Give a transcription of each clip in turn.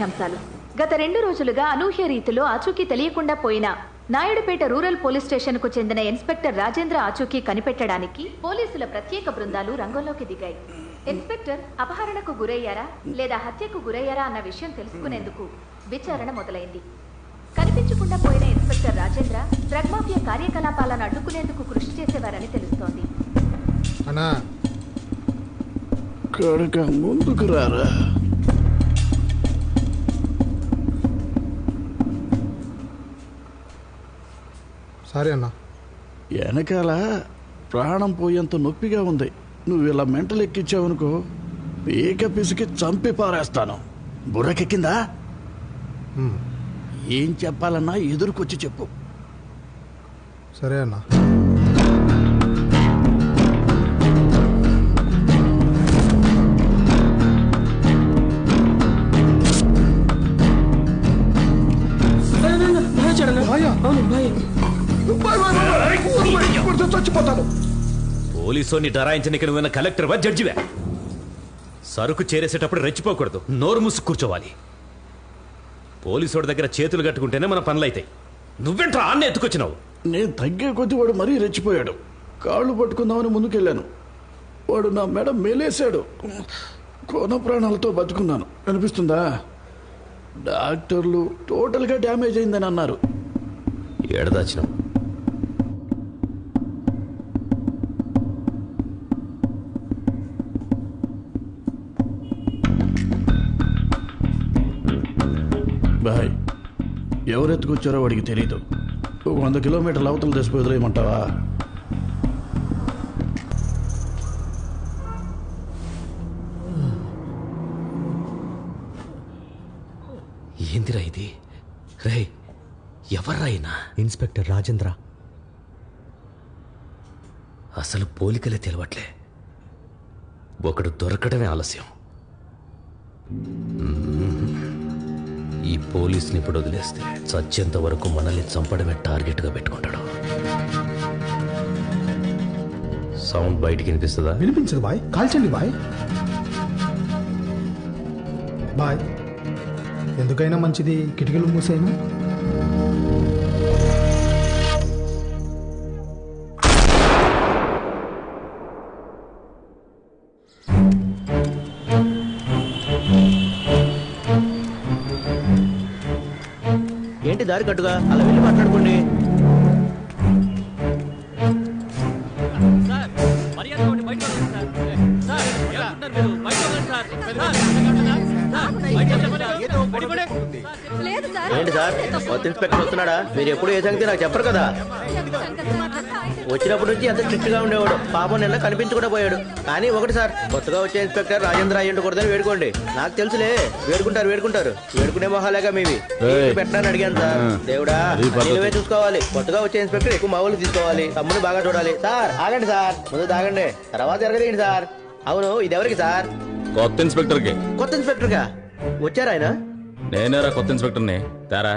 ముఖ్యాంశాలు. గత 2 రోజులుగా అనూహ్య రీతిలో ఆచూకీ తెలియకుండా పోయిన నాయుడుపేట రూరల్ పోలీస్ స్టేషన్ కు చెందిన ఇన్స్పెక్టర్ రాజేంద్ర ఆచూకీ కనిపెట్టడానికి పోలీసుల ప్రత్యేక బృందాలు రంగంలోకి దిగాయి. ఇన్స్పెక్టర్ అపహరణకు గురయ్యారా లేదా హత్యకు గురయ్యారా అన్న విషయం తెలుసుకునేందుకు విచారణ మొదలైంది. కనిపించకుండా పోయిన ఇన్స్పెక్టర్ రాజేంద్ర డ్రగ్ మాఫియా కార్యకలాపాలను అడ్డుకునేందుకు కృషి చేసేవారని తెలుస్తోంది. ముందుకు రారా. సరే అన్న. వెనకాల ప్రాణం పోయేంత నొప్పిగా ఉంది. నువ్వు ఇలా మెంటలు ఎక్కించావనుకో పీక పిసికి చంపి పారేస్తాను. బుర్రకెక్కిందా? ఏం చెప్పాలన్నా ఎదురుకొచ్చి చెప్పు. సరే అన్న. చచ్చిపోతాను. పోలీసుని డరాయించడానికి నువ్వు కలెక్టర్వా జడ్జివా? సరుకు చేరేసేటప్పుడు రెచ్చిపోకూడదు, నోరు మూసు కూర్చోవాలి. పోలీసుడి దగ్గర చేతులు కట్టుకుంటేనే మన పనులు అవుతాయి. నువ్వెంట్రా అన్న ఎత్తుకొచ్చినావు? నేను తగ్గే కొద్ది వాడు మరీ రెచ్చిపోయాడు. కాళ్ళు పట్టుకుందామని ముందుకెళ్ళాను. వాడు నా మెడ మేలేశాడు. కోన ప్రాణాలతో బతుకున్నాను. అనిపిస్తుందా? డాక్టర్లు టోటల్గా డ్యామేజ్ అయిందని అన్నారు. ఏడదాచినావు? బాయ్, ఎవరెత్తుకొచ్చారో వాడికి తెలీదు. 100 కిలోమీటర్ల అవతల దశ వదిలేయమంటావా? ఏందిరా ఇది? రే, ఎవర్రా అయినా? ఇన్స్పెక్టర్ రాజేంద్ర. అసలు పోలికలే తెలవట్లే. ఒకడు దొరకడమే ఆలస్యం. ఈ పోలీసుని ఇప్పుడు వదిలేస్తే చచ్చేంత వరకు మనల్ని చంపడమే టార్గెట్గా పెట్టుకుంటాడు. సౌండ్ బయటికి వినిపిస్తుందా? వినిపించదు బాయ్. కాల్చండి బాయ్. బాయ్, ఎందుకైనా మంచిది కిటికీలు మూసేయను. ఏంటి దారి కట్టుగా అలా వెళ్ళి మాట్లాడుకోండి. ఏంటి సార్, కొత్త ఇన్స్పెక్టర్ వస్తున్నాడా? మీరు ఎప్పుడు ఏ సంగతి నాకు చెప్పరు కదా. వచ్చినప్పటి నుంచి ఎంత స్ట్రిక్ట్ గా ఉండేవాడు. పాపం నిన్న కనిపించకుండా పోయాడు. కానీ ఒకటి సార్, కొత్తగా వచ్చే ఇన్స్పెక్టర్ రాజేంద్ర అయ్యి ఉండకూడదని వేడుకోండి. నాకు తెలుసులే, వేడుకుంటారు. వేడుకునే మొహాలేగా మీవి. పెట్టడానికి అడిగాను సార్. దేవుడా, నువ్వే చూసుకోవాలి. కొత్తగా వచ్చే ఇన్స్పెక్టర్ ఎక్కువ మామూలు తీసుకోవాలి. తమ్ముని బాగా చూడాలి. సార్ ఆగండి సార్, ముందు తాగండి, తర్వాత జరగదేంటి సార్. అవును, ఇది ఎవరికి సార్? కొత్త ఇన్స్పెక్టర్ కి. కొత్త ఇన్స్పెక్టర్ గా వచ్చారా ఆయన? నేనేరా కొత్త ఇన్స్పెక్టర్ని. తారా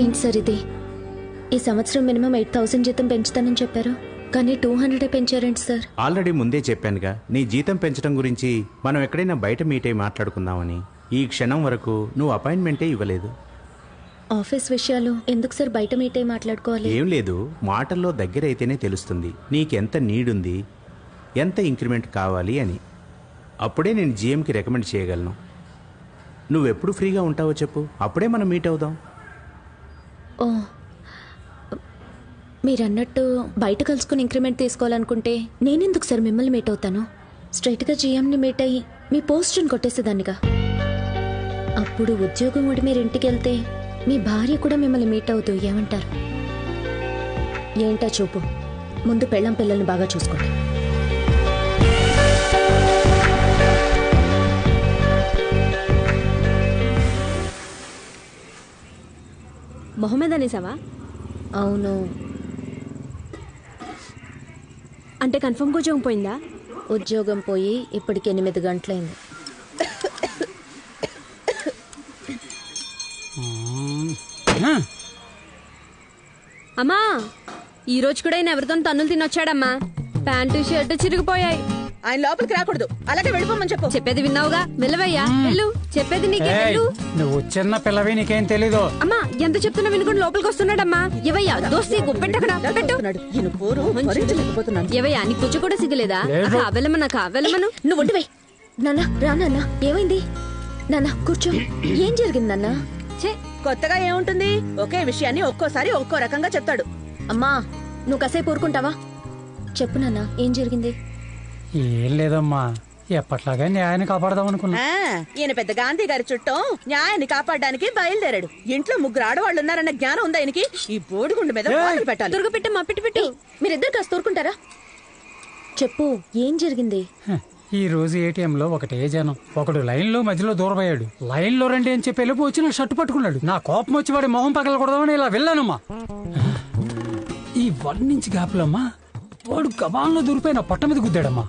ఏంటి సార్ ఇది? ఈ సంవత్సరం మినిమం 8,000 జీతం పెంచుతానని చెప్పారు, కానీ 200 పెంచారేంటి సార్? ఆల్రెడీ ముందే చెప్పానుగా, నీ జీతం పెంచడం గురించి మనం ఎక్కడైనా బయట మీట్ అయి మాట్లాడుకుందామని. ఈ క్షణం వరకు నువ్వు అపాయింట్మెంటే ఇవ్వలేదు. ఆఫీస్ విషయాలు ఎందుకు సార్ బయట మీట్ అయి మాట్లాడుకోవాలి? ఏం లేదు, మాటల్లో దగ్గర అయితేనే తెలుస్తుంది నీకెంత నీడుంది, ఎంత ఇంక్రిమెంట్ కావాలి అని. అప్పుడే నేను జీఎంకి రికమెండ్ చేయగలను. నువ్వెప్పుడు ఫ్రీగా ఉంటావో చెప్పు, అప్పుడే మనం మీట్ అవుదాం. ఓ, మీరన్నట్టు బయట కలుసుకుని ఇంక్రిమెంట్ తీసుకోవాలనుకుంటే నేనెందుకు సార్ మిమ్మల్ని మీట్ అవుతాను? స్ట్రైట్గా జీఎంని మీట్ అయ్యి మీ పోస్టుని కొట్టేసేదాన్నిగా. అప్పుడు ఉద్యోగం ఉండి మీరు ఇంటికి వెళ్తే మీ భార్య కూడా మిమ్మల్ని మీట్ అవుతూ ఏమంటారు? ఏంటా చూపు, ముందు పెళ్ళం పిల్లల్ని బాగా చూసుకోండి. మొహమ్మద్ అనేసావా? అవును. అంటే కన్ఫర్మ్గా ఉద్యోగం పోయిందా? ఉద్యోగం పోయి ఇప్పటికి 8 గంటలైంది. అమ్మా ఈ రోజు కూడా ఆయన ఎవరితో తన్నులు తినొచ్చాడమ్మా. Pant shirt చిరిగిపోయాయి. ఆయన లోపలికి రాకూడదు, అలాగే వెళ్ళిపోమని చెప్పు. చెప్పేది విన్నావుగా, వెళ్ళవయ్యా వెళ్ళు. చెప్పేది నీకే వెళ్ళు. నువ్వు చిన్న పిల్లవి, నీకేం తెలీదు. అమ్మా ఎంత చెప్తున్నా వినుకొని లోపలికి వస్తున్నాడమ్మా. ఎవయ్యా దోస్తీ పెట్టకడా పెట్టు. ఎవయ్యా నీ కూర్చో కూడా సిగ్గులేదా? వెళ్ళమన్నా వెళ్ళమను. నువ్వు ఉండివే. నాన్న రా నాన్న, ఏమైంది? నాన్న కూర్చో. ఏం జరిగింది నాన్న? కొత్తగా ఏముంటుంది, ఒకే విషయాన్ని ఒక్కోసారి ఒక్కో రకంగా చెప్తాడు. అమ్మా నువ్వు కాసేపు ఊరుకుంటావా? చెప్పు నాన్న, ఏం జరిగింది? ఏం లేదమ్మా, ఎప్పట్లాగా న్యాయాన్ని కాపాడదాం అనుకున్నా. ఈయన పెద్ద గాంధీ గారి చుట్టం న్యాయాన్ని కాపాడడానికి బయలుదేరాడు. ఇంట్లో 3 ఆడవాళ్ళు ఉన్నారన్న జ్ఞానం ఉందా ఆయనకి? ఈ బోడిగుండు మీద పెట్టాలి. దుర్గ పెట్టమ్మా, పెట్టి మీరిద్దరు కాస్త ఊరుకుంటారా? చెప్పు, ఏం జరిగింది? ఈ రోజు ఏటీఎంలో ఒకటే జనం. ఒకడు లైన్లో మధ్యలో దూరమయ్యాడు. లైన్లో రండి అని చెప్పి వెళ్ళిపో వచ్చి నా షర్టు పట్టుకున్నాడు. నా కోపం వచ్చి వాడి మొహం పగలకూడదామని ఇలా వెళ్ళానమ్మా. ఈ 1 ఇంచ్ గ్యాప్లమ్మా వాడు గబాల్లో దూరిపోయి నా పొట్ట మీద గుద్దాడమ్మా.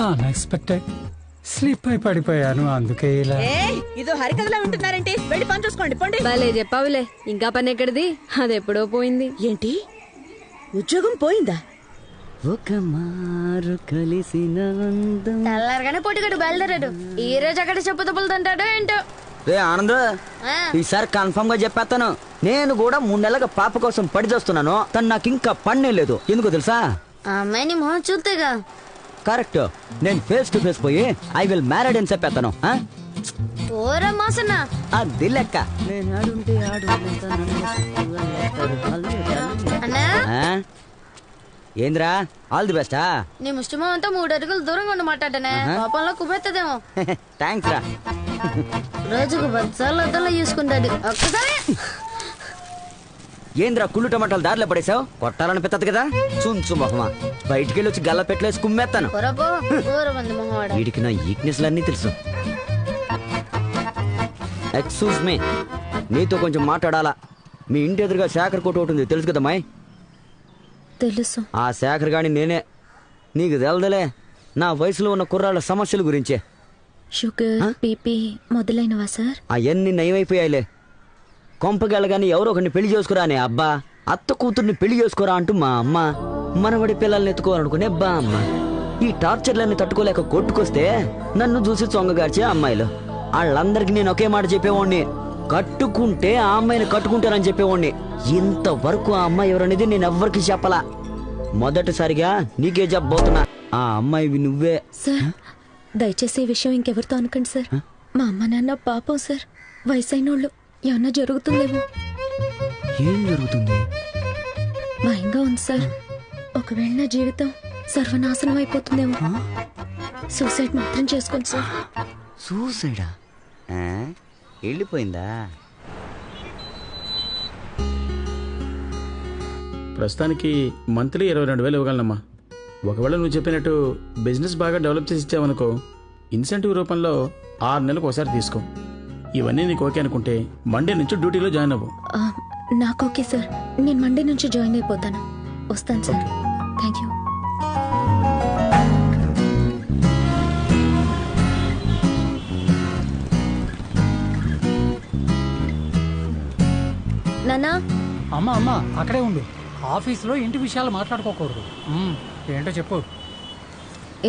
అన్ఎక్స్పెక్టెడ్ స్లిప్ అయి పడిపోయాను, అందుకే ఇలా. ఇదో హరికథలా ఉంటున్నారంటే వెళ్ళి పని చూసుకోండి పోండి. భలే చెప్పావులే, ఇంకా పని ఎక్కడిది, అది ఎప్పుడో పోయింది. ఏంటి ఉద్యోగం పోయిందా? ఒక మారు కలిసిన తెల్లారగానే పొట్టిగడు బయలుదేరాడు. ఈ రోజు అక్కడ చెప్పు తప్పులు తింటాడో ఏంటో. రే ఆనంద్, ఈసారి కన్ఫర్మ్ గా చెప్పేస్తాను. నేను కూడా 3 నెలలుగా పాప కోసం పడి చేస్తున్నాను. తను నాకు ఇంకా పన్నే లేదు. ఎందుకో తెలుసా? అమ్మాయిని మొహం చూస్తేగా. కరెక్ట్. నేను ఫేస్ టు ఫేస్ పోయి ఐ విల్ మ్యారీడ్ అని చెప్పేస్తాను. ఓరా మాసన్నా అది లెక్క. అన్నా ఏంద్రా, ఆల్ ది బెస్టా? నీ ముష్టిమంతా 3 అడుగులు దూరంగా ఉండి మాట్లాడనే, కోపంలో కుబెత్తదేమో. థ్యాంక్స్ రా. రోజుకు 10 సార్లు అద్దంలో చూసుకుంటాడు. ఒక్కసారి ఏంద్రా కుళ్ళు టమాటాలు దారిలో పడేసావు? కొట్టాలని పెత్తది కదా చుంచు మొహమా. బయటికి వెళ్ళి వచ్చి గల్ల పెట్టలేసి కుమ్మేస్తాను. వీడికి నా వీక్నెస్లన్నీ తెలుసు. ఎక్స్క్యూజ్ మీ, నీతో కొంచెం మాట్లాడాలా. మీ ఇంటి ఎదురుగా శేఖర్ కోట ఒకటి ఉంది, తెలుసు కదా మాయ్? తెలుసు. ఆ శేఖర్ గాని నేనే. నీకు తెలదలే నా వయసులో ఉన్న కుర్రాళ్ళ సమస్యల గురించే. షుగర్, బీపీ మొదలైనవా సార్? అవన్నీ నయమైపోయాయిలే. కొంపగెళ్ళగాని ఎవరో ఒకరిని పెళ్లి చేసుకురా అనే అబ్బా, అత్త కూతుర్ని పెళ్లి చేసుకోరా అంటూ మా అమ్మ, మనవడి పిల్లల్ని ఎత్తుకోవాలనుకునే బా అమ్మ. ఈ టార్చర్లన్నీ తట్టుకోలేక కొట్టుకొస్తే నన్ను చూసి చొంగగార్చే అమ్మాయిలు. వాళ్ళందరికీ నేను ఒకే మాట చెప్పేవాడిని, కట్టుకుంటే ఆ అమ్మాయిని కట్టుకుంటానని చెప్పేవాడిని. ఇంతవరకు ఆ అమ్మాయి ఎవరనేది నేను ఎవ్వరికి చెప్పలా. మొదటిసారిగా నీకే చెప్పబోతున్నా, ఆ అమ్మాయివి నువ్వే. సార్ దయచేసి ఈ విషయం ఇంకెవరితో అనకండి సార్. మా అమ్మ నాన్న పాపం సార్, వయసైనోళ్ళు. ఏమన్నా జరుగుతుందేమో. ఏం జరుగుతుంది? భయంగా ఉంది సార్. ఒకవేళ నా జీవితం సర్వనాశనం అయిపోతుందేమో. సూసైడ్ మాత్రం చేసుకోండి సార్. సూసైడా? వెళ్ళిపోయిందా? ప్రస్తుతానికి మంత్లీ 22,000 ఇవ్వగలనమ్మా. ఒకవేళ నువ్వు చెప్పినట్టు బిజినెస్ బాగా డెవలప్ చేసి ఇచ్చావనుకో, ఇన్సెంటివ్ రూపంలో 6 నెలలకు ఒకసారి తీసుకో. ఇవన్నీ నీకు ఓకే అనుకుంటే మండే నుంచి డ్యూటీలో జాయిన్ అవ్వు. నాకు ఓకే సార్, నేను మండే నుంచి జాయిన్ అయిపోతాను. వస్తాను సార్. Thank you. నాన్నా. అమ్మా అక్కడే ఉండు. ఆఫీస్లో ఇంటి విషయాలు మాట్లాడుకోకూడదు. ఏంటో చెప్పు.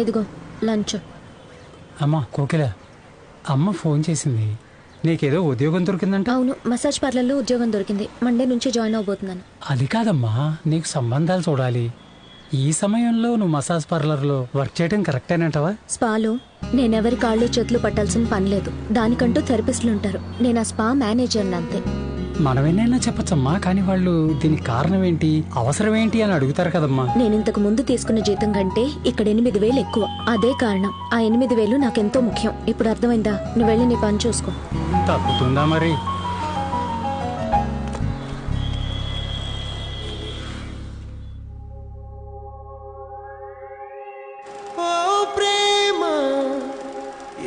ఇదిగో లంచ్. అమ్మా కోకిల, అమ్మ ఫోన్ చేసింది. నీకేదో ఉద్యోగం దొరికిందంట. అవును, మసాజ్ పార్లర్లో ఉద్యోగం దొరికింది. మండే నుంచి జాయిన్ అవబోతున్నాను. అది కాదమ్మా, నీకు సంబంధాలు చూడాలి. ఈ సమయంలో నువ్వు మసాజ్ పార్లర్లో వర్క్ చేయడం కరెక్టేనంటావా? స్పాలో నేనెవరి కాళ్ళు చేతులు పట్టాల్సిన పని లేదు. దానికంటూ థెరపిస్టులు ఉంటారు. నేను ఆ స్పా మేనేజర్ని అంతే. మనమేనైనా చెప్పచ్చమ్మా, కానీ వాళ్ళు దీనికి కారణం ఏంటి, అవసరం ఏంటి అని అడుగుతారు కదమ్మా. నేను ఇంతకు ముందు తీసుకున్న జీతం కంటే ఇక్కడ 8,000 ఎక్కువ. అదే కారణం. ఆ 8,000 నాకెంతో ముఖ్యం. ఇప్పుడు అర్థమైందా? నువ్వు వెళ్ళి నీ పని చూసుకో. తప్పుతుందా మరి? ఓ ప్రేమ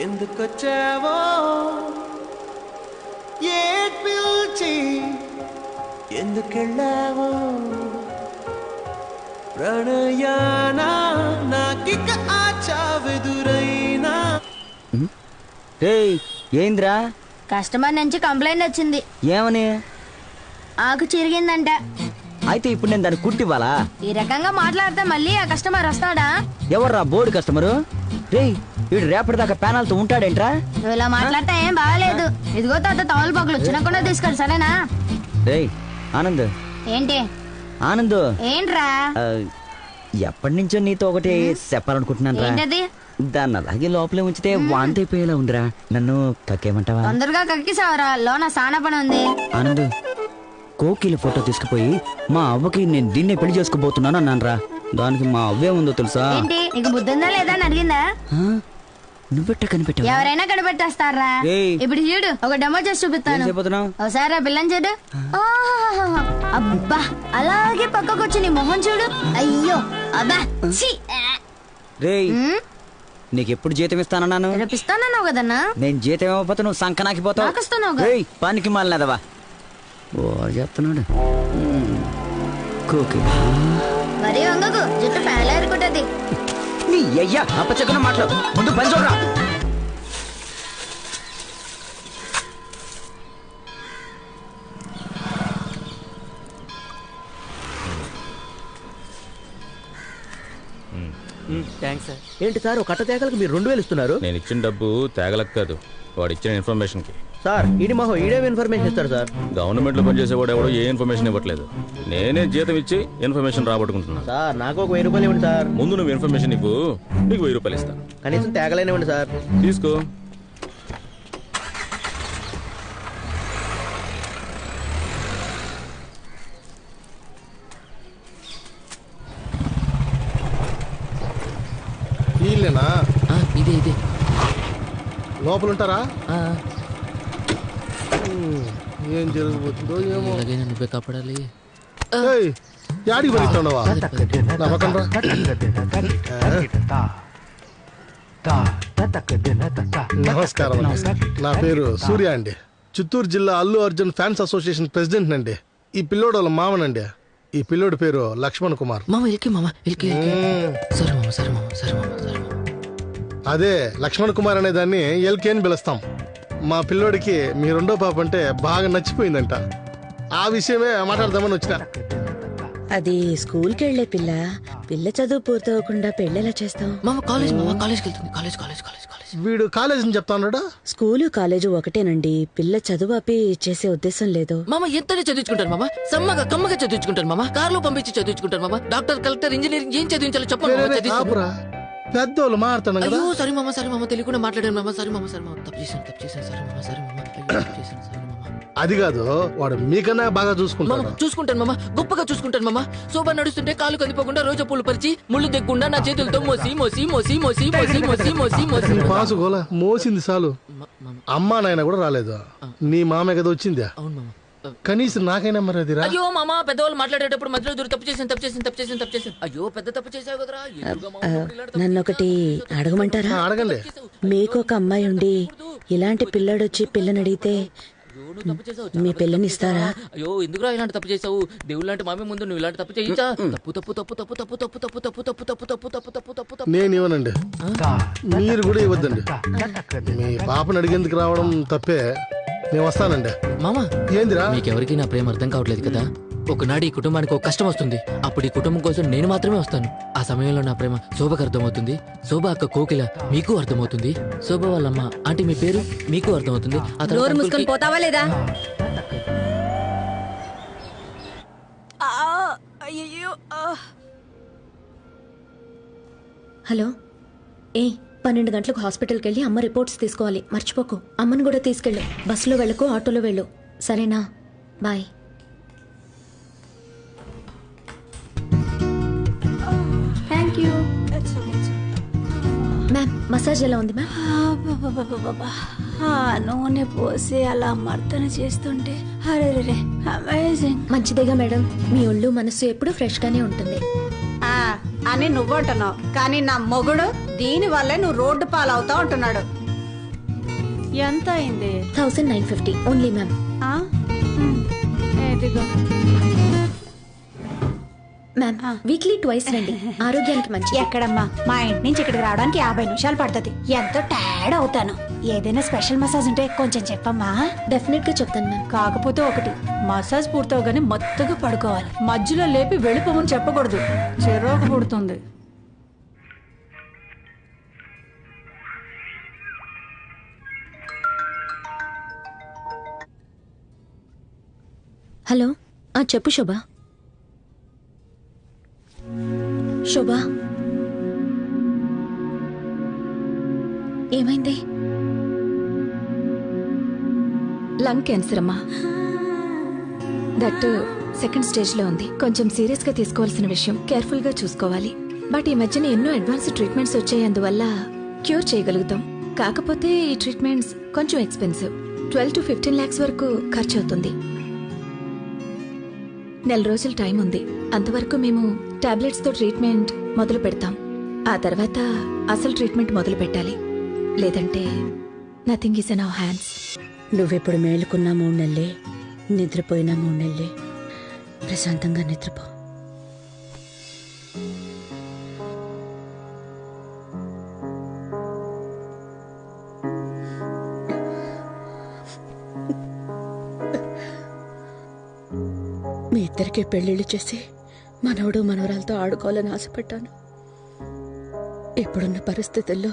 ఎందుకొచ్చావో, ఏ పిలిచి ఎందుకెళ్ళావో, ప్రణయాన నాకిక ఆచావెదురైనా. ఏంద్రా? కస్టమర్ నుంచి కంప్లైంట్ వచ్చింది. ఏమని? ఆకు చిరిగిందంట. అయితే ఇప్పుడు నేను దాన్ని కుట్టివ్వాలా? ఈ రకంగా మాట్లాడితే మళ్ళీ ఆ కస్టమర్ వస్తాడా? ఎవర్రా బోర్డు కస్టమరు? రేయ్ వీడు రేపటిదాకా ప్యానల్తో ఉంటాడేంట్రా? నువ్వు ఇలా మాట్లాడితే ఏం బాగాలేదు. ఇదిగో తాత తవలు పగులు చిన్నకుండా తీసుకోండి సరేనా? రేయ్ ఆనంద్. ఏంటి ఆనంద్? ఏంట్రా? ఎప్పటి నుంచో నీతో ఒకటి చెప్పాలనుకుంటున్నాను రా. ఏంటది? దాన్ని అలాగే లోపలే ఉంచితే వాంతి అయిపోయేలా ఉందిరా. నన్ను కక్కేమంటావా? తొందరగా కక్కిసావరా, లోన సానా పని ఉంది. ఆనంద్ కోకిల ఫోటో తీసుకుపోయి మా అవ్వకి నేను దీన్నే పెళ్లి చేసుకోబోతున్నాను అన్నాను రా. దానికి మా అవ్వే ఉందో తెలుసా? ఏంటి నీకు బుద్ధి ఉందా లేదా అని అడిగిందా? నువ్వెట్ట కనిపెట్టావా? ఎవరైనా కనిపెట్టేస్తారా? ఇప్పుడు చూడు ఒక డెమో చేసి చూపిస్తాను. ఒకసారి ఆ పిల్లని చూడు. అబ్బా అలాగే పక్కకు వచ్చి నీ మొహం చూడు. అయ్యో అబ్బా రేయ్ నీకెప్పుడు జీతం ఇస్తానన్నాను? రేపిస్తానన్నావు కదన్నా. నేను జీతం ఇవ్వకపోతే నువ్వు సంకనాకిపోతావు. పనికి మాలినదవా ఓ చెప్తున్నాడు. కోకి మరి వంగకు జుట్టు పేలేరుకుంటది. నీ అయ్యా అప్పచెక్కన మాట్లాడు. ముందు పని చూడరా. ఏంటి సార్ ఒక కట్ట తేగలకు మీరు 2000 ఇస్తున్నారు? నేను ఇచ్చిన డబ్బు తేగలకు కాదు, వాడు ఇచ్చిన ఇన్ఫర్మేషన్ కి. సార్ ఈడి మొహం ఈడేం ఇన్ఫర్మేషన్ ఇస్తారు సార్? గవర్నమెంట్ లో పనిచేసేవాడు ఎవడో ఏ ఇన్ఫర్మేషన్ ఇవ్వట్లేదు. నేనే జీతం ఇచ్చి ఇన్ఫర్మేషన్ రాబట్టుకుంటున్నా. సార్ నాకు ఒక 1000 రూపాయలు ఇవ్వండి సార్. ముందు నువ్వు ఇన్ఫర్మేషన్ ఇవ్వు, నీకు 1000 రూపాయలు ఇస్తాను. కనీసం తేగలేనివ్వండి సార్. తీసుకో. వీళ్ళేనా? ఇదే ఇదే లోపల ఉంటారా? ఏం జరగబోతుందో ఏమో. నువ్వే కాపాడాలి. యాడికి పడుతున్నావా? నమస్కారం. నా పేరు సూర్య అండి. చిత్తూరు జిల్లా Allu Arjun fans association president అండి. ఈ పిల్లోడు వాళ్ళ మామనండి. ఈ పిల్లోడి పేరు లక్ష్మణ్ కుమార్. అదే లక్ష్మణ్ కుమార్ అనే దాన్ని ఎల్కే అని పిలుస్తాం. మా పిల్లోడికి మీ రెండో పాప అంటే బాగా నచ్చిపోయిందంట. ఆ విషయమే మాట్లాడదామని వచ్చిన. అది స్కూల్కి వెళ్లే పిల్ల. పిల్ల చదువు పూర్తవకుండా పెళ్ళెలా చేస్తాం? వీడు కాలేజ్ అని చెప్తా ఉన్నాడా? స్కూలు కాలేజు ఒకటేనండి. పిల్ల చదువు ఆపి చేసే ఉద్దేశం లేదు. మామ ఎంతనే చదివించుకుంటారు మామ. సమ్మగా కమ్మగా చదివించుకుంటారు మామ. కార్లో పంపించి చదివించుకుంటారు మామ. డాక్టర్, కలెక్టర్, ఇంజనీరింగ్ ఏం చదివించాలో చెప్పండి. పెద్దోళ్ళు మాట్లాడుతున్నాం కదా. అయ్యో సరే మామ, సరే మామ, తెలియకుండా మాట్లాడాను మామ. సరే మామ, సరే మామ, తప్పు చేశాను సరే మామ, సరే మామ, తప్పు చేశాను సరే మామ. అది కాదు, వాడు మీకన్నా బాగా చూసుకుంటాడు. చూసుకుంటాను మామ, గొప్పగా చూసుకుంటాను మామ. శోభ నడుస్తుంటే కాలు కందిపోకుండా రోజా పూలు పరిచి ముళ్ళు దిగకుండా నా చేతులతో మోసి మోసి మోసి మోసి మోసి మోసి మోసి మోసి పాసుకోలా మోసింది చాలు. అమ్మా నాయన కూడా రాలేదు. నీ మామే కదా వచ్చిందా? కనీసం నాకైనా మరి అది రా. అయ్యో మామ, పెద్దవాళ్ళు మాట్లాడేటప్పుడు మధ్యలో దూరం తప్పు చేసాను. అయ్యో పెద్ద తప్పు చేసావు కదరా. నన్నొకటి అడగమంటారా? అడగండి. మీకు ఒక అమ్మాయి ఉండి ఇలాంటి పిల్లడొచ్చి పిల్లని అడిగితే మీ పిల్లని ఇస్తారా? అయ్యో ఎందుకురా ఇలాంటి తప్పు చేసావు? దేవుడు లాంటి మామే ముందు నువ్వు ఇలాంటి తప్పు చేయించా? తప్పు తప్పు తప్పు తప్పు తప్పు తప్పు తప్పు తప్పు తప్పు తప్పు తప్పు తప్పు తప్పు తప్పు తప్పు. నేను ఇవ్వనండి, మీరు కూడా ఇవ్వద్దండి. మీ పాపను అడిగేందుకు రావడం తప్పే. నేను వస్తానండి. మామ ఏందిరా? మీకెవరికి నా ప్రేమ అర్థం కావట్లేదు కదా. ఒకనాడు ఈ కుటుంబానికి ఒక కష్టం వస్తుంది. అప్పుడు ఈ కుటుంబం కోసం నేను మాత్రమే వస్తాను. ఆ సమయంలో నా ప్రేమ శోభకు అర్థమవుతుంది. శోభ అక్క కోకిల మీకు అర్థమవుతుంది. శోభ వాళ్ళమ్మ ఆంటీ మీ పేరు మీకు అర్థమవుతుంది. పోతావా లేదా? హలో. 12 గంటలకు హాస్పిటల్కి వెళ్ళి అమ్మ రిపోర్ట్స్ తీసుకోవాలి. మర్చిపోకు. అమ్మని కూడా తీసుకెళ్ళు. బస్సులో వెళ్ళకు, ఆటోలో వెళ్ళు. సరేనా? Bye. Thank you ma'am. Massage ఎలా ఉంది మ్యామ్? నూనె పోసి అలా మర్దన చేస్తుంటే అరే అమేజింగ్. మంచిదేగా మేడం. మీ ఒళ్ళు మనసు ఎప్పుడు ఫ్రెష్ గానే ఉంటుంది అని నువ్వంటున్నావు, కానీ నా మొగుడు దీని వల్లే నువ్వు రోడ్డు పాలవుతా ఉంటున్నాడు. ఎంత అయింది? 1950 only ma'am. Ma'am weekly twice రండి, ఆరోగ్యానికి మంచి. ఎక్కడమ్మా, మా ఇంటి నుంచి ఇక్కడికి రావడానికి 50 నిమిషాలు పడుతుంది. ఎంతో టైర్డ్ అవుతాను. ఏదైనా స్పెషల్ మసాజ్ ఉంటే కొంచెం చెప్పమ్మా. డెఫినెట్ గా చెప్తాను మ్యామ్. కాకపోతే ఒకటి, మసాజ్ పూర్తవగానే మత్తుగా పడుకోవాలి. మధ్యలో లేపి వెళ్ళిపోమని చెప్పకూడదు, చిరాకు పుడుతుంది. హలో, చెప్పు శోభ. శోభ, ఏమైంది? లంగ్ క్యాన్సర్ అమ్మా. దట్ సెకండ్ స్టేజ్ లో ఉంది. కొంచెం సీరియస్ గా తీసుకోవాల్సిన విషయం. కేర్ఫుల్ గా చూసుకోవాలి. బట్ ఈ మధ్యన ఎన్నో అడ్వాన్స్ ట్రీట్మెంట్స్ వచ్చాయి, అందువల్ల క్యూర్ చేయగలుగుతాం. కాకపోతే ఈ ట్రీట్మెంట్స్ కొంచెం ఎక్స్పెన్సివ్. 12 to 15 lakhs వరకు ఖర్చు అవుతుంది. 4 రోజులు టైం ఉంది. అంతవరకు మేము టాబ్లెట్స్ తో ట్రీట్మెంట్ మొదలు పెడతాం. ఆ తర్వాత అసలు ట్రీట్మెంట్ మొదలు పెట్టాలి. లేదంటే nothing is in our hands. నువ్వెప్పుడు మేలుకున్నా 3 నెలలే, నిద్రపోయినా 3 నెలలే. ప్రశాంతంగా నిద్రపో. మీ ఇద్దరికి పెళ్లిళ్ళు చేసి మనవడు మనవరాలతో ఆడుకోవాలని ఆశపడ్డాను. ఇప్పుడున్న పరిస్థితుల్లో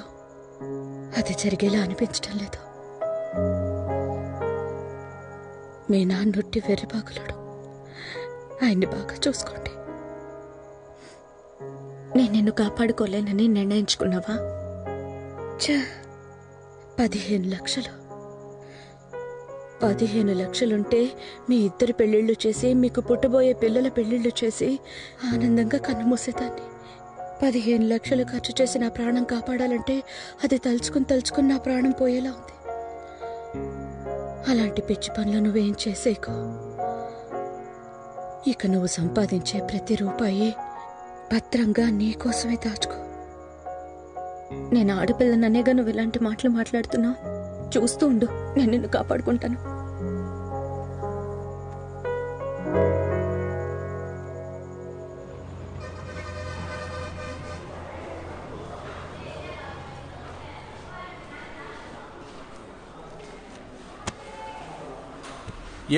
అది జరిగేలా అనిపించటం లేదు. మీ నాన్నొట్టి వెర్రిబాగులాడు. ఆయన్ని బాగా చూసుకోండి. నేను నిన్ను కాపాడుకోలేనని నిర్ణయించుకున్నావా? 15 లక్షలు. 15 లక్షలుంటే మీ ఇద్దరు పెళ్లిళ్ళు చేసి, మీకు పుట్టబోయే పిల్లల పెళ్లిళ్ళు చేసి ఆనందంగా కన్నుమూసేదాన్ని. 15 లక్షలు ఖర్చు చేసి నా ప్రాణం కాపాడాలంటే అది తలుచుకుని నా ప్రాణం పోయేలా ఉంది. అలాంటి పిచ్చి పనులు నువ్వేం చేసేకో. ఇక నువ్వు సంపాదించే ప్రతి రూపాయి భద్రంగా నీకోసమే దాచుకో. నేను ఆడపిల్లననేగా నువ్వు ఇలాంటి మాటలు మాట్లాడుతున్నావు. చూస్తూ ఉండు, నేను నిన్ను కాపాడుకుంటాను.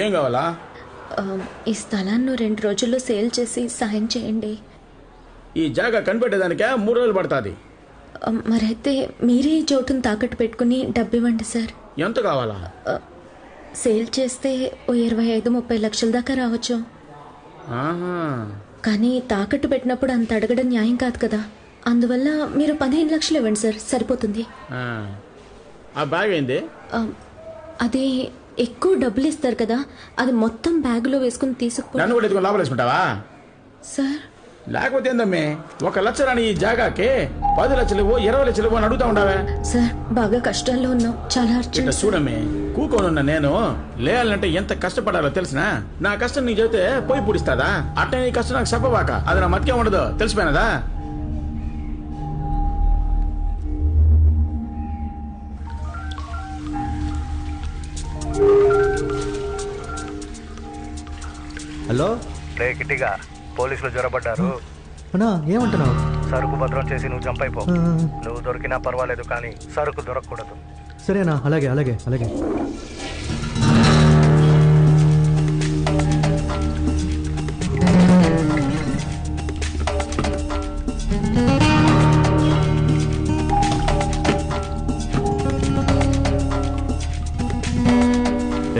ఏం కావాలా? ఈ స్థలాన్ని 2 రోజుల్లో సేల్ చేసి సాయం చేయండి. ఈ జాగా కనిపెట్టేదానికే 3 రోజులు పడుతుంది. మరైతే మీరే ఈ చోటును తాకట్టు పెట్టుకుని డబ్బు ఇవ్వండి సార్. ఎంత కావాలా? సేల్ చేస్తే 25-30 లక్షల దాకా రావచ్చు. కానీ తాకట్టు పెట్టినప్పుడు అంత అడగడం న్యాయం కాదు కదా. అందువల్ల మీరు 15 లక్షలు ఇవ్వండి సార్, సరిపోతుంది. ఆ బ్యాగ్ ఏంది? అది ఎక్కువ డబ్బులు ఇస్తారు కదా, అది మొత్తం బ్యాగులో వేసుకుని తీసుకుపో. నన్ను కూడా ఎత్తుకుని లోపల వేసుకుంటావా సార్? లేకపోతే ఏందమ్మే, 1 లక్ష రాని ఈ జాగాకి 10 లక్షలు 20 లక్షలు అని అడుగుతా ఉండవే. సార్ బాగా కష్టాల్లో ఉన్నాం, చాలా ఇట్లా చూడమ్మే, కూకోనున్నా నేను లేయాలంటే ఎంత కష్టపడాలో తెలిసినా. నా కష్టం నీకు చెబితే పోయి పూడిస్తాదా? అట్టే నీ కష్టం నాకు చెప్పబాక, అది నా మతికే ఉండదు, తెలిసిపోయినదా? హలో రే కిట్టిగా, పోలీసులు జ్వరపడ్డారు. ఏమంటున్నావు? సరుకు భద్రం చేసి నువ్వు జంప్ అయిపో. నువ్వు దొరికినా పర్వాలేదు, కానీ సరుకు దొరకకూడదు. సరేనా? అలాగే అలాగే అలాగే.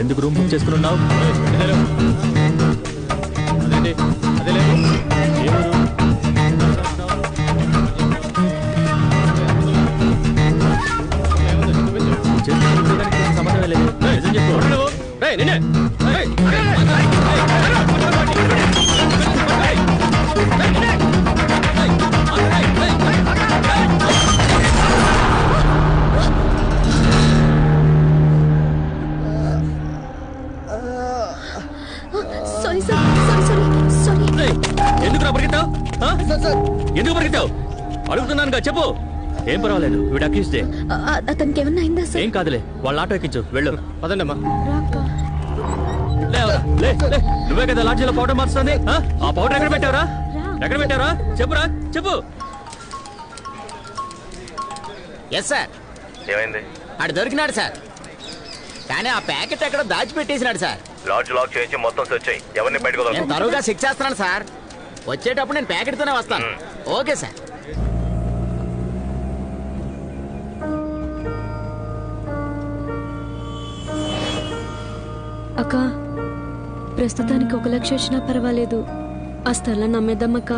ఎందుకు రూమ్ బుక్ చేసుకుని ఉన్నావు? సంబంధం లేదు. నిజం చెప్పు. ఎందుకు పరిగెత్తావు? అడుగుతున్నానుగా, చెప్పు. ఏం పర్వాలేదు, వీడు అక్యూజ్డే. అతనికి ఏమన్నా అయిందా సార్? ఏం కాదులే, వాళ్ళ ఆటో ఎక్కించు, వెళ్ళు. పదండమ్మా. నువ్వే కదా లాడ్జీలో పౌడర్ మార్చుతుంది. ఆ పౌడర్ ఎక్కడ పెట్టావురా? ఎక్కడ పెట్టారా? చెప్పురా, చెప్పు. Yes sir. ఏమైంది? ఆడు దొరికినాడు సార్, కానీ ఆ ప్యాకెట్ ఎక్కడ దాచిపెట్టేసినాడు సార్. లాడ్జ్ లాక్ చేయించి మొత్తం సెర్చ్ చేయి. ఎవరిని బయటకు నేను తరువుగా చెక్ చేస్తున్నాను సార్. వచ్చేటప్పుడు నేను ప్యాకెట్తోనే వస్తాను. Okay sir. అక్క, ప్రస్తుతానికి 1 లక్ష వచ్చినా పర్వాలేదు. ఆ స్థలం నమ్మేద్దామక్క.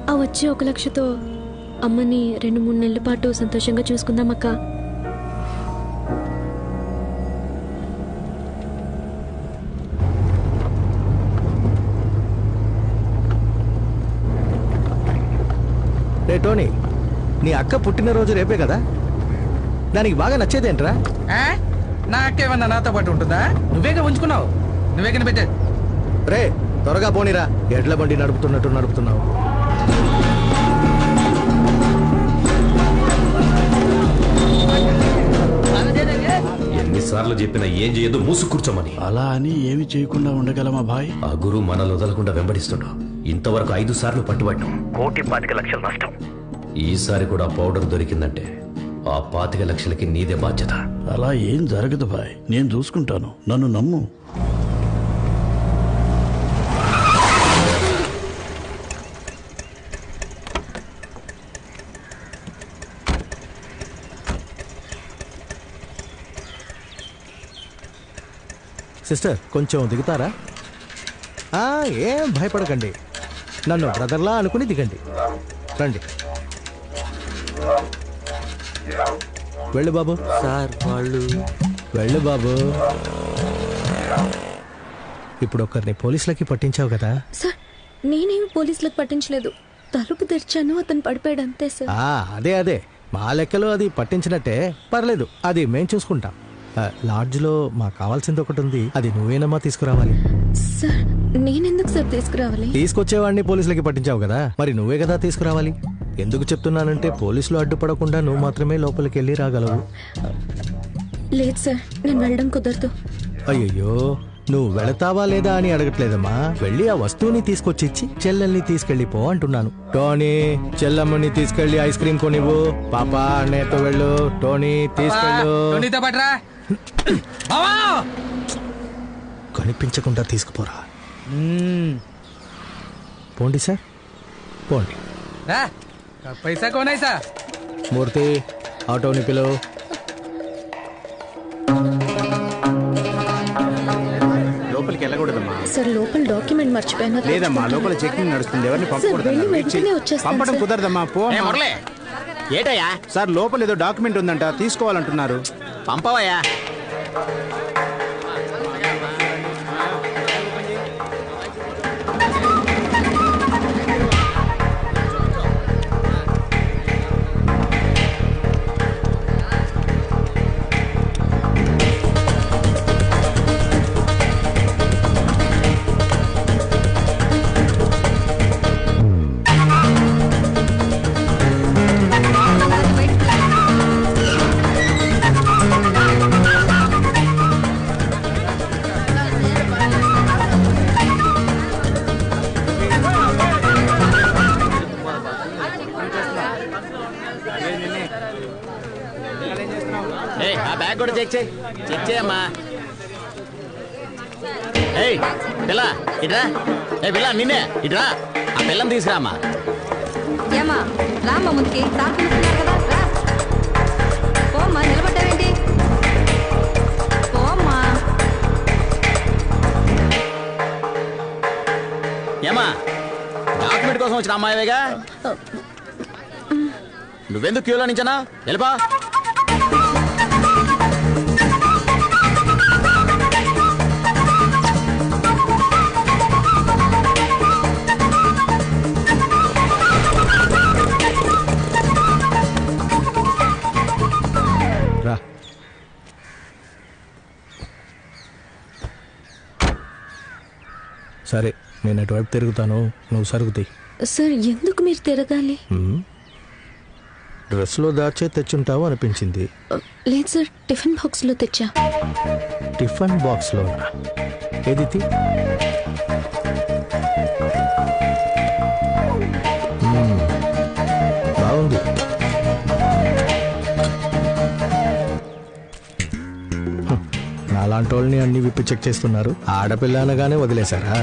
ఆ వచ్చే 1 లక్షతో అమ్మని 2-3 నెలల పాటు సంతోషంగా చూసుకుందామక్క. రే టోనీ, నీ అక్క పుట్టినరోజు రేపే కదా, దానికి బాగా నచ్చేదేంట్రా? నా అక్క ఏమన్నా నాతో పాటు ఉంటుందా? నువ్వేగా ఉంచుకున్నావు, నువ్వేగా పెట్టే. రే త్వరగా పోనీరా, ఎడ్ల బండి నడుపుతున్నట్టు నడుపుతున్నావు. ఎన్నిసార్లు చెప్పినా ఏం చేయదు, మూసు కూర్చోమని. అలా అని ఏమి చేయకుండా ఉండగలమా భాయ్? ఆ గురువు మనల్ని వదలకుండా వెంబడిస్తుండు. ఇంతవరకు 5 సార్లు పట్టుబడ్డాం. 1,25,00,000 నష్టం. ఈసారి కూడా పౌడర్ దొరికిందంటే ఆ 25 లక్షలకి నీదే బాధ్యత. అలా ఏం జరగదు భాయ్, నేను చూసుకుంటాను, నన్ను నమ్ము. సిస్టర్ కొంచెం దిగుతారా? ఏం భయపడకండి, నన్ను బ్రదర్లా అనుకుని దిగండి. రండి, వెళ్ళు బాబు. సార్ వాళ్ళు వెళ్ళు బాబు. ఇప్పుడు ఒకరిని పోలీసులకి పట్టించావు కదా? సార్ నేనేమి పోలీసులకు పట్టించలేదు. తలుపు తెరిచాను, అతను పడిపోయాడు అంతే సార్. అదే మా లెక్కలో అది పట్టించినట్టే. పర్లేదు, అది మేం చూసుకుంటాం. లాడ్జ్లో మాకు కావాల్సింది ఒకటి ఉంది, అది నువ్వేనమ్మా తీసుకురావాలి. సార్ నేనెందుకు సార్ తీసుకురావాలి? తీసుకొచ్చేవాడిని పోలీసులకి పట్టించావు కదా, మరి నువ్వే కదా తీసుకురావాలి. ఎందుకు చెప్తున్నానంటే పోలీసులు అడ్డుపడకుండా నువ్వు మాత్రమే లోపలికి వెళ్ళి రాగలవు. లేదు సార్, నేను వెళ్ళడం కుదరదు. అయ్యయ్యో, నువ్వు వెళతావా లేదా అని అడగట్లేదమ్మా. వెళ్ళి ఆ వస్తువుని తీసుకొచ్చి ఇచ్చి చెల్లెల్ని తీసుకెళ్ళిపో అంటున్నాను. టోనీ, చెల్లమ్మని తీసుకెళ్లి ఐస్ క్రీమ్ కొనివ్వు. పాపా అన్నయ్యతో వెళ్ళు. టోనీ తీసుకెళ్ళు. కనిపించకుండా తీసుకుపోరా. పోండి సార్, పోండి. పైసా కోనైసా మూర్తి, ఆటోని పిలువు. లోపలికి వెళ్ళకూడదమ్మా. సార్ లోపల డాక్యుమెంట్ మర్చిపోయినా? లేదమ్మా, లోపల చెకింగ్ నడుస్తుంది, ఎవరిని పంపడం కుదరదమ్మా. ఏటయ్యా సార్ లోపల ఏదో డాక్యుమెంట్ ఉందంట, తీసుకోవాలంటున్నారు. పంపవయ్యా. చెక్ చేయమ్మా. ఏయ్ పిల్ల ఇట్రా. పిల్ల నిన్నే ఇట్రా. ఆ పిల్లని తీసుకురామ్మా. ఏమా రామ్మా ముందుకి. కదా పోమ్మా, నిలబడ్డావేంటి? పోమ్మా. ఏమా డాక్యుమెంట్ కోసం వచ్చిన అమ్మాయివేగా, నువ్వెందుకు క్యూలో నించనా? వెళ్ళిపా. సరే, నేను అటువైపు తిరుగుతాను, నువ్వు సరుగుతాయి. సార్ ఎందుకు మీరు తిరగాలి? డ్రెస్లో దాచే తెచ్చుంటావు అనిపించింది. లేదు సార్, టిఫిన్ బాక్స్లో తెచ్చా. టిఫిన్ బాక్స్లో ఏది? నాలాంటి వాళ్ళని అన్ని విప్పి చెక్ చేస్తున్నారు. ఆడపిల్ల అనగానే వదిలేశారా?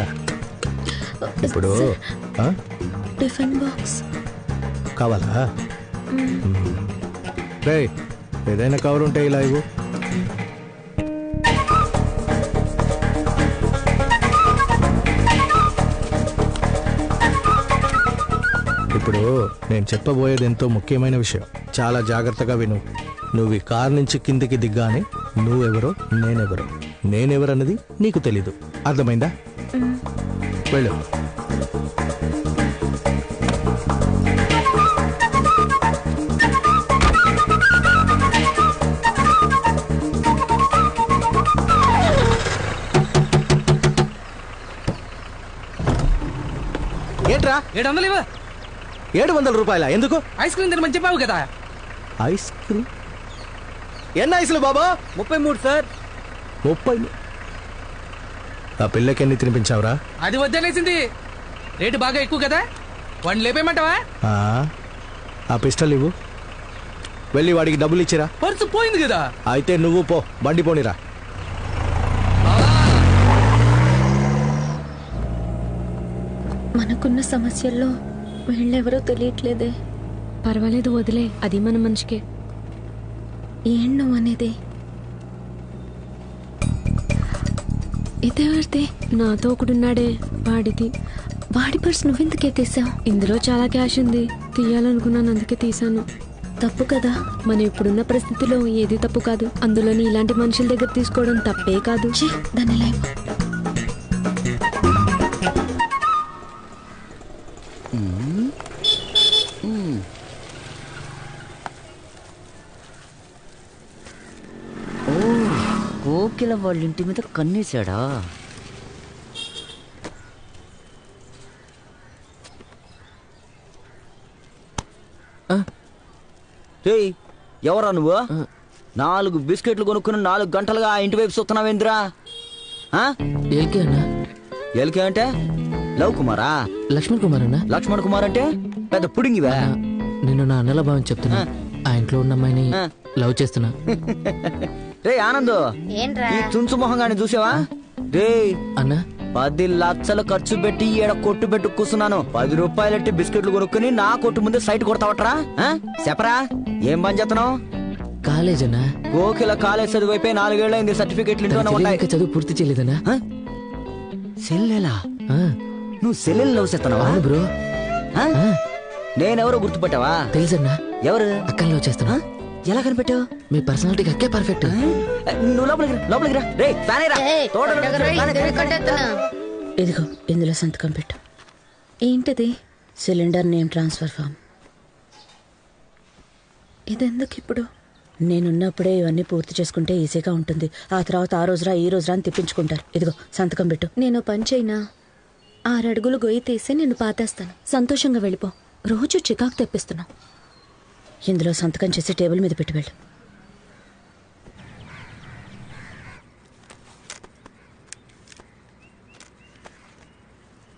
ఇప్పుడు టిఫిన్ బాక్స్ కావాలా? రే, ఏదైనా కవర్ ఉంటే ఇలా ఇవ్వు. ఇప్పుడు నేను చెప్పబోయేది ఎంతో ముఖ్యమైన విషయం. చాలా జాగ్రత్తగా విను. నువ్వు ఈ కార్ నుంచి కిందికి దిగ్గానే నువ్వెవరో నేనెవరో, నేనెవరన్నది నీకు తెలీదు. అర్థమైందా? వెళ్ళు. ఏంట్రా 700 ఇవ్వ. 700 రూపాయల? ఎందుకు? ఐస్ క్రీమ్ తినమని చెప్పావు కదా. Ice cream? ఎన్ని ఐసులు బాబా? 33 సార్. 30. ఆ పిల్లకి ఎన్ని తినిపించావురా? అది వద్దనేసింది. రేటు బాగా ఎక్కువ కదా, వాడిని లేపేయమంటావా? ఆ పిస్టల్ ఇవ్వు. వెళ్ళి వాడికి డబ్బులు ఇచ్చిరా. పర్సు పోయింది కదా. అయితే నువ్వు పో, బండి పోనిరా. మనకున్న సమస్యల్లో వీళ్ళెవరో తెలియట్లేదే. పర్వాలేదు, వదిలే. అది మన మనిషికే. ఏం నువ్వు అనేది? ఇదెవరిది? నాతో ఒకడున్నాడే, వాడిది. వాడి పర్స్ నువ్వెందుకే తీసావు? ఇందులో చాలా క్యాష్ ఉంది, తీయాలనుకున్నాను, అందుకే తీసాను. తప్పు కదా? మనం ఇప్పుడున్న పరిస్థితిలో ఏది తప్పు కాదు. అందులోని ఇలాంటి మనుషుల దగ్గర తీసుకోవడం తప్పే కాదు. దాన్ని లేవు. కోకిల వాళ్ళ ఇంటి మీద కన్నేశాడా? ఎవరా నువ్వు? 4 బిస్కెట్లు కొనుక్కుని 4 గంటలుగా ఆ ఇంటి వైపు చూస్తున్నావేంద్రా? ఎల్కే అంటే లవ్ కుమారా? లక్ష్మణ్ కుమార్ అన్న. లక్ష్మణ్ కుమార్ అంటే పెద్ద పుడింగివా? నేను నా అన్నల భావం చెప్తున్నా. ఆ ఇంట్లో ఉన్న అమ్మాయిని లవ్ చేస్తున్నా. రే ఆనంద్, ఈ తుంచు మొహంగాని చూసావా? రే అన్న, 10 లక్షలు ఖర్చు పెట్టి ఈడ కొట్టు పెట్టు కూర్చున్నాను. 10 రూపాయలట్టి బిస్కెట్లు కొనుక్కుని నా కొట్టు ముందే సైట్ కొడతావట్రా? చెప్పరా, ఏం పని చేస్తున్నావు? కాలేజ్ అన్నా. కోకిల కాలేజ్ చదివైపోయి 4 ఏళ్ళైంది. సర్టిఫికెట్లు ఇంట్లోనే ఉన్నాయి. చదువు పూర్తి చేయలేదన్నా. సెల్లెలా? నువ్వు సెల్లెలు లవ్ చేస్తున్నావా? బ్రో, నేనెవరో గుర్తుపట్టావా? తెలుసన్నా. ఎవరు? అక్కని లవ్ చేస్తున్నా. ఎలా కనిపెట్టావు? మీ పర్సనాలిటీకి అక్కే పర్ఫెక్ట్. నువ్వు లోపలికి రా. రే ఫ్యానేరా. ఇదిగో ఇందులో సంతకం పెట్టు. ఏంటిది? Cylinder name transfer form. ఇదెందుకు ఇప్పుడు? నేనున్నప్పుడే ఇవన్నీ పూర్తి చేసుకుంటే ఈజీగా ఉంటుంది. ఆ తర్వాత ఆ రోజురా ఈ రోజురా అని తిప్పించుకుంటారు. ఇదిగో సంతకం పెట్టు. నేను పని చేయనా? 6 అడుగులు గొయ్యి తీసి నేను పాతేస్తాను. సంతోషంగా వెళ్ళిపో. రోజు చికాకు తెప్పిస్తున్నా. ఇందులో సంతకం చేసి టేబుల్ మీద పెట్టి వెళ్ళు.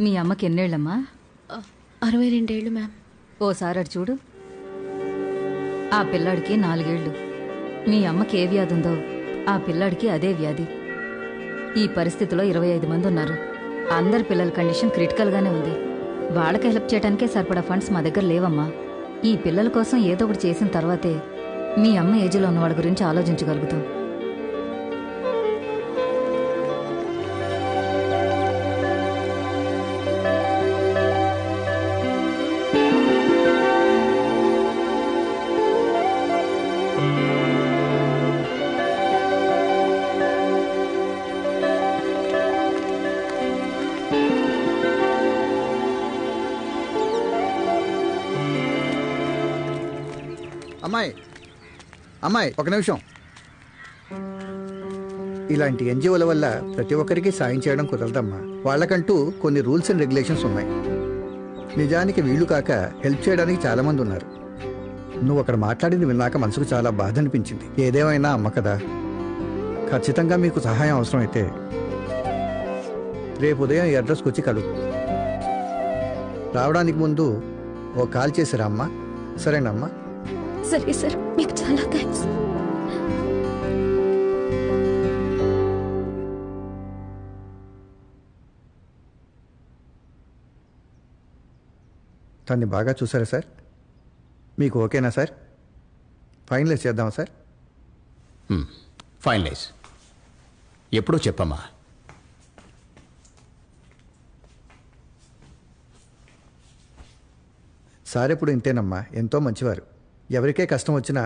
మీ అమ్మకి ఎన్నేళ్ళమ్మా? 62 ఏళ్ళు మ్యామ్. ఓసారి అటు చూడు. ఆ పిల్లాడికి 4 ఏళ్ళు. మీ అమ్మకి ఏ వ్యాధి ఉందో ఆ పిల్లాడికి అదే వ్యాధి. ఈ పరిస్థితిలో 25 మంది ఉన్నారు. అందరి పిల్లల కండిషన్ క్రిటికల్గానే ఉంది. వాళ్ళకి హెల్ప్ చేయడానికే సరిపడా ఫండ్స్ మా దగ్గర లేవమ్మా. ఈ పిల్లల కోసం ఏదో ఒకటి చేసిన తర్వాతే మీ అమ్మ ఏజ్లో ఉన్న వాళ్ళ గురించి ఆలోచించగలుగుతాం. అమ్మాయి ఒక నిమిషం. ఇలాంటి ఎన్జిఓల వల్ల ప్రతి ఒక్కరికి సాయం చేయడం కుదరదమ్మా. వాళ్ళకంటూ కొన్ని రూల్స్ అండ్ రెగ్యులేషన్స్ ఉన్నాయి. నిజానికి వీళ్ళు కాక హెల్ప్ చేయడానికి చాలా మంది ఉన్నారు. నువ్వు అక్కడ మాట్లాడింది విన్నాక మనసుకు చాలా బాధ అనిపించింది. ఏదేమైనా అమ్మ కదా, ఖచ్చితంగా మీకు సహాయం అవసరమైతే రేపు ఉదయం ఈ అడ్రస్కి వచ్చి కలుగు. రావడానికి ముందు ఓ కాల్ చేసిరా అమ్మా. సరేనమ్మా? సరే సార్, మీకు చాలా థ్యాంక్స్. తన్ని బాగా చూసారా సార్? మీకు ఓకేనా సార్? ఫైనలైజ్ చేద్దామా సార్? ఫైనలైజ్ ఎప్పుడో చెప్పమ్మా. సార్ ఎప్పుడు ఇంతేనమ్మా, ఎంతో మంచివారు. ఎవరికే కష్టం వచ్చినా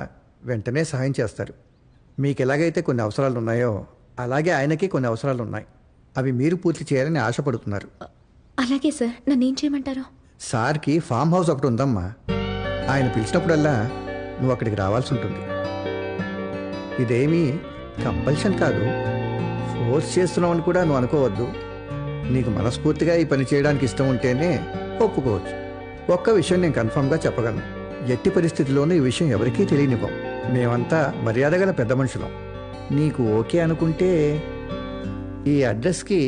వెంటనే సహాయం చేస్తారు. మీకు ఎలాగైతే కొన్ని అవసరాలు ఉన్నాయో అలాగే ఆయనకి కొన్ని అవసరాలు ఉన్నాయి. అవి మీరు పూర్తి చేయాలని ఆశపడుతున్నారు. అలాగే సార్, నన్నేం చేయమంటారు? సార్కి ఫామ్ హౌస్ ఒకటి ఉందమ్మా. ఆయన పిలిచినప్పుడల్లా నువ్వు అక్కడికి రావాల్సి ఉంటుంది. ఇదేమీ కంపల్షన్ కాదు, ఫోర్స్ చేస్తున్నామని కూడా నువ్వు అనుకోవద్దు. నీకు మనస్ఫూర్తిగా ఈ పని చేయడానికి ఇష్టం ఉంటేనే ఒప్పుకోవచ్చు. ఒక్క విషయం నేను కన్ఫర్మ్గా చెప్పగలను, ఎట్టి పరిస్థితిలోనూ ఈ విషయం ఎవరికీ తెలియనివ్వం. మేమంతా మర్యాద గల పెద్ద మనుషులం. నీకు ఓకే అనుకుంటే ఈ అడ్రస్కి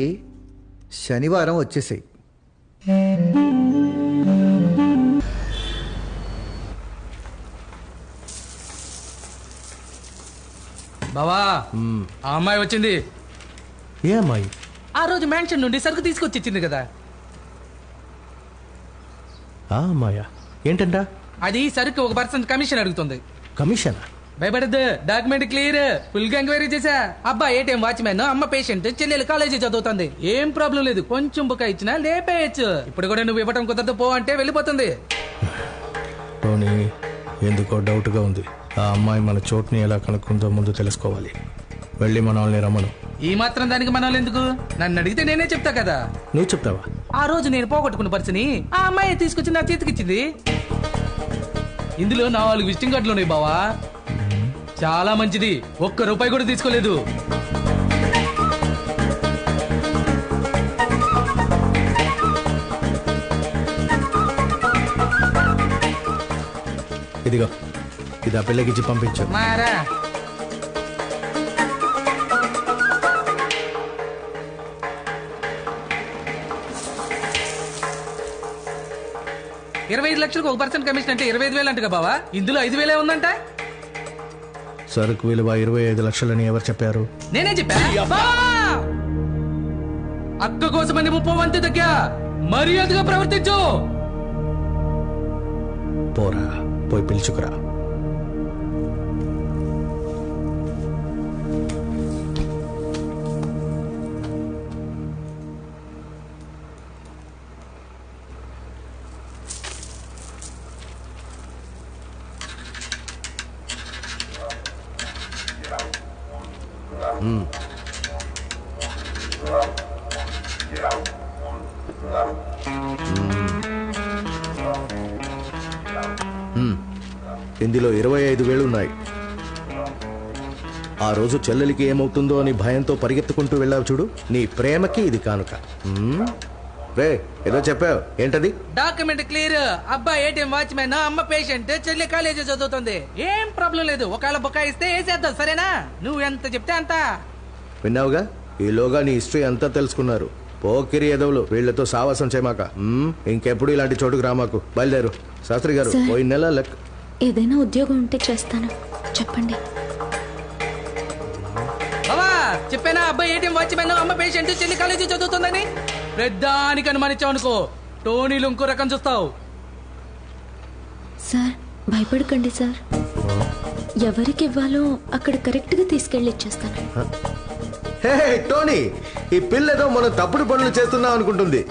శనివారం వచ్చేసేయి. బావా, ఆ అమ్మాయి వచ్చింది. ఏ అమ్మాయి? ఆ రోజు మ్యాన్షన్ నుండి సరుకు తీసుకొచ్చి ఇచ్చింది కదా. ఆ అమ్మాయా? ఏంటంట? అది సరుకు 1% కమిషన్ అడుగుతుంది. కమిషన్? భయపడద్దు, డాక్యుమెంట్ క్లియర్. ఫుల్ గా ఎంక్వైరీ చేశా. అబ్బా ఏటీఎం వాచ్మెన్, అమ్మ పేషెంట్, చెల్లెలు కాలేజీ చదువుతుంది. ఏం ప్రాబ్లం లేదు, కొంచెం బుక్క ఇచ్చినా లేపేయచ్చు. ఇప్పుడు కూడా నువ్వు ఇవ్వటం కుదరదు పో అంటే వెళ్ళిపోతుంది. టోనీ, ఎందుకో డౌట్గా ఉంది. ఆ అమ్మాయి మన చోటుని ఎలా కనుక్కుందో ముందు తెలుసుకోవాలి. వెళ్ళి మనల్ని రమ్మను. ఈ మాత్రం దానికి మనల్ని ఎందుకు? నన్ను అడిగితే నేనే చెప్తా కదా. నువ్వు చెప్తావా? ఆ రోజు నేను పోగొట్టుకున్న పర్సుని ఆ అమ్మాయి తీసుకొచ్చి నా చేతికిచ్చింది. ఇందులో 4 విజిటింగ్ కార్డులు ఉన్నాయి బావా. చాలా మంచిది, ₹1 కూడా తీసుకోలేదు. ఇదిగో, ఇది ఆ పిల్లకి ఇచ్చి పంపించు. మారా 25 లక్షలకు 1% కమిషన్ అంటే 25,000 అంటగా బావా. ఇందులో 5,000 ఉందంట. సరుకు విలువ 25 లక్షలని ఎవరు చెప్పారు? నేనే చెప్పా. అక్క కోసమని 30 వంతు తగ్గ మర్యాదగా ప్రవర్తించు. పోరా, పోయి పిలుచుకురా. ఇందులో 25,000 ఉన్నాయి. ఆ రోజు చెల్లెలికి ఏమవుతుందో అని భయంతో పరిగెత్తుకుంటూ వెళ్ళావు చూడు, నీ ప్రేమకి ఇది కానుక. రే, ఏదో చెప్పావు, ఏంటది? Document clear. అబ్బా ఏటీఎం వాచ్మెన్, అమ్మ పేషెంట్, చెల్లి కాలేజీ చదువుతుంది. ఏం ప్రాబ్లం లేదు. ఒకవేళ బుకాయిస్తే వేసేద్దాం, సరేనా? నువ్వు ఎంత చెప్తే అంత. విన్నావుగా, ఈలోగా నీ హిస్టరీ అంతా తెలుసుకున్నారు. పోకిరి ఎదవులు, వీళ్లతో సావాసం చేయమాక. ఇంకెప్పుడు ఇలాంటి చోటుకు రామాకు. బయలుదేరు. శాస్త్రి గారు, పోయిన నెల లెక్క. ఏదైనా ఉద్యోగం ఉంటే చేస్తాను, చెప్పండి. బావా చెప్పానా, అబ్బాయి ఏటీఎం వాచ్మెన్, అమ్మ పేషెంట్, చెల్లి కాలేజీ చదువుతుందని. పెద్దానికి అనుమానించావు అనుకో, టోనీలు ఇంకో రకం చూస్తావు. సార్ భయపడకండి సార్, ఎవరికి ఇవ్వాలో అక్కడ కరెక్ట్ గా తీసుకెళ్ళి ఇచ్చేస్తాను. హే టోనీ, ఈ పిల్లతో మనం తప్పుడు పనులు చేస్తున్నాం అనుకుంటుంది.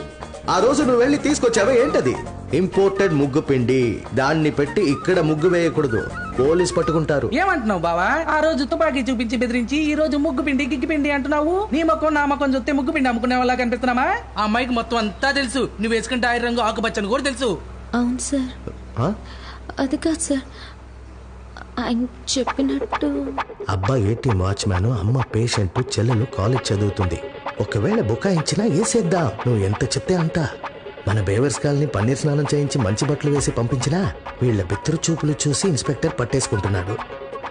ఆ రోజు నువ్వు వెళ్ళి తీసుకొచ్చావే, ఏంటది? ఇంపోర్టెడ్ ముగ్గు పిండి. దాన్ని పెట్టి ఇక్కడ ముగ్గు వేయకూడదు, పోలీస్ పట్టుకుంటారు. ఏమంటున్నావు బావా? ఆ రోజు తుపాకీ చూపించి బెదిరించి ఈ రోజు ముగ్గు పిండి గిగ్గి పిండి అంటున్నావు. నీ మొక్కం నా మొక్కం చూస్తే ముగ్గు పిండి అమ్ముకునే వాళ్ళ కనిపిస్తున్నామా? ఆ అమ్మాయికి మొత్తం అంతా తెలుసు. నువ్వు వేసుకుంటే ఐరన్ రంగు ఆకుపచ్చని కూడా తెలుసు. అవును సార్, అది కాదు సార్, ఆయన చెప్పినట్టు. అబ్బా ఏటీఎం వాచ్మ్యాన్, అమ్మ పేషెంట్, చెల్లెలు కాలేజ్ చదువుతుంది. ఒకవేళ బుకాయించినా వేసేద్దాం. నువ్వు ఎంత చెప్తే అంత. మన బేవర్స్ కాల్ని పన్నీర్ స్నానం చేయించి మంచి బట్టలు వేసి పంపించినా వీళ్ళ బిత్తరు చూపులు చూసి ఇన్స్పెక్టర్ పట్టేసుకుంటున్నాడు.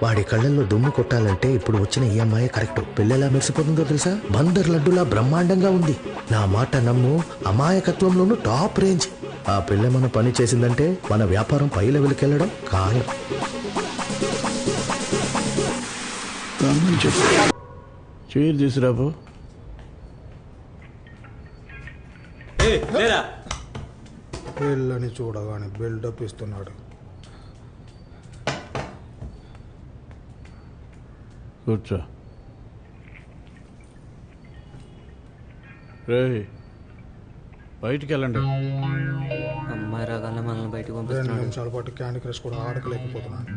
వాడి కళ్ళల్లో దుమ్ము కొట్టాలంటే ఇప్పుడు వచ్చిన ఈ అమ్మాయి కరెక్ట్. పిల్లలా మెరిసిపోతుందో తెలుసా? బందర్ లడ్డులా బ్రహ్మాండంగా ఉంది. నా మాట నమ్ము, అమాయకత్వంలోనూ టాప్ రేంజ్. ఆ పిల్ల మన పని చేసిందంటే మన వ్యాపారం పై లెవెల్కి వెళ్ళడం ఖాయం. చీర తీసురాబు. పిల్లని చూడగానే బిల్డప్ ఇస్తున్నాడు. కూర్చో. రే బయటికి వెళ్ళండి. అమ్మాయి రాగానే మనల్ని బయటకు 2 పంపిస్తున్నాడు. నిమిషాల పాటు క్యాండీ క్రష్ కూడా ఆడకలేకపోతున్నాను.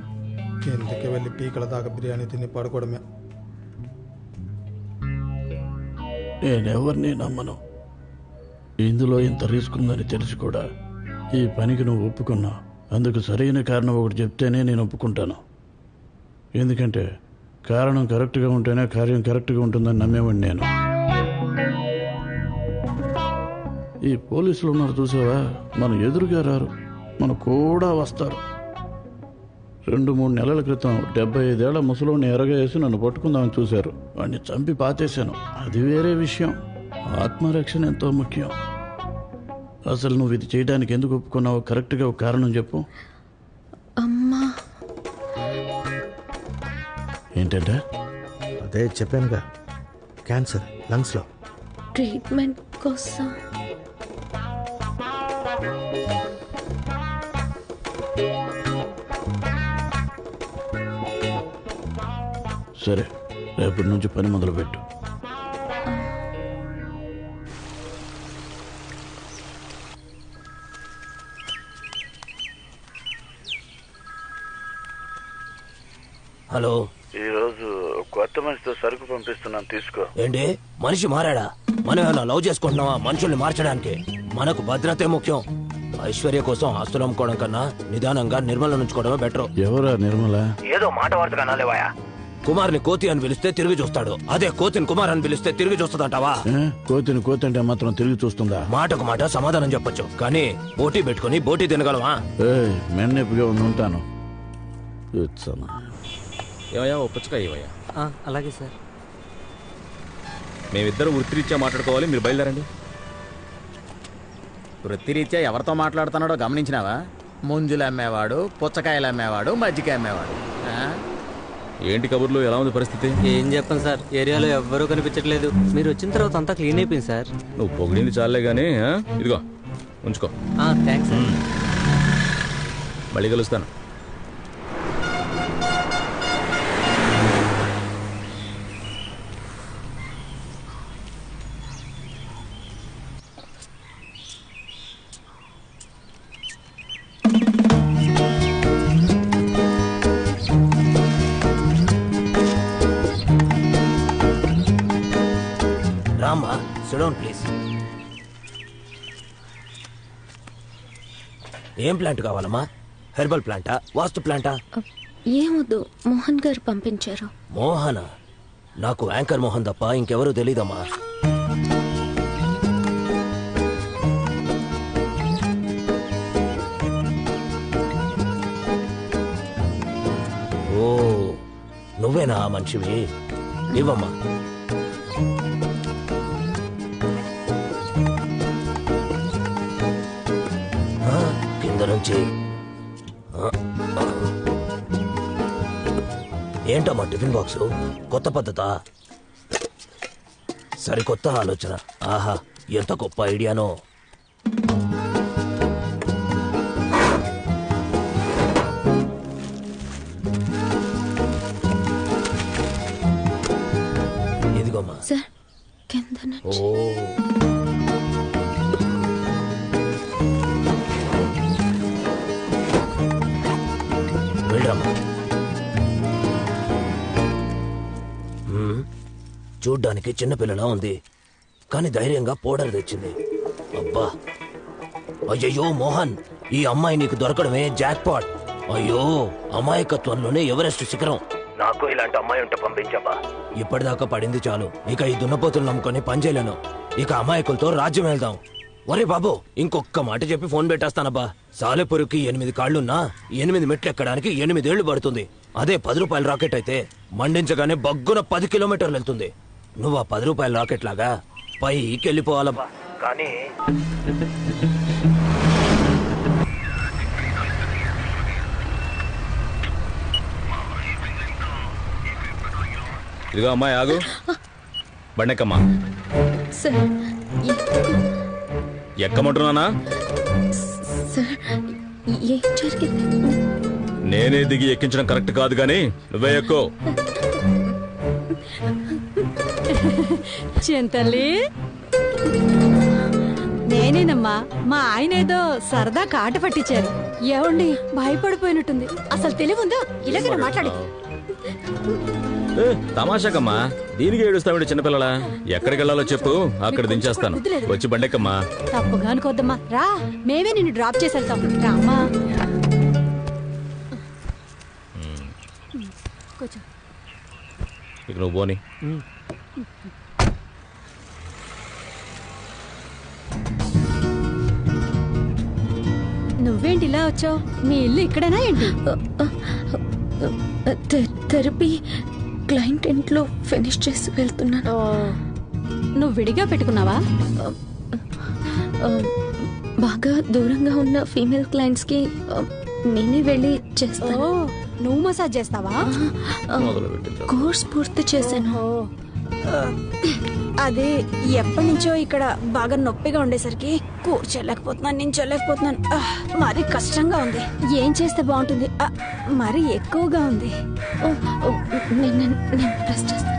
కిందకి వెళ్ళి పీకల దాకా బిర్యానీ తిని పడుకోవడమే. నేనెవరిని నమ్మను. ఇందులో ఇంత రిస్క్ ఉందని తెలిసి కూడా ఈ పనికి నువ్వు ఒప్పుకున్నావు. అందుకు సరైన కారణం ఒకటి చెప్తేనే నేను ఒప్పుకుంటాను. ఎందుకంటే కారణం కరెక్ట్గా ఉంటేనే కార్యం కరెక్ట్గా ఉంటుందని నమ్మేవాడిని నేను. ఈ పోలీసులు ఉన్నారు చూసావా, మన ఎదురుగా రారు, మన కూడా వస్తారు. 2-3 నెలల క్రితం 75 ఏళ్ల ముసలోని ఎరగా వేసి నన్ను పట్టుకుందామని చూశారు. వాడిని చంపి పాతేశాను. అది వేరే విషయం. ఆత్మరక్షణ ఎంతో ముఖ్యం. అసలు నువ్వు ఇది చేయడానికి ఎందుకు ఒప్పుకున్నావో కరెక్ట్గా ఒక కారణం చెప్పు. అమ్మా. ఏంటంటే? అదే చెప్పానుగా, క్యాన్సర్ లంగ్స్లో. ట్రీట్మెంట్ కోసం. సరే, రేపటి నుంచి పని మొదలుపెట్టు. హలో, ఈరోజు కొత్త మనిషితో సరుకు పంపిస్తున్నాను, తీసుకో. ఏంటి మనిషి మారాడా? మనం ఏమైనా లవ్ చేసుకుంటున్నావా మనుషుల్ని మార్చడానికి? మనకు భద్రతే ముఖ్యం. ఐశ్వర్య కోసం ఆస్తులు అమ్ముకోవడం కన్నా నిదానంగా నిర్మల ఉంచుకోవడమే బెటర్. ఎవరా నిర్మల? ఏదో మాట వార్త కనాలేవాయా. కుమార్ని కోతి అని పిలిస్తే తిరిగి చూస్తాడు. అదే కోతిని కుమార్ అని పిలిస్తే తిరిగి చూస్తుందంటావా? కోతిని కోతి అంటే మాత్రం తిరిగి చూస్తుందా? మాటకు మాట సమాధానం చెప్పొచ్చు, కానీ బోటీ పెట్టుకుని బోటీ తినగలవా? మెన్నెప్పుగా ఉంటాను. ఏమయ్యా ఓ పుచ్చకాయ ఇవ్వయ్యా. అలాగే సార్. మేమిద్దరు వృత్తిరీత్యా మాట్లాడుకోవాలి, మీరు బయలుదేరండి. వృత్తిరీత్యా ఎవరితో మాట్లాడుతున్నాడో గమనించినావా? ముంజులు అమ్మేవాడు, పుచ్చకాయలు అమ్మేవాడు, మజ్జిగ అమ్మేవాడు. ఏంటి కబుర్లు, ఎలా ఉంది పరిస్థితి? ఏం చెప్పండి సార్, ఏరియాలో ఎవ్వరూ కనిపించట్లేదు. మీరు వచ్చిన తర్వాత అంతా క్లీన్ అయిపోయింది సార్. నువ్వు పొగిడింది చాలే గానీ ఇదిగో ఉంచుకో. Thanks sir. మళ్ళీ కలుస్తాను. రామ్మా, సిట్ డౌన్ ప్లీజ్. ఏం ప్లాంట్ కావాలమ్మా? హెర్బల్ ప్లాంటా, వాస్తు ప్లాంటా? ఏమొద్దు, మోహన్ గారు పంపించారు. మోహన? నాకు యాంకర్ మోహన్ తప్ప ఇంకెవరూ తెలీదమ్మా. ఓ, నువ్వేనా ఆ మనిషివి? ఇవ్వమ్మా. కింద నుంచి ఏంటమ్మా టిఫిన్ బాక్స్? కొత్త పద్ధతా? సరికొత్త ఆలోచన. ఆహా, ఎంత గొప్ప ఐడియానో. ఇదిగోమ్మా. సార్, కింద నుంచి. ఓ, వెళ్ళమ్మా. చూడ్డానికి చిన్నపిల్లలా ఉంది, కానీ ధైర్యంగా పౌడర్ తెచ్చింది. అబ్బా, అయ్యయ్యో మోహన్, ఈ అమ్మాయి నీకు దొరకడమే జాక్పాట్. అయ్యో, అమాయకత్వంలోనే ఎవరెస్ట్ శిఖరం. నాకు ఇలాంటి అమ్మాయి ఉంటే పంపించబ్బా. ఇప్పటిదాకా పడింది చాలు, ఇక ఈ దున్నపోతులు నమ్ముకొని పనిచేయలేను. ఇక అమాయకులతో రాజ్యం వెళ్దాం. ఒరే బాబు, ఇంకొక్క మాట చెప్పి ఫోన్ పెట్టేస్తానబ్బా. సాలెపురికి 8 కాళ్లున్నా 8 మెట్లు ఎక్కడానికి 8 ఏళ్లు పడుతుంది. అదే 10 రూపాయల రాకెట్ అయితే మండించగానే బగ్గున 10 కిలోమీటర్లు వెళ్తుంది. నువ్వు ఆ 10 రూపాయల రాకెట్ లాగా పైకి వెళ్ళిపోవాలబ్బా. కానీ ఇదిగో అమ్మాయి ఆగు. బండెక్కమ్మా. సార్, ఎక్కమంటున్నానా? సార్ ఏం జరిగింది? నేనే దిగి ఎక్కించడం కరెక్ట్ కాదు కానీ నువ్వే ఎక్కువ. చింతల్లి నేనేనమ్మా. మా ఆయన ఏదో సరదా కాట పట్టించారు. ఏమండి భయపడిపోయినట్టుంది. అసలు తెలివుందా? ఇలాగే మాట్లాడి. తమాషాకమ్మా, దీనికి ఏడుస్తావిడ చిన్నపిల్లల. ఎక్కడికి వెళ్ళాలో చెప్పు, అక్కడ దించేస్తాను. వచ్చి బండెక్కమ్మా. తప్పుగా అనుకోద్దమ్మా, రా, మేమే నిన్ను డ్రాప్ చేసి వెళ్తాం. రామ్మా. కూర్చో. ఇక నువ్వు పోని. నువ్వేంటి ఇలా వచ్చావు? నీ ఇల్లు ఇక్కడేనా ఏంటి? థెరపీ క్లయింట్ ఇంట్లో ఫినిష్ చేసి వెళ్తున్నాను. నువ్వు విడిగా పెట్టుకున్నావా? బాగా దూరంగా ఉన్న ఫీమేల్ క్లయింట్స్ కి నేనే వెళ్ళి చేస్తాను. నువ్వు మసాజ్ చేస్తావా? కోర్స్ పూర్తి చేశాను. అదే ఎప్పటి నుంచో ఇక్కడ బాగా నొప్పిగా ఉండేసరికి కూర్చోలేకపోతున్నాను, నించోలేకపోతున్నాను. మరి కష్టంగా ఉంది. ఏం చేస్తే బాగుంటుంది? మరి ఎక్కువగా ఉంది. నేను ప్రెస్ చేస్తాను.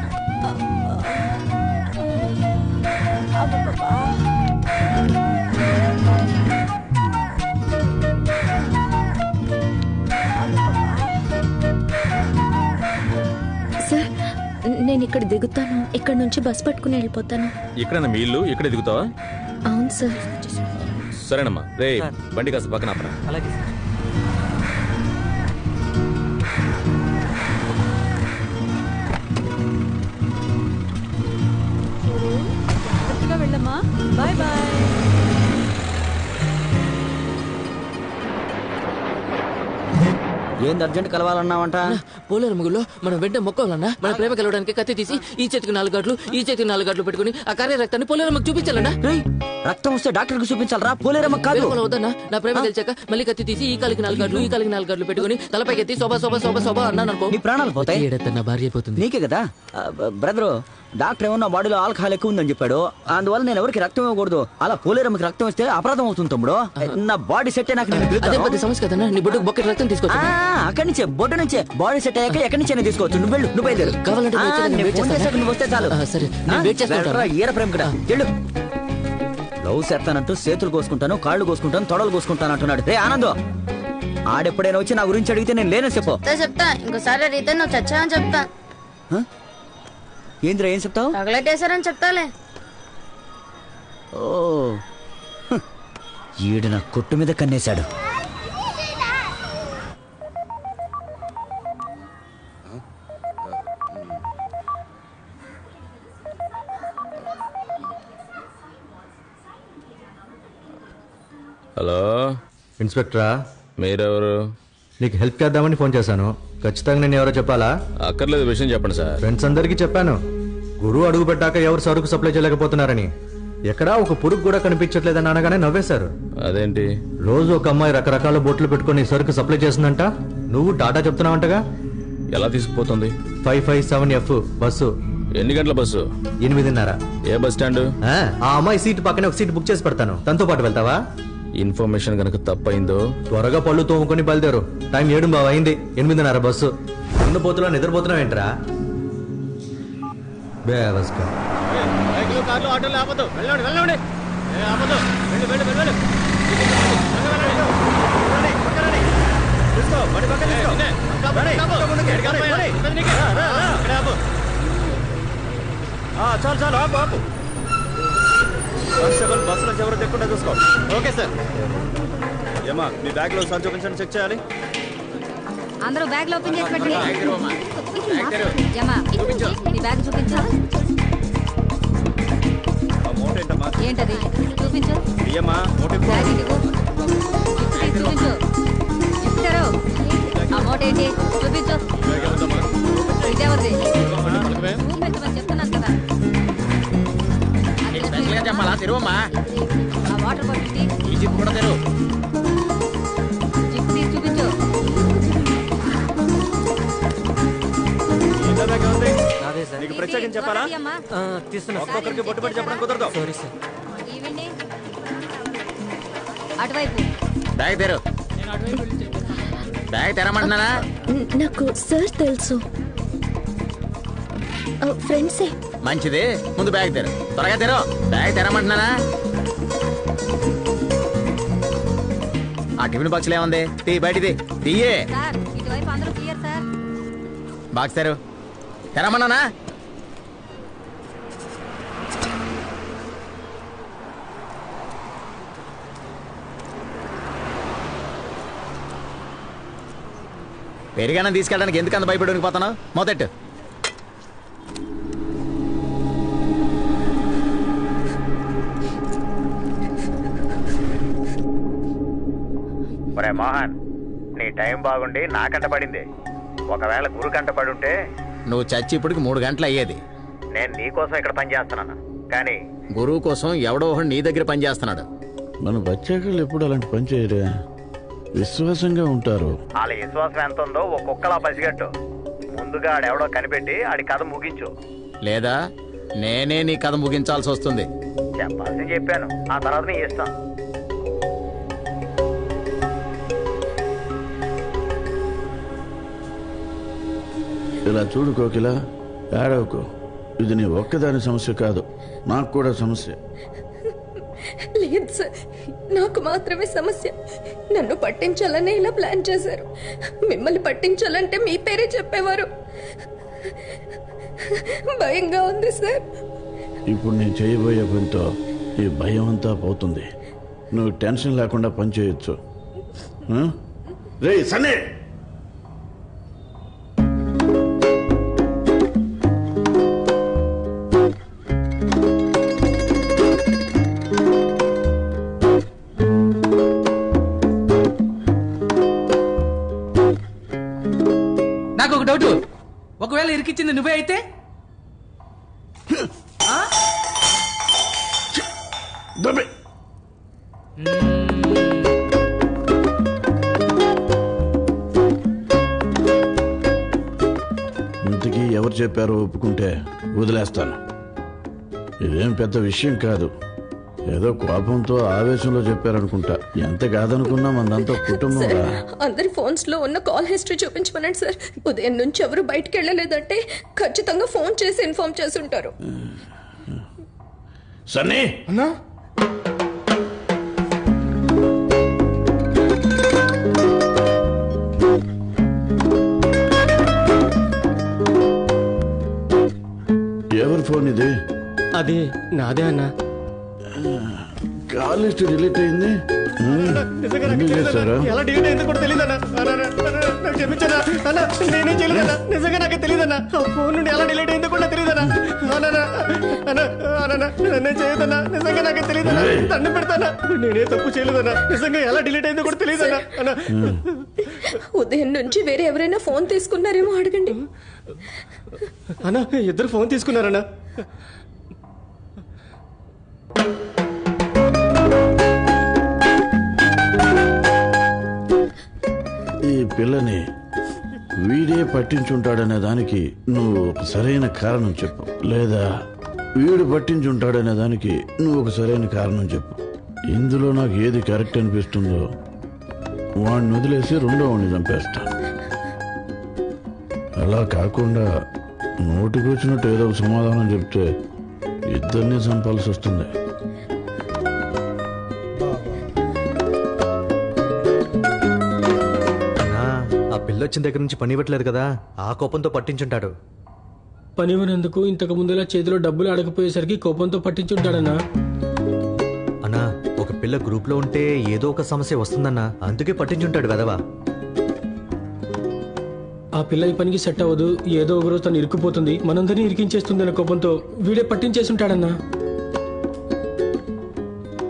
సార్ నేను ఇక్కడ దిగుతాను. ఇక్కడ నుంచి బస్ పట్టుకుని వెళ్ళిపోతాను. ఇక్కడ మీ ఇల్లు? ఇక్కడే దిగుతావా? అవును సార్. సరేనమ్మా. రే బండి కాస్త పక్కన ఆపరా. అలాగే సార్. జాగ్రత్తగా వెళ్ళమ్మా. Bye bye. ఏంది అర్జెంట్ కలవాలన్నావంట? పోలేరు ముగ్గులో మనం వెంట మొక్కాలన్నా. మన ప్రేమ కలవడానికి కత్తి తీసి ఈ చేతికి 4 గంటలు ఈ చేతికి 4 గంటలు పెట్టుకుని ఆ కార్య రక్తాన్ని పోలేరమ్మకి చూపించాలన్నా. రక్తం వస్తే డాక్టర్ కి చూపించాలరా, పోలేరమ్మ కాదు. వద్దన్నా, నా ప్రేమ తెలిసాక మళ్ళీ కత్తి తీసి ఈ కాలికి 4 గంటలు ఈ కాలికి 4 గంటలు పెట్టుకుని తలపైకి ఎత్తి శోభ శోభ శోభ శోభ అన్నాను అనుకో, నీ ప్రాణాలు పోతాయి. నా భార్య అయిపోతుంది. నీకే కదా బ్రదరు. డాక్టర్ ఏమన్నా బాడీలో ఆల్కహాల్ ఎక్కువ ఉందని చెప్పాడు. అందువల్ల నేను ఎవరికి రక్తం ఇవ్వకూడదు. అలా పోలేరమ్మకి రక్తం ఇస్తే అపరాధం అవుతుంది తమ్ముడు. నా బాడీ సెట్ అయినాక అదే పెద్ద సమస్య కదన్నా. నీ బొడ్డుకు బొక్క రక్తం తీసుకోవచ్చు. అక్కడి నుంచే బొడ్డు నుంచే బాడీ సెట్ అయ్యాక ఎక్కడి నుంచి తీసుకోవచ్చు. నువ్వు వెళ్ళు, నువ్వు బయలుదేరు. కావాలంటే నువ్వు వస్తే చాలు. ఈర ప్రేమ కదా వెళ్ళు. లవ్ చేస్తానంటూ చేతులు కోసుకుంటాను, కాళ్ళు కోసుకుంటాను, తొడలు కోసుకుంటాను అంటున్నాడు. రే ఆనంద్, ఆడెప్పుడైనా వచ్చి నా గురించి అడిగితే నేను లేనని చెప్పు. చెప్తా. ఇంకోసారి అడిగితే నువ్వు చచ్చావని చెప్తా. ఏంద్రా ఏం చెప్తావు? తగలెట్టేశారని చెప్తాలే. ఓ ఈడు నా కొట్టు మీద కన్నేశాడు. హలో ఇన్స్పెక్టరా? మీరెవరు? నీకు హెల్ప్ చేద్దామని ఫోన్ చేశాను. ఖచ్చితంగా నేను ఎవరో చెప్పాలా? అక్కర్లేదు, విషయం చెప్పండి సార్. ఫ్రెండ్స్ అందరికీ చెప్పాను, గురువు అడుగు పెట్టాక ఎవరు సరుకు సప్లై చేయలేకపోతున్నారని. ఎక్కడా ఒక పురుగు కూడా కనిపించట్లేదని అనగానే నవ్వేశారు. అదేంటి? రోజు ఒక అమ్మాయి రకరకాల బోట్లు పెట్టుకుని సరుకు సప్లై చేస్తుందంట. నువ్వు టాటా చెప్తున్నావంటగా? ఎలా తీసుకుపోతుంది? 557F bus. ఎన్ని గంటల బస్సు? 8:30. ఏ బస్ స్టాండ్? ఆ అమ్మాయి సీట్ పక్కనే ఒక సీట్ బుక్ చేసి పెడతాను, తనతో పాటు వెళ్తావా? ఇన్ఫర్మేషన్ కనుక తప్పైందో త్వరగా పళ్ళు తోముకొని బయలుదేరు. టైం 7 అయింది. 8:30 బస్సు. ముందు పోతున్నా నిద్రపోతున్నావు ఏంట్రా? బేవస్కా. చాలు చాలు ఆపు ఆపు. కానిస్టేబుల్ బస్సులో ఎవరు తెక్కుండా చూసుకో. Okay sir. ఏమా మీ బ్యాగ్ లో సంచి చూపించండి, చెక్ చేయాలి. అందరూ బ్యాగ్ లో ఓపెన్ చేసి పెట్టండి. ఏమా నీ బ్యాగ్ చూపించు. ఏంటది చూపించు. బ్యాగ్ ఇదిగో. చూపించు. ఇస్తారు. ఆ మూట ఏంటి చూపించు. ఇదేవరిది? చూపించమని చెప్తున్నాను కదా. చెప్పాలా? తెరువమ్మా. ఆ వాటర్ బాటిల్ ఈ జిప్ కూడా తెరువు. జిప్ తీసి చూపించు. నీకు ప్రత్యేకించి చెప్పాలా? ఒక్కొక్కరికి బొట్టు పెట్టి చెప్పడం కుదరదు. అటువైపు బ్యాగ్ తెరు. బ్యాగ్ తెరమంటున్నానా? నాకు సార్ తెలుసు, ఫ్రెండ్సే. మంచిది, ముందు బ్యాగ్ తెరు. త్వరగా తెరు. బ్యాగ్ తెరమంటున్నానా? ఆ టిఫిన్ బాక్స్లో ఏముంది? తీ, బయటిది తీయే. బాక్స్ తెరు. తెరమన్నానా? పెరిగానం తీసుకెళ్ళడానికి ఎందుకు అంత భయపడి పోతున్నావు? మొదట ఒరే మోహన్, నీ టైం బాగుండి నాకంట పడింది. ఒకవేళ గురు కంట పడి ఉంటే నువ్వు చచ్చి ఇప్పటికి 3 గంటలు అయ్యేది. నేను నీకోసం ఇక్కడ పని చేస్తున్నాను, కానీ గురువు కోసం ఎవడో ఒకడు నీ దగ్గర పని చేస్తున్నాడు. మన బచ్చాకళ్ళు ఎప్పుడు అలాంటి పని చేయరే, విశ్వాసంగా ఉంటారు. వాళ్ళ విశ్వాసం ఎంత ఉందో ఒక్కొక్కలా పసిగట్టు. ముందుగా ఆడెవడో కనిపెట్టి ఆడి కథ ముగించు. లేదా నేనే నీ కథ ముగించాల్సి వస్తుంది. చెప్పాల్సింది చెప్పాను, ఆ తర్వాత నీ ఇష్టం. ఇలా చూడు కోకిల, ఏడవకు. ఇది నీ ఒక్కదాని సమస్య కాదు, నాకు కూడా సమస్య. లేదు సార్, నాకు మాత్రమే సమస్య. నన్ను పట్టించాలనే ఇలా ప్లాన్ చేశారు. మిమ్మల్ని పట్టించాలంటే మీ పేరే చెప్పేవారు. భయంగా ఉంది సార్. ఇప్పుడు నేను చేయబోయే పనితో ఈ భయం అంతా పోతుంది. నువ్వు టెన్షన్ లేకుండా పని చేయొచ్చు. రే సన్నే, నాకు ఒక డౌట్, ఒకవేళ ఇరికిచ్చింది నువ్వే అయితే? ఇంతకీ ఎవరు చెప్పారో ఒప్పుకుంటే వదిలేస్తాను. ఇదేం పెద్ద విషయం కాదు, ఏదో కోపంతో ఆవేశంలో చెప్పారనుకుంటా. ఎంత కాదనుకున్నా మనదంతా కుటుంబం. అందరి ఫోన్స్ లో ఉన్న కాల్ హిస్టరీ చూపించమనండి సార్. ఉదయం నుంచి ఎవరు బయటికి వెళ్ళలేదంటే ఖచ్చితంగా ఫోన్ చేసి ఇన్ఫార్మ్ చేసి ఉంటారు. సన్నీ అన్నా, ఎవరి ఫోన్ ఇది? అది నాదే అన్నా. కాల్ లిస్ట్ డిలీట్ అయింది. ఎందుకు చేశారా? ఎలా డిలీట్ అయిందో కూడా తెలియదన్నా. క్షమించనా అన్నా, నేనే చేయలేదన్నా. నిజంగా నాకు తెలియదన్నా. ఫోన్ నుండి ఎలా డిలీట్ అయిందో కూడా తెలియదన్నా. నన్నే చేయదన్నా. నిజంగా నాకు తెలియదన్నా. దండం పెడతానా, నేనే తప్పు చేయలేదన్నా. నిజంగా ఎలా డిలీట్ అయిందో కూడా తెలియదన్నా. ఉదయం నుంచి వేరే ఎవరైనా ఫోన్ తీసుకున్నారేమో అడగండి. అన్నా, ఇద్దరు ఫోన్ తీసుకున్నారన్నా. ఈ పిల్లని వీడే పట్టించుంటాడనే దానికి నువ్వు ఒక సరైన కారణం చెప్పు, లేదా వీడు పట్టించుంటాడనే దానికి నువ్వు ఒక సరైన కారణం చెప్పు. ఇందులో నాకు ఏది కరెక్ట్ అనిపిస్తుందో వాడిని వదిలేసి రెండో వాడిని చంపేస్తా. అలా కాకుండా నోటికి వచ్చినట్టు ఏదో ఒక సమాధానం చెప్తే ఇద్దరిని చంపాల్సి వస్తుంది. పిల్లొచ్చిన దగ్గర నుంచి పని ఇవ్వట్లేదు కదా, ఆ కోపంతో పట్టించుంటాడు. పనివ్వనందుకు ఇంతకు ముందులా చేతిలో డబ్బులు అడగపోయేసరికి కోపంతో పట్టించుంటాడన్నా. అన్నా, ఒక పిల్ల గ్రూప్ లో ఉంటే ఏదో ఒక సమస్య వస్తుందన్నా, అందుకే పట్టించుంటాడు కదవా. ఆ పిల్ల ఈ పనికి సెట్ అవ్వదు, ఏదో ఒక రోజు తను ఇరుక్కుపోతుంది, మనందరినీ ఇరికించేస్తుంది అన్న కోపంతో వీడే పట్టించేసుంటాడన్నా.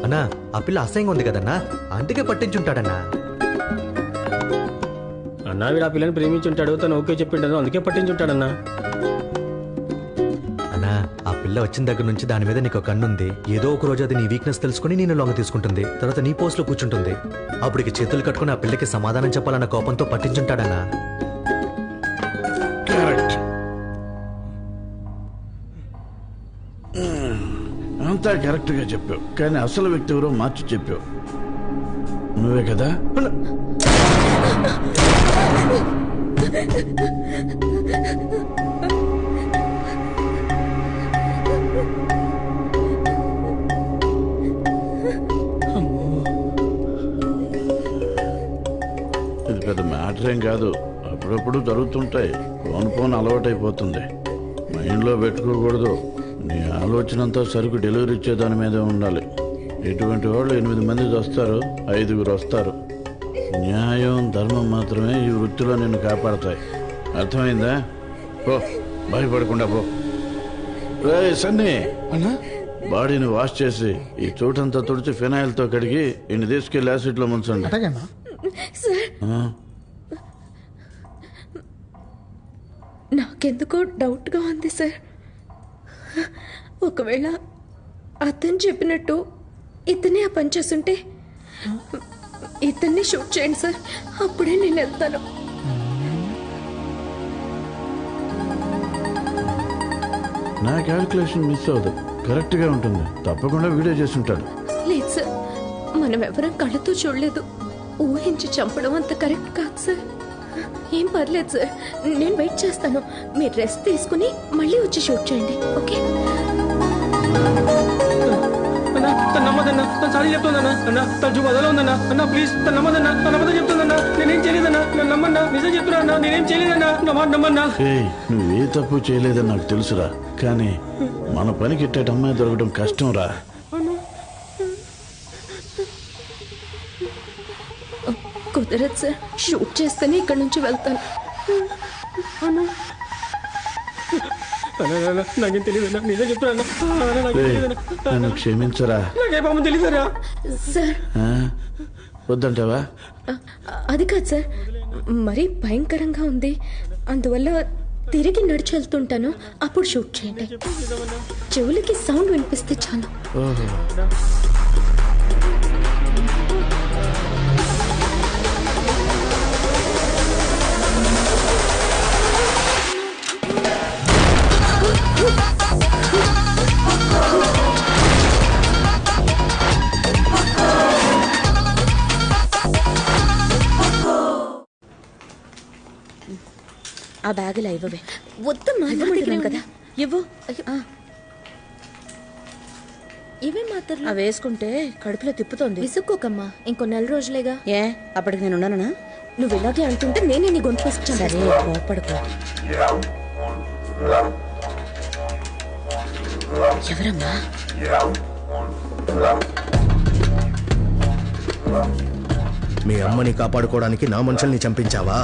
అన్నా, ఆ పిల్ల అసహ్యంగా ఉంది కదన్నా, అందుకే పట్టించుంటాడన్నా. అన్నా, వీడు ఆ పిల్లని ప్రేమించుంటాడు, తను ఓకే చెప్పింటాడు, అందుకే పట్టించుంటాడన్నా. అన్నా, ఆ పిల్ల వచ్చిన దగ్గర నుంచి దాని మీద నీకు కన్నుంది. ఏదో ఒక రోజు అది నీ వీక్నెస్ తెలుసుకుని నేను లొంగ తీసుకుంటుంది, తర్వాత నీ పోస్ట్ లో కూర్చుంటుంది. అప్పటికి చేతులు కట్టుకుని ఆ పిల్లకి సమాధానం చెప్పాలన్న కోపంతో పట్టించుంటాడన్నా. అంతా కరెక్ట్గా చెప్పావు, కానీ అసలు వ్యక్తి ఎవరో మార్చి చెప్పావు. నువ్వే కదా? ఇది పెద్ద మ్యాటర్ ఏం కాదు, అప్పుడప్పుడు జరుగుతుంటాయి. ఫోన్ అలవాటైపోతుంది. మైండ్లో పెట్టుకోకూడదు. నీ ఆలోచన అంతా సరుకు డెలివరీ ఇచ్చే దాని మీదే ఉండాలి. ఎటువంటి వాళ్ళు 8 మంది వస్తారు, 5 వస్తారు. న్యాయం ధర్మం మాత్రమే ఈ వృత్తిలో నిన్ను కాపాడతాయి. అర్థమైందా? పో, భయపడకుండా పో. రే సన్నీ, బాడీని వాష్ చేసి ఈ చోటంతా తుడిచి ఫినాయిల్తో కడిగి ఇన్ని తీసుకెళ్లి యాసిడ్లో ముంచండి. నాకెందుకో డౌట్గా ఉంది సార్. ఒకవేళ అతను చెప్పినట్టు ఇతనే ఆ పని చేస్తుంటే ఇతన్ని షూట్ చేయండి సార్, అప్పుడే నేను వెళ్తాను. నా క్యాల్కులేషన్ మిస్ అవ్వదు, కరెక్ట్గా ఉంటుంది. తప్పకుండా వీడియో చేసి ఉంటాడు. లేదు సార్, మనం ఎవరం కళ్ళతో చూడలేదు. ఊహించి చంపడం అంత కరెక్ట్ కాదు సార్. ఏం పర్లేదు సార్, నేను వెయిట్ చేస్తాను. మీరు రెస్ట్ తీసుకుని మళ్ళీ వచ్చి షూట్ చేయండి. ఓకే? తను నమ్మదన్నా, తను సారీ చెప్తుందన్నా. అన్న తను చూపు అదలో ఉందన్నా. అన్న ప్లీజ్ తను నమ్మదన్నా, తను నమ్మదని చెప్తుందన్నా. నేనేం చేయలేదన్నా, నన్ను నమ్మన్నా. నిజం చెప్తున్నా అన్నా, నేనేం చేయలేదన్నా. నా మాట నమ్మన్నా. నువ్వే తప్పు చేయలేదని నాకు తెలుసురా, కానీ మన పనికి ఇట్టేట అమ్మాయి దొరకడం కష్టం రా. కుదరదు సార్, షూట్ చేస్తేనే ఇక్కడ నుంచి వెళ్తాను. నాకేం తెలియదన్నా, నిజం చెప్తున్నా. నన్ను క్షమించరా. నాకే పాపం తెలియదరా సార్. వద్దంటావా? అది కాదు సార్, మరీ భయంకరంగా ఉంది. అందువల్ల తిరిగి నడిచి వెళ్తుంటాను, అప్పుడు షూట్ చేయండి. చెవులకి సౌండ్ వినిపిస్తే చాలు. ఆ బ్యాగులా ఇవ్వవే. వద్దమ్మా, ఇవ్వమంటున్నాను కదా. ఇవ్వు. ఇవే మాత్రం అవి వేసుకుంటే కడుపులో తిప్పుతోంది. విసుక్కోకమ్మా, ఇంకో 4 రోజులేగా. ఏ అప్పటికి నేను ఉన్నానా? నువ్వు ఇలాగే అంటుంటే నేనే నీ గొంతు వస్తాను. సరే, కోపడుకో. ఎవరమ్మా? మీ అమ్మని కాపాడుకోవడానికి నా మనుషుల్ని చంపించావా?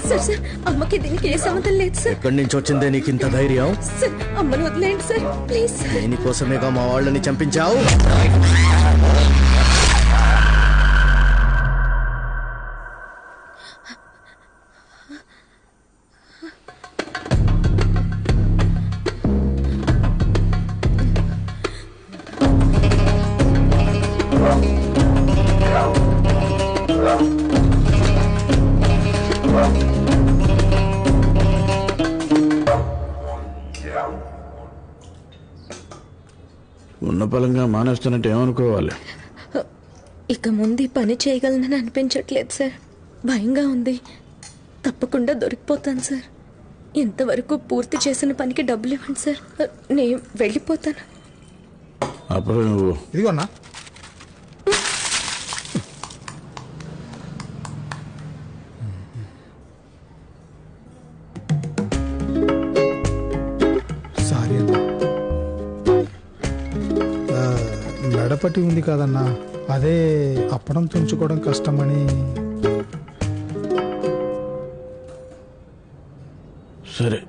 సార్ సార్, అమ్మకి దీనికి ఏ సంబంధం లేదు సార్. ఎక్కడి నుంచి వచ్చిందే నీకు ఇంత ధైర్యం? సార్, అమ్మను వదిలేండి సార్, ప్లీజ్. దేనికోసమేగా మా వాళ్ళని చంపించావు? ఉన్న పలంగా మానేస్తానంటే ఏమనుకోవాలి? ఇక ముందు పని చేయగలనని అనిపించట్లేదు సార్. భయంగా ఉంది. తప్పకుండా దొరికిపోతాను సార్. ఇంతవరకు పూర్తి చేసిన పనికి డబ్బులు ఇవ్వండి సార్, నేను వెళ్ళిపోతాను. అప్పుడు నువ్వు ఇదిగోన్నా. సారీ అన్న, మెడపట్టి ఉంది కదన్నా, అదే అప్పడం తుంచుకోవడం కష్టమని. సరే,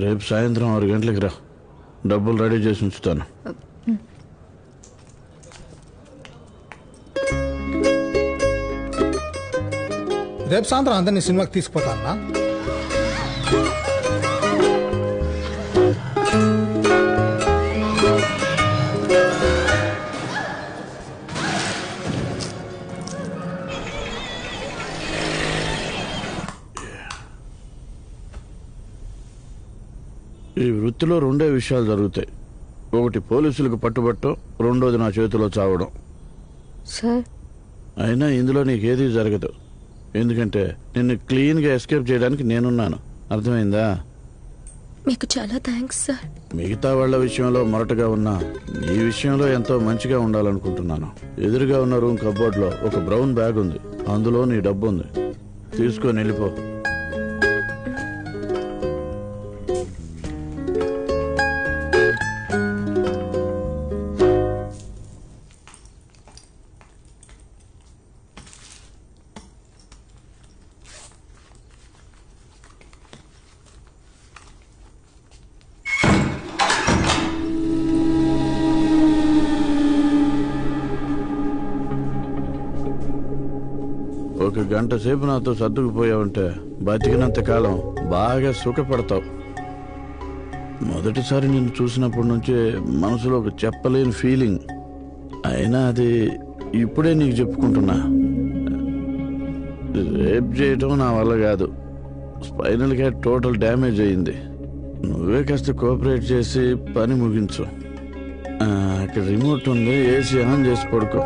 రేపు సాయంత్రం 6 గంటలకు రా. డబ్బులు రెడీ చేసి ఉంచుతాను. రేపు సాయంత్రం అందరినీ సినిమాకి తీసుకుపోతా అన్నా. ఈ వృత్తిలో 2 విషయాలు జరుగుతాయి. ఒకటి పోలీసులకు పట్టుబట్టం, రెండోది నా చేతిలో చావడం. సార్ అయినా ఇందులో నీకేదీ జరగదు, ఎందుకంటే నిన్ను క్లీన్గా ఎస్కేప్ చేయడానికి నేనున్నాను. అర్థమైందా? మీకు చాలా థ్యాంక్స్ సార్. మిగతా వాళ్ళ విషయంలో మొరటగా ఉన్నా నీ విషయంలో ఎంతో మంచిగా ఉండాలనుకుంటున్నాను. ఎదురుగా ఉన్న రూమ్ కబోర్డ్లో ఒక బ్రౌన్ బ్యాగ్ ఉంది, అందులో నీ డబ్బు ఉంది. తీసుకొని వెళ్ళిపో. ఒక గంట సేపు నాతో సర్దుకుపోయావంటే బతికినంత కాలం బాగా సుఖపడతావు. మొదటిసారి నిన్ను చూసినప్పటి నుంచే మనసులో ఒక చెప్పలేని ఫీలింగ్. అయినా అది ఇప్పుడే నీకు చెప్పుకుంటున్నా. రేప్ చేయటం నా వల్ల కాదు. స్పైనల్ గా టోటల్ డ్యామేజ్ అయింది. నువ్వే కాస్త కోఆపరేట్ చేసి పని ముగించు. అక్కడ రిమోట్ ఉంది, ఏసీ ఆన్ చేసి పడుకో.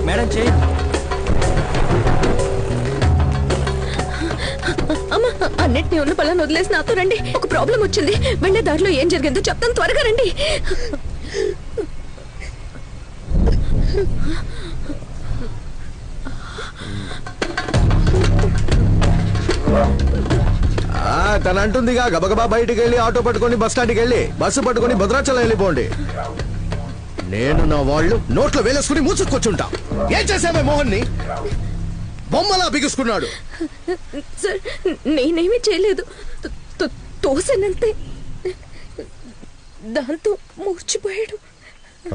మేడం చేయి. అమ్మా, అన్నిటినీ ఉన్న పళ్ళని వదిలేసి నాతో రండి. ఒక ప్రాబ్లం వచ్చింది. వెళ్ళే దారిలో ఏం జరిగిందో చెప్తాను, త్వరగా రండి. తను అంటుందిగా, గబగబా బయటికి వెళ్ళి ఆటో పట్టుకొని బస్ స్టాండ్కి వెళ్ళి బస్సు పట్టుకొని భద్రాచలం వెళ్ళిపోండి. నేను నా వాళ్ళు నోట్లో వేలేసుకుని మూసుకొచ్చుంటా. ఏం చేసావే మోహన్ ని? బొమ్మలా బిగుసుకున్నాడు. సార్, నేనేమీ చేయలేదు. తోసనంతే, దాంతో మూర్చిపోయాడు.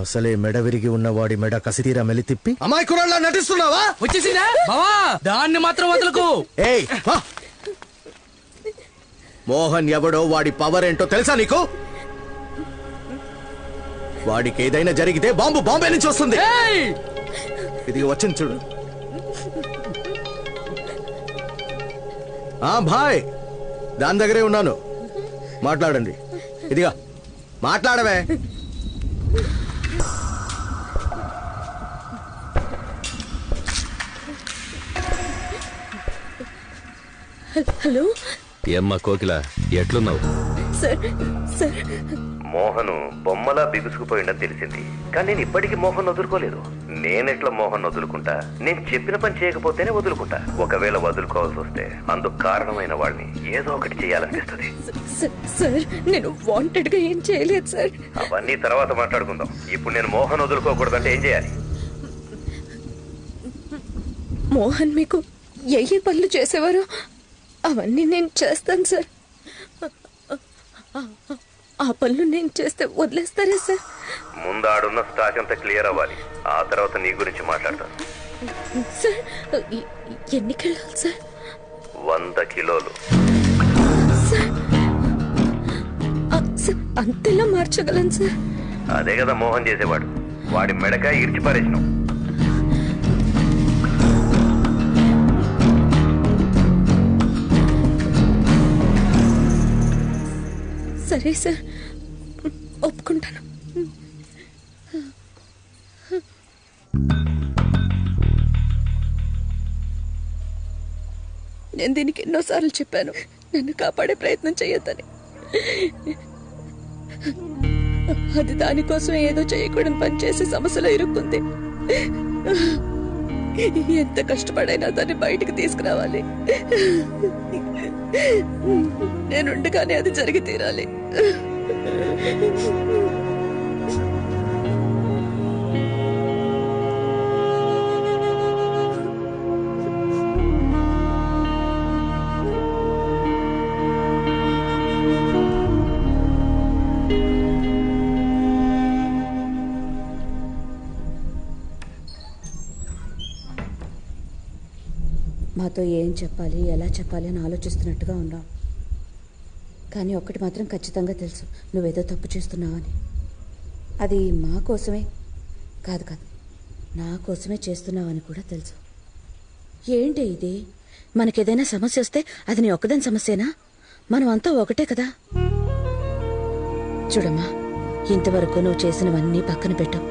అసలే మెడ విరిగి ఉన్నవాడి మెడ కసితీరా మెలి తిప్పి అమ్మాయి కుర్రాళ్ళ నటిస్తున్నావా? వచ్చేసిందా బావా? దాన్ని మాత్రం వదలకు. ఏయ్, మోహన్ ఎవడో, వాడి పవర్ ఏంటో తెలుసా నీకు? వాడికి ఏదైనా జరిగితే బాంబే నుంచి వస్తుంది. ఇది వచ్చింది చూడు. భాయ్, దాని దగ్గరే ఉన్నాను, మాట్లాడండి. ఇదిగా మాట్లాడవే. హలో. ఏమ్మా కోకిల, ఎట్లున్నావు? సార్ సార్, మోహను బొమ్మలా బిగుసుకుపోయిందని తెలిసింది, కానీ నేను ఇప్పటికీ మోహన్ వదులుకోలేదు. నేనెట్లా మోహన్ వదులుకుంటా? నేను చెప్పిన పని చేయకపోతేనే వదులుకుంటా. ఒకవేళ వదులుకోవాల్సి వస్తే అందుకు కారణమైన వాడిని ఏదో ఒకటి చేయాలనిపిస్తుంది. సార్, నేను వాంటెడ్ గా ఏం చేయలేదు సార్. అవన్నీ తర్వాత మాట్లాడుకుందాం. ఇప్పుడు నేను మోహన్ వదులుకోకూడదంటే ఏం చేయాలి? మోహన్ మీకు ఏ పనులు చేసేవారో అవన్నీ నేను చేస్తాను సార్. ఆ పనులు నేను చేస్తే వదిలేస్తారా సార్? ముందు ఆడున్న స్టాక్ అంతా క్లియర్ అవ్వాలి, ఆ తర్వాత నీ గురించి మాట్లాడతాను. సార్, ఎన్ని కిలోలు సార్? 100 కిలోలు. సార్, అంతేలా మార్చగలను సార్? అదే కదా మోహన్ చేసేవాడు. వాడి మెడకాయ ఇరిచి పారేసినావు. సరే సార్, ఒప్పుకుంటాను. నేను దీనికి ఎన్నోసార్లు చెప్పాను, నన్ను కాపాడే ప్రయత్నం చేయొద్దని. అది దానికోసం ఏదో చేయకూడని పని చేసి సమస్యలో ఇరుక్కుంది. ఎంత కష్టపడైనా దాన్ని బయటికి తీసుకురావాలి. నేనుండగానే అది జరిగి తీరాలి. మాతో ఏం చెప్పాలి ఎలా చెప్పాలి అని ఆలోచిస్తున్నట్టుగా ఉన్నావు. కానీ ఒక్కటి మాత్రం ఖచ్చితంగా తెలుసు, నువ్వేదో తప్పు చేస్తున్నావని. అది మా కోసమే కాదు కాదు నా కోసమే చేస్తున్నావని కూడా తెలుసు. ఏంటి ఇది? మనకేదైనా సమస్య వస్తే అది నీ ఒక్కదాని సమస్యేనా? మనం అంతా ఒకటే కదా. చూడమ్మా, ఇంతవరకు నువ్వు చేసినవన్నీ పక్కన పెట్టావు.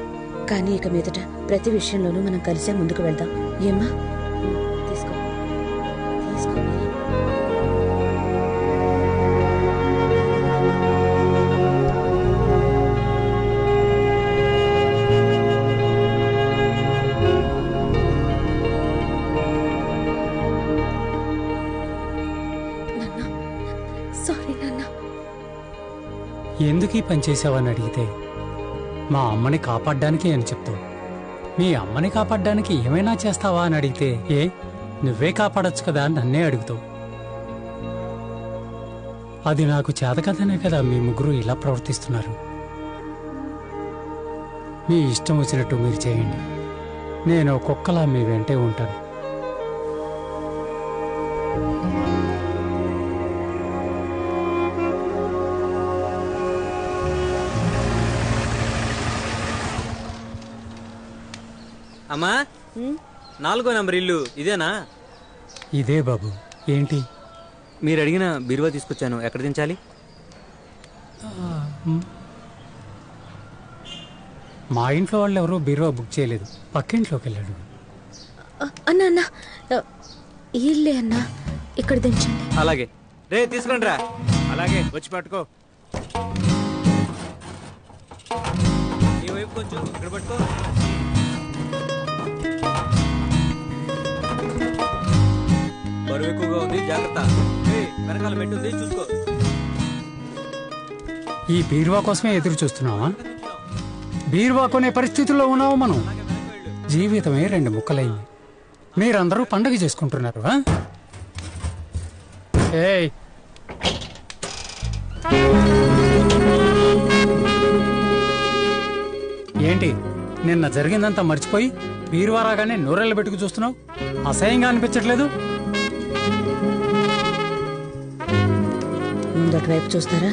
కానీ ఇక మీదట ప్రతి విషయంలోనూ మనం కలిసే ముందుకు వెళ్దాం. ఏమ్మా? తీసుకో తీసుకో. సారీ నాన్న. ఎందుకు ఈ పని చేసావని అడిగితే మా అమ్మని కాపాడ్డానికి అని చెప్తావు. మీ అమ్మని కాపాడ్డానికి ఏమైనా చేస్తావా అని అడిగితే నువ్వే కాపాడొచ్చు కదా అని నన్నే అడుగుతావు. అది నాకు చేతకదనే కదా మీ ముగ్గురు ఇలా ప్రవర్తిస్తున్నారు. మీ ఇష్టం వచ్చినట్టు మీరు చేయండి. నేను కుక్కలా మీ వెంటే ఉంటాను. అమ్మా, 4వ నంబర్ ఇల్లు ఇదేనా? ఇదే బాబు. ఏంటి? మీరు అడిగిన బీరువా తీసుకొచ్చాను. ఎక్కడ దించాలి? మా ఇంట్లో వాళ్ళు ఎవరూ బీరువా బుక్ చేయలేదు. పక్కింట్లోకి వెళ్ళాడు. అన్నా అన్నా, ఇల్లే అన్నా, ఇక్కడ దించండి. అలాగే. రే తీసుకురండి రా. అలాగే, వచ్చి పట్టుకో. ఈ వైపు కొంచెం ఇక్కడ పట్టుకో. బరువు ఎక్కువగా ఉంది, జాగ్రత్త. వెనకాల పెట్టుంది, చూసుకో. ఈ బీరువా కోసమే ఎదురు చూస్తున్నావా? బీరువా కొనే పరిస్థితుల్లో ఉన్నావు మనం. జీవితమే 2 ముక్కలైంది. మీరందరూ పండగ చేసుకుంటున్నారు. ఏయ్, ఏంటి నిన్న జరిగిందంతా మర్చిపోయి బీరువా రాగానే నూరెళ్ళ పెట్టుకు చూస్తున్నావు? అసహ్యంగా అనిపించట్లేదు? ముందటి వైపు చూస్తారా?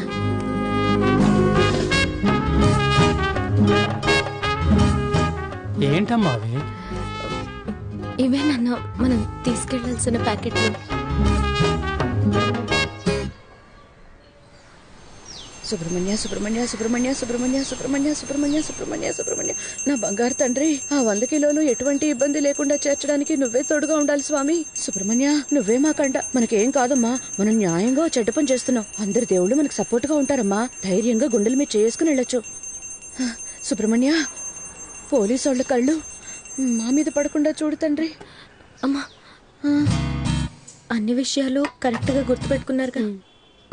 ఏంటమ్మా అవి? ఇవేనన్నా మనం తీసుకెళ్లాల్సిన ప్యాకెట్లు. సుబ్రహ్మణ్య సుబ్రహ్మణ్య సుబ్రహ్మణ్య సుబ్రహ్మణ్య సుబ్రహ్మణ్య సుబ్రహ్మణ్య సుబ్రహ్మణ్య సుబ్రహ్మణ్య నా బంగారు తండ్రి, ఆ 100 కిలోలు ఎటువంటి ఇబ్బంది లేకుండా చేర్చడానికి నువ్వే తోడుగా ఉండాలి స్వామి. సుబ్రహ్మణ్య, నువ్వే మాకండ. మనకేం కాదమ్మా, మనం న్యాయంగా చెడ్డ పని చేస్తున్నాం. అందరి దేవుళ్ళు మనకు సపోర్ట్ గా ఉంటారమ్మా. ధైర్యంగా గుండెల మీద చేసుకుని వెళ్ళొచ్చు. సుబ్రహ్మణ్య, పోలీసు వాళ్ళ కళ్ళు మా మీద పడకుండా చూడు తండ్రి. అమ్మా, అన్ని విషయాలు కరెక్ట్ గా గుర్తుపెట్టుకున్నారు కదా.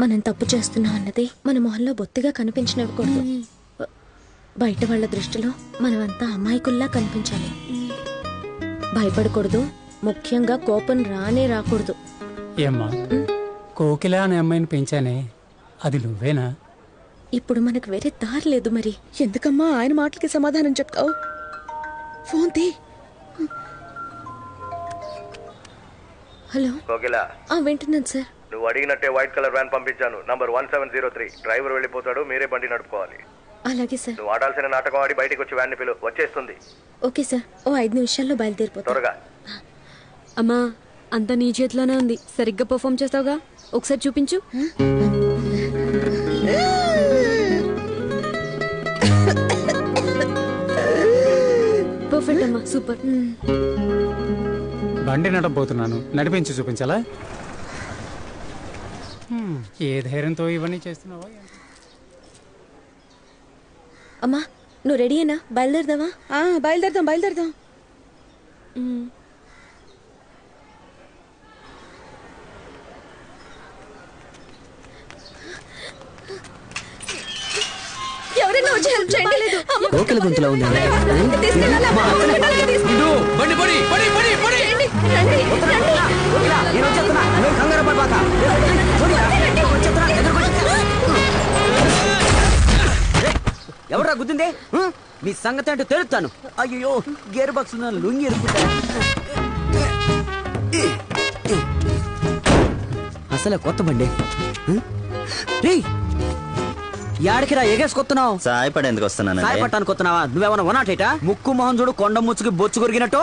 మనం తప్పు చేస్తున్నాం అన్నది మన మొహంలో బొత్తిగా కనిపించనివ్వకూడదు. బయట వాళ్ళ దృష్టిలో మనమంతా అమాయకుల్లా కనిపించాలి. భయపడకూడదు, ముఖ్యంగా కోపం రాకూడదు. ఏమ్మా, కోకిల అనే అమ్మాయిని పెంచానే, అది నువ్వేనా? ఇప్పుడు మనకు వేరే దారి లేదు. మరి ఎందుకమ్మా ఆయన మాటలకి సమాధానం చెప్తావు? ఫోన్ తీ. హలో కోకిల, వింటున్నాను సార్. నువ్వు అడిగినట్టే వైట్ కలర్ వ్యాన్ పంపించాను. నంబర్ 1703. డ్రైవర్ వెళ్ళిపోతాడు, మీరే బండి నడుపుకోవాలి. అలాగే సార్. నువ్వు ఆడాల్సిన నాటకం ఆడి బయటికి వచ్చి వ్యాన్ ని పిలు, వచ్చేస్తుంది. ఓకే సార్, 5 నిమిషాల్లో బయలుదేరిపోతా. త్వరగా. అమ్మా, అంతా నీ చేతిలోనే ఉంది. సరిగ్గా పర్ఫామ్ చేస్తావుగా, ఒకసారి చూపించు. పర్ఫెక్ట్ అమ్మా, సూపర్. బండి నడపబోతున్నాను, నడిపించి చూపించాలా? ఏ ధైర్యంతో ఇవన్నీ చేస్తున్నావా? అమ్మా, నువ్వు రెడీయేనా? బయలుదేరదావా? బయలుదేరదాం. ఎవరైనా వచ్చి హెల్ప్ చేయండి. కోకిల గొంతులో ఉంది. ఎవరా గుద్దిందే? మీ సంగతి అంటే తెలుస్తాను. అయ్యో, గేర్ బాక్స్ లుంగి ఎరుపుతా. అసలే కొత్త బండి రేయ్ యాడికి రా ఎగేసుకొస్తున్నావు? సాయపడేందుకు వస్తున్నాను. సాయపడటానికి వస్తున్నావా? నువ్వేమన్నా వనాటేటా? ముక్కు మొహం చూడు కొండ ముచ్చుకి బొచ్చు కొరిగినట్టు.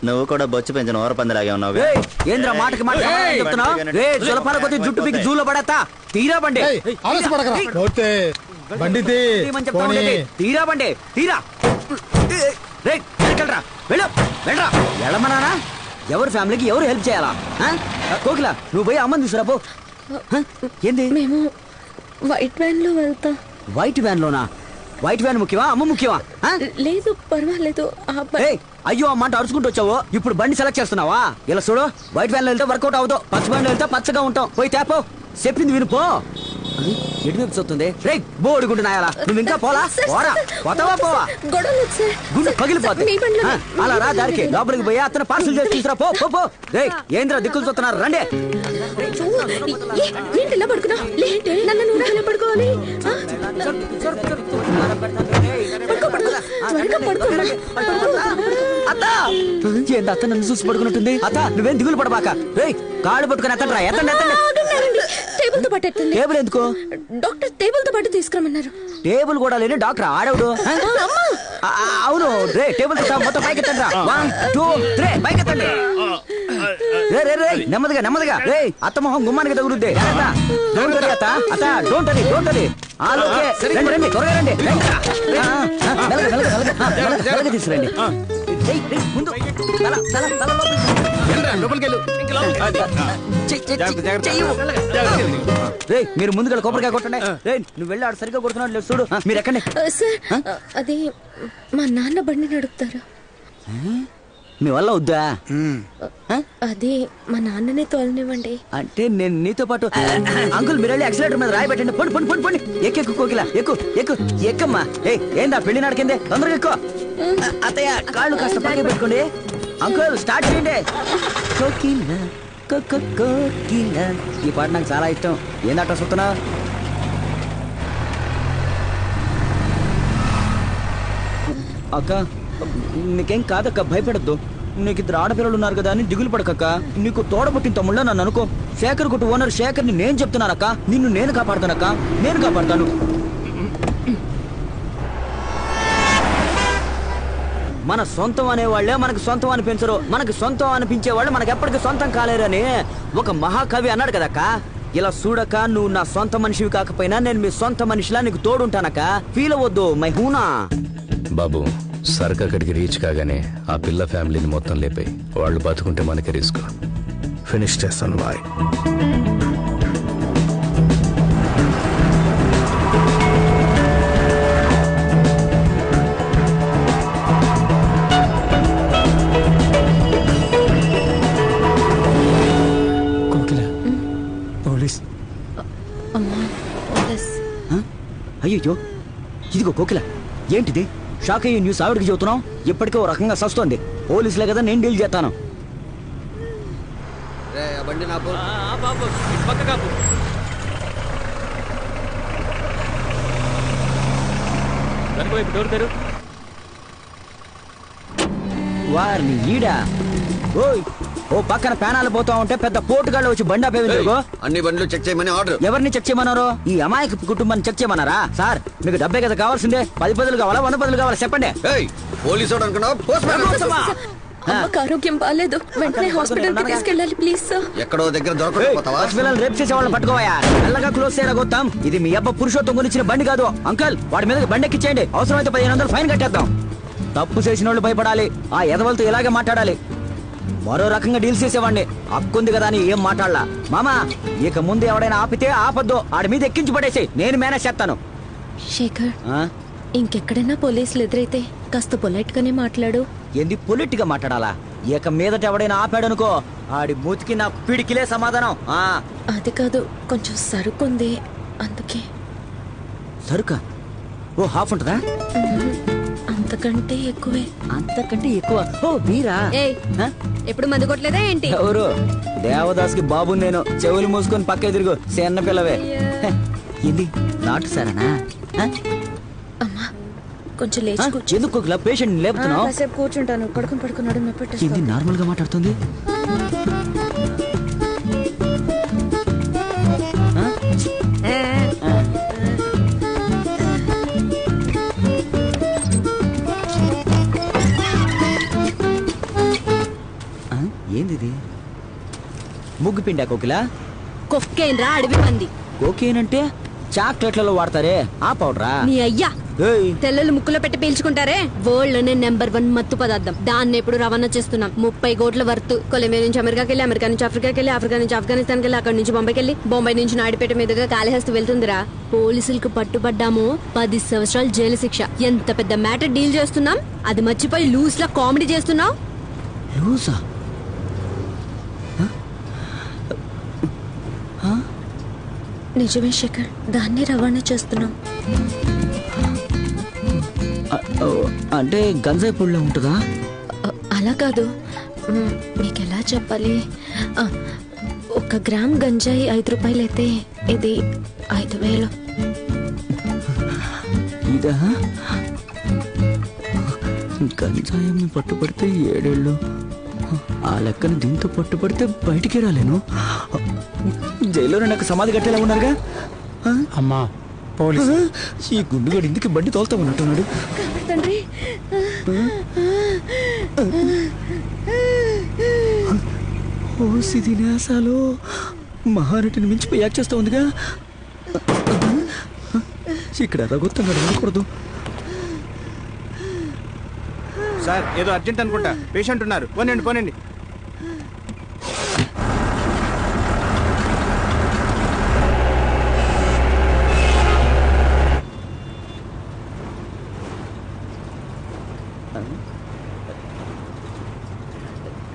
నువ్వు కూడా బొచ్చు పెంచిన ఓరపందిలాగే ఉన్నావు. ఏంద్రా మాటకి మాట చెప్తున్నావు? సులభాల కొద్ది జుట్టు పీకి జూలో పడతా. తీరా బండి. తీరా బండి తీరా. వెళ్ళు వెళ్ళరా. వెళ్ళమన్నానా? ఎవరి ఫ్యామిలీకి ఎవరు హెల్ప్ చేయాలా? కోకిల నువ్వు పోయి అమ్మని తీసుకురా పో. ఏంది? మేము వైట్ వ్యాన్ లో వెళ్తాం. వైట్ వ్యాన్ లోనా? వైట్ వ్యాన్ ముఖ్యమా అమ్మ ముఖ్యమా? లేదు పర్వాలేదు. అయ్యో ఆ మాట అరుచుకుంటూ వచ్చావు. ఇప్పుడు బండి సెలెక్ట్ చేస్తున్నావా? ఇలా చూడు, వైట్ వ్యాన్ లో వెళ్తే వర్కౌట్ అవుతావు, పచ్చ బండి వెళ్తే పచ్చగా ఉంటాం. పోయి తేపో. చెప్పింది వినుపో. ఎటువైపు చూస్తుంది? రే బోడిగుండు నాయాలా, నువ్వు ఇంకా పోలా? పోరా పోతావా? పోవా గుండె పగిలిపోతుంది. అలా రా దారికి లోపలికి పోయి అతను పార్సల్ చేసి తీసురా. పో పో పో. రే ఏంద్రా దిక్కులు చూస్తున్నారు? రండి. ఏంటి ఇలా పడుకున్నా? నన్ను నువ్వు ఎలా పడుకోవాలి? ఏంటి అత్త నన్ను చూసి పడుకున్నట్టుంది? అత్త నువ్వేం దిగులు పడబాక. రే కాళ్ళు పట్టుకుని ఎత్తండి రా. ఎత్తండి ఎత్తండి. టేబుల్ తో పాటు ఎత్తండి. టేబుల్ ఎందుకు? డాక్టర్ టేబుల్ తో పాటు తీసుకురమ్మన్నారు. టేబుల్ కూడా లేని డాక్టర్ ఆడవుడు? అవును రే టేబుల్ తో మొత్తం పైకెత్తండి రా. 1 2 3 పైకెత్తండి. రే రే రే నెమ్మదిగా నెమ్మదిగా. రే అత్త మొహం గుమ్మానికి తగులుద్ది. డోంట్ వరీ అత్త. అత్త డోంట్ వరీ డోంట్ వరీ. రండి రండి త్వరగా రండి. మెల్లగా తీసుకురండి. ముందు రే మీరు ముందుగా కొబ్బరికాయ కొట్టండి. రే నువ్వు వెళ్ళి ఆడు సరిగ్గా కొడుతున్నాడు లేదు చూడు. మీరు ఎక్కండి. అది మా నాన్న బండి నడుపుతారు. మీ వల్ల వద్దా? అది మా నాన్ననే తోలనివ్వండి. అంటే నేను నీతో పాటు అంకుల్ మీరు వెళ్ళి యాక్సిలేటర్ మీద రాయి పెట్టండి. పొండి పొండి పొండి పొండి. ఎక్కు కోకిల ఎక్కు ఎక్కు ఎక్కమ్మా. ఏందా పెళ్లి నాడకిందే? తొందరగా ఎక్కువ. అత్తయ్య కాళ్ళు కాస్త పైకి పెట్టుకోండి. అంకుల్ స్టార్ట్ చేయండి. కోకిల కోకిల ఈ పాట నాకు చాలా ఇష్టం. ఏందట చూస్తున్నా? అక్క నీకేం కాదక్క, భయపడద్దు. నీకు ఇద్దరు ఆడపిల్లలు ఉన్నారు కదా అని దిగులు పడకక్క. నీకు తోడబుట్టిన తమ్ముళ్ళ నన్ను అనుకో. శేఖర్ కొట్టు ఓనర్ శేఖర్ని నేను చెప్తున్నానక్క. నిన్ను నేను కాపాడుతానక్క, నేను కాపాడుతాను. మన సొంతం అనేవాళ్లే మనకు సొంతం అనిపించరు. మనకు సొంతం అనిపించే వాళ్ళు మనకు ఎప్పటికీ సొంతం కాలేరని ఒక మహాకవి అన్నాడు కదక్క. ఇలా చూడక నువ్వు నా సొంత మనిషివి కాకపోయినా నేను మీ సొంత మనిషిలా నీకు తోడుంటానక్క. ఫీల్ అవ్వద్దు మై హూనా. బాబు సరుకు అక్కడికి రీచ్ కాగానే ఆ పిల్ల ఫ్యామిలీని మొత్తం లేపాయి. వాళ్ళు బతుకుంటే మనకి రిస్క్. ఫినిష్ చేస్తాను బాయ్. పోలీస్. అయ్యో ఇదిగో కోకిల ఏంటిది? షాక్ అయ్యే న్యూస్ ఆవిడకి చెబుతున్నాం. ఇప్పటికే ఓ రకంగా సస్తోంది. పోలీసులే కదా నేను డీల్ చేస్తాను. వారిని ఈడా ఓయ్ ఓ పక్కన ప్యానాలు పోతా ఉంటే పెద్ద పోటుగాళ్ళు వచ్చి బండి ఆపేందుకు? అన్ని బండ్లు చెక్ చేయమని ఆర్డర్. ఎవరిని చెక్ చేయమన్నారు? ఈ అమాయక కుటుంబాన్ని చెక్ చేయమన్నారా? సార్ మీకు డబ్బే కదా కావాల్సిందే. 10 పదులు కావాలా 100 పదులు కావాలా చెప్పండి. పోలీసు అమ్మకి ఆరోగ్యం బాగాలేదు. వెంటనే హాస్పిటల్ కి తీసుకెళ్ళాలి ప్లీజ్ సార్. ఎక్కడో దగ్గర దొరకకపోతావా? పిల్లలు రేపు చేసే వాళ్ళని పట్టుకోవా. మెల్లగా క్లోజ్ చేయరా గొత్తాం. ఇది మీ అబ్బ పురుషోత్తం గురించిన బండి కాదు. అంకల్ వాడి మీద బండి ఎక్కించేయండి. అవసరమైతే 1500 ఫైన్ కట్టేద్దాం. తప్పు చేసిన వాళ్ళు భయపడాలి. ఆ ఎదవలతో ఇలాగే మాట్లాడాలి. మరో రకంగా డీల్ చేసేవాడిని. అక్కుంది కదా అని ఏం మాట్లాడలా. మామా ఇక ముందు ఎవడైనా ఆపితే ఆపద్దు. ఆడి మీద ఎక్కించి పడేసి నేను మేనేజ్ చేస్తాను. శేఖర్ ఇంకెక్కడైనా పోలీసులు ఎదురైతే కాస్త పొలైట్ గానే మాట్లాడు. ఏంది పొలిట్ గా మాట్లాడాలా? ఇక మీదట ఎవడైనా ఆపాడనుకో ఆడి మూతికి నా పిడికిలే సమాధానం. అది కాదు, కొంచెం సరుకుంది అందుకే. సరుకా? ఓ హాఫ్ ఉంటుందా? అంతకంటే ఎక్కువే. అంతకంటే ఎక్కువ? ఓ వీరా ఎప్పుడు మందు కొట్టలేదా ఏంటి? ఎవరు? దేవదాస్ కి బాబు నేను. చెవులు మూసుకొని పక్క ఎదురుగు చిన్న పిల్లవే. ఇది నాటు సరేనా? అమ్మా కొంచెం లేచి కూర్చో. ఎందుకు పేషెంట్ లేపుతున్నావు? కాసేపు కూర్చుంటాను. పడుకున్నాడు ఇది నార్మల్ గా మాట్లాడుతుంది. ముగ్గు పిండా కోకిలా? కొక్కేన్ రా అడవి పంది. కోకేన్ అంటే చాక్లెట్లలో వాడతారే ఆ పౌడరా? నీ అయ్యా తెల్లలు ముక్కులో పెట్టి పీల్చుకుంటారే వరల్డ్ లోనే నెంబర్ 1 మత్తు పదార్థం. దాన్ని ఎప్పుడు రవాణా చేస్తున్నాం. 30 కోట్ల వర్త్. కొలంబియా నుంచి అమెరికాకి వెళ్ళి, అమెరికా నుంచి ఆఫ్రికాకి వెళ్ళి, ఆఫ్రికా నుంచి ఆఫ్ఘనిస్తాన్కి వెళ్ళి, అక్కడి నుంచి బొంబాయికి వెళ్ళి, బొంబాయి నుంచి నాయుడుపేట మీదుగా కాళహస్తి వెళ్తుందిరా. పోలీసులకు పట్టుబడ్డాము 10 సంవత్సరాలు జైలు శిక్ష. ఎంత పెద్ద మ్యాటర్ డీల్ చేస్తున్నాం, అది మర్చిపోయి లూస్ లా కామెడీ చేస్తున్నావు. లూసా? నిజమే శేఖర్, దాన్ని రవాణా చేస్తున్నాం. అంటే గంజాయి పొడిలో ఉంటుందా? అలా కాదు, మీకు ఎలా చెప్పాలి, 1 గ్రామ్ గంజాయి 5 రూపాయలు అయితే ఇది 5,000. ఇదా? గంజాయి పట్టుబడితే 7 ఏళ్ళు. ఆ లెక్కన దీంతో పట్టుబడితే బయటికి రాలేను. జైల్లోనే నాకు సమాధి కట్టేలా ఉన్నారుగా. అమ్మా పోలీసు. ఈ గుండుగాడు ఇందుకు బండి తోలుతా ఉన్నట్టున్నాడు. తండ్రి ఓ సిదినేసాలో మహానటిని మించిపోయి యాక్ట్ చేస్తా ఉందిగా. ఇక్కడ రఘుత్తంగా ఉండకూడదు. సార్ ఏదో అర్జెంట్ అనుకుంటా, పేషెంట్ ఉన్నారు. పోనండి.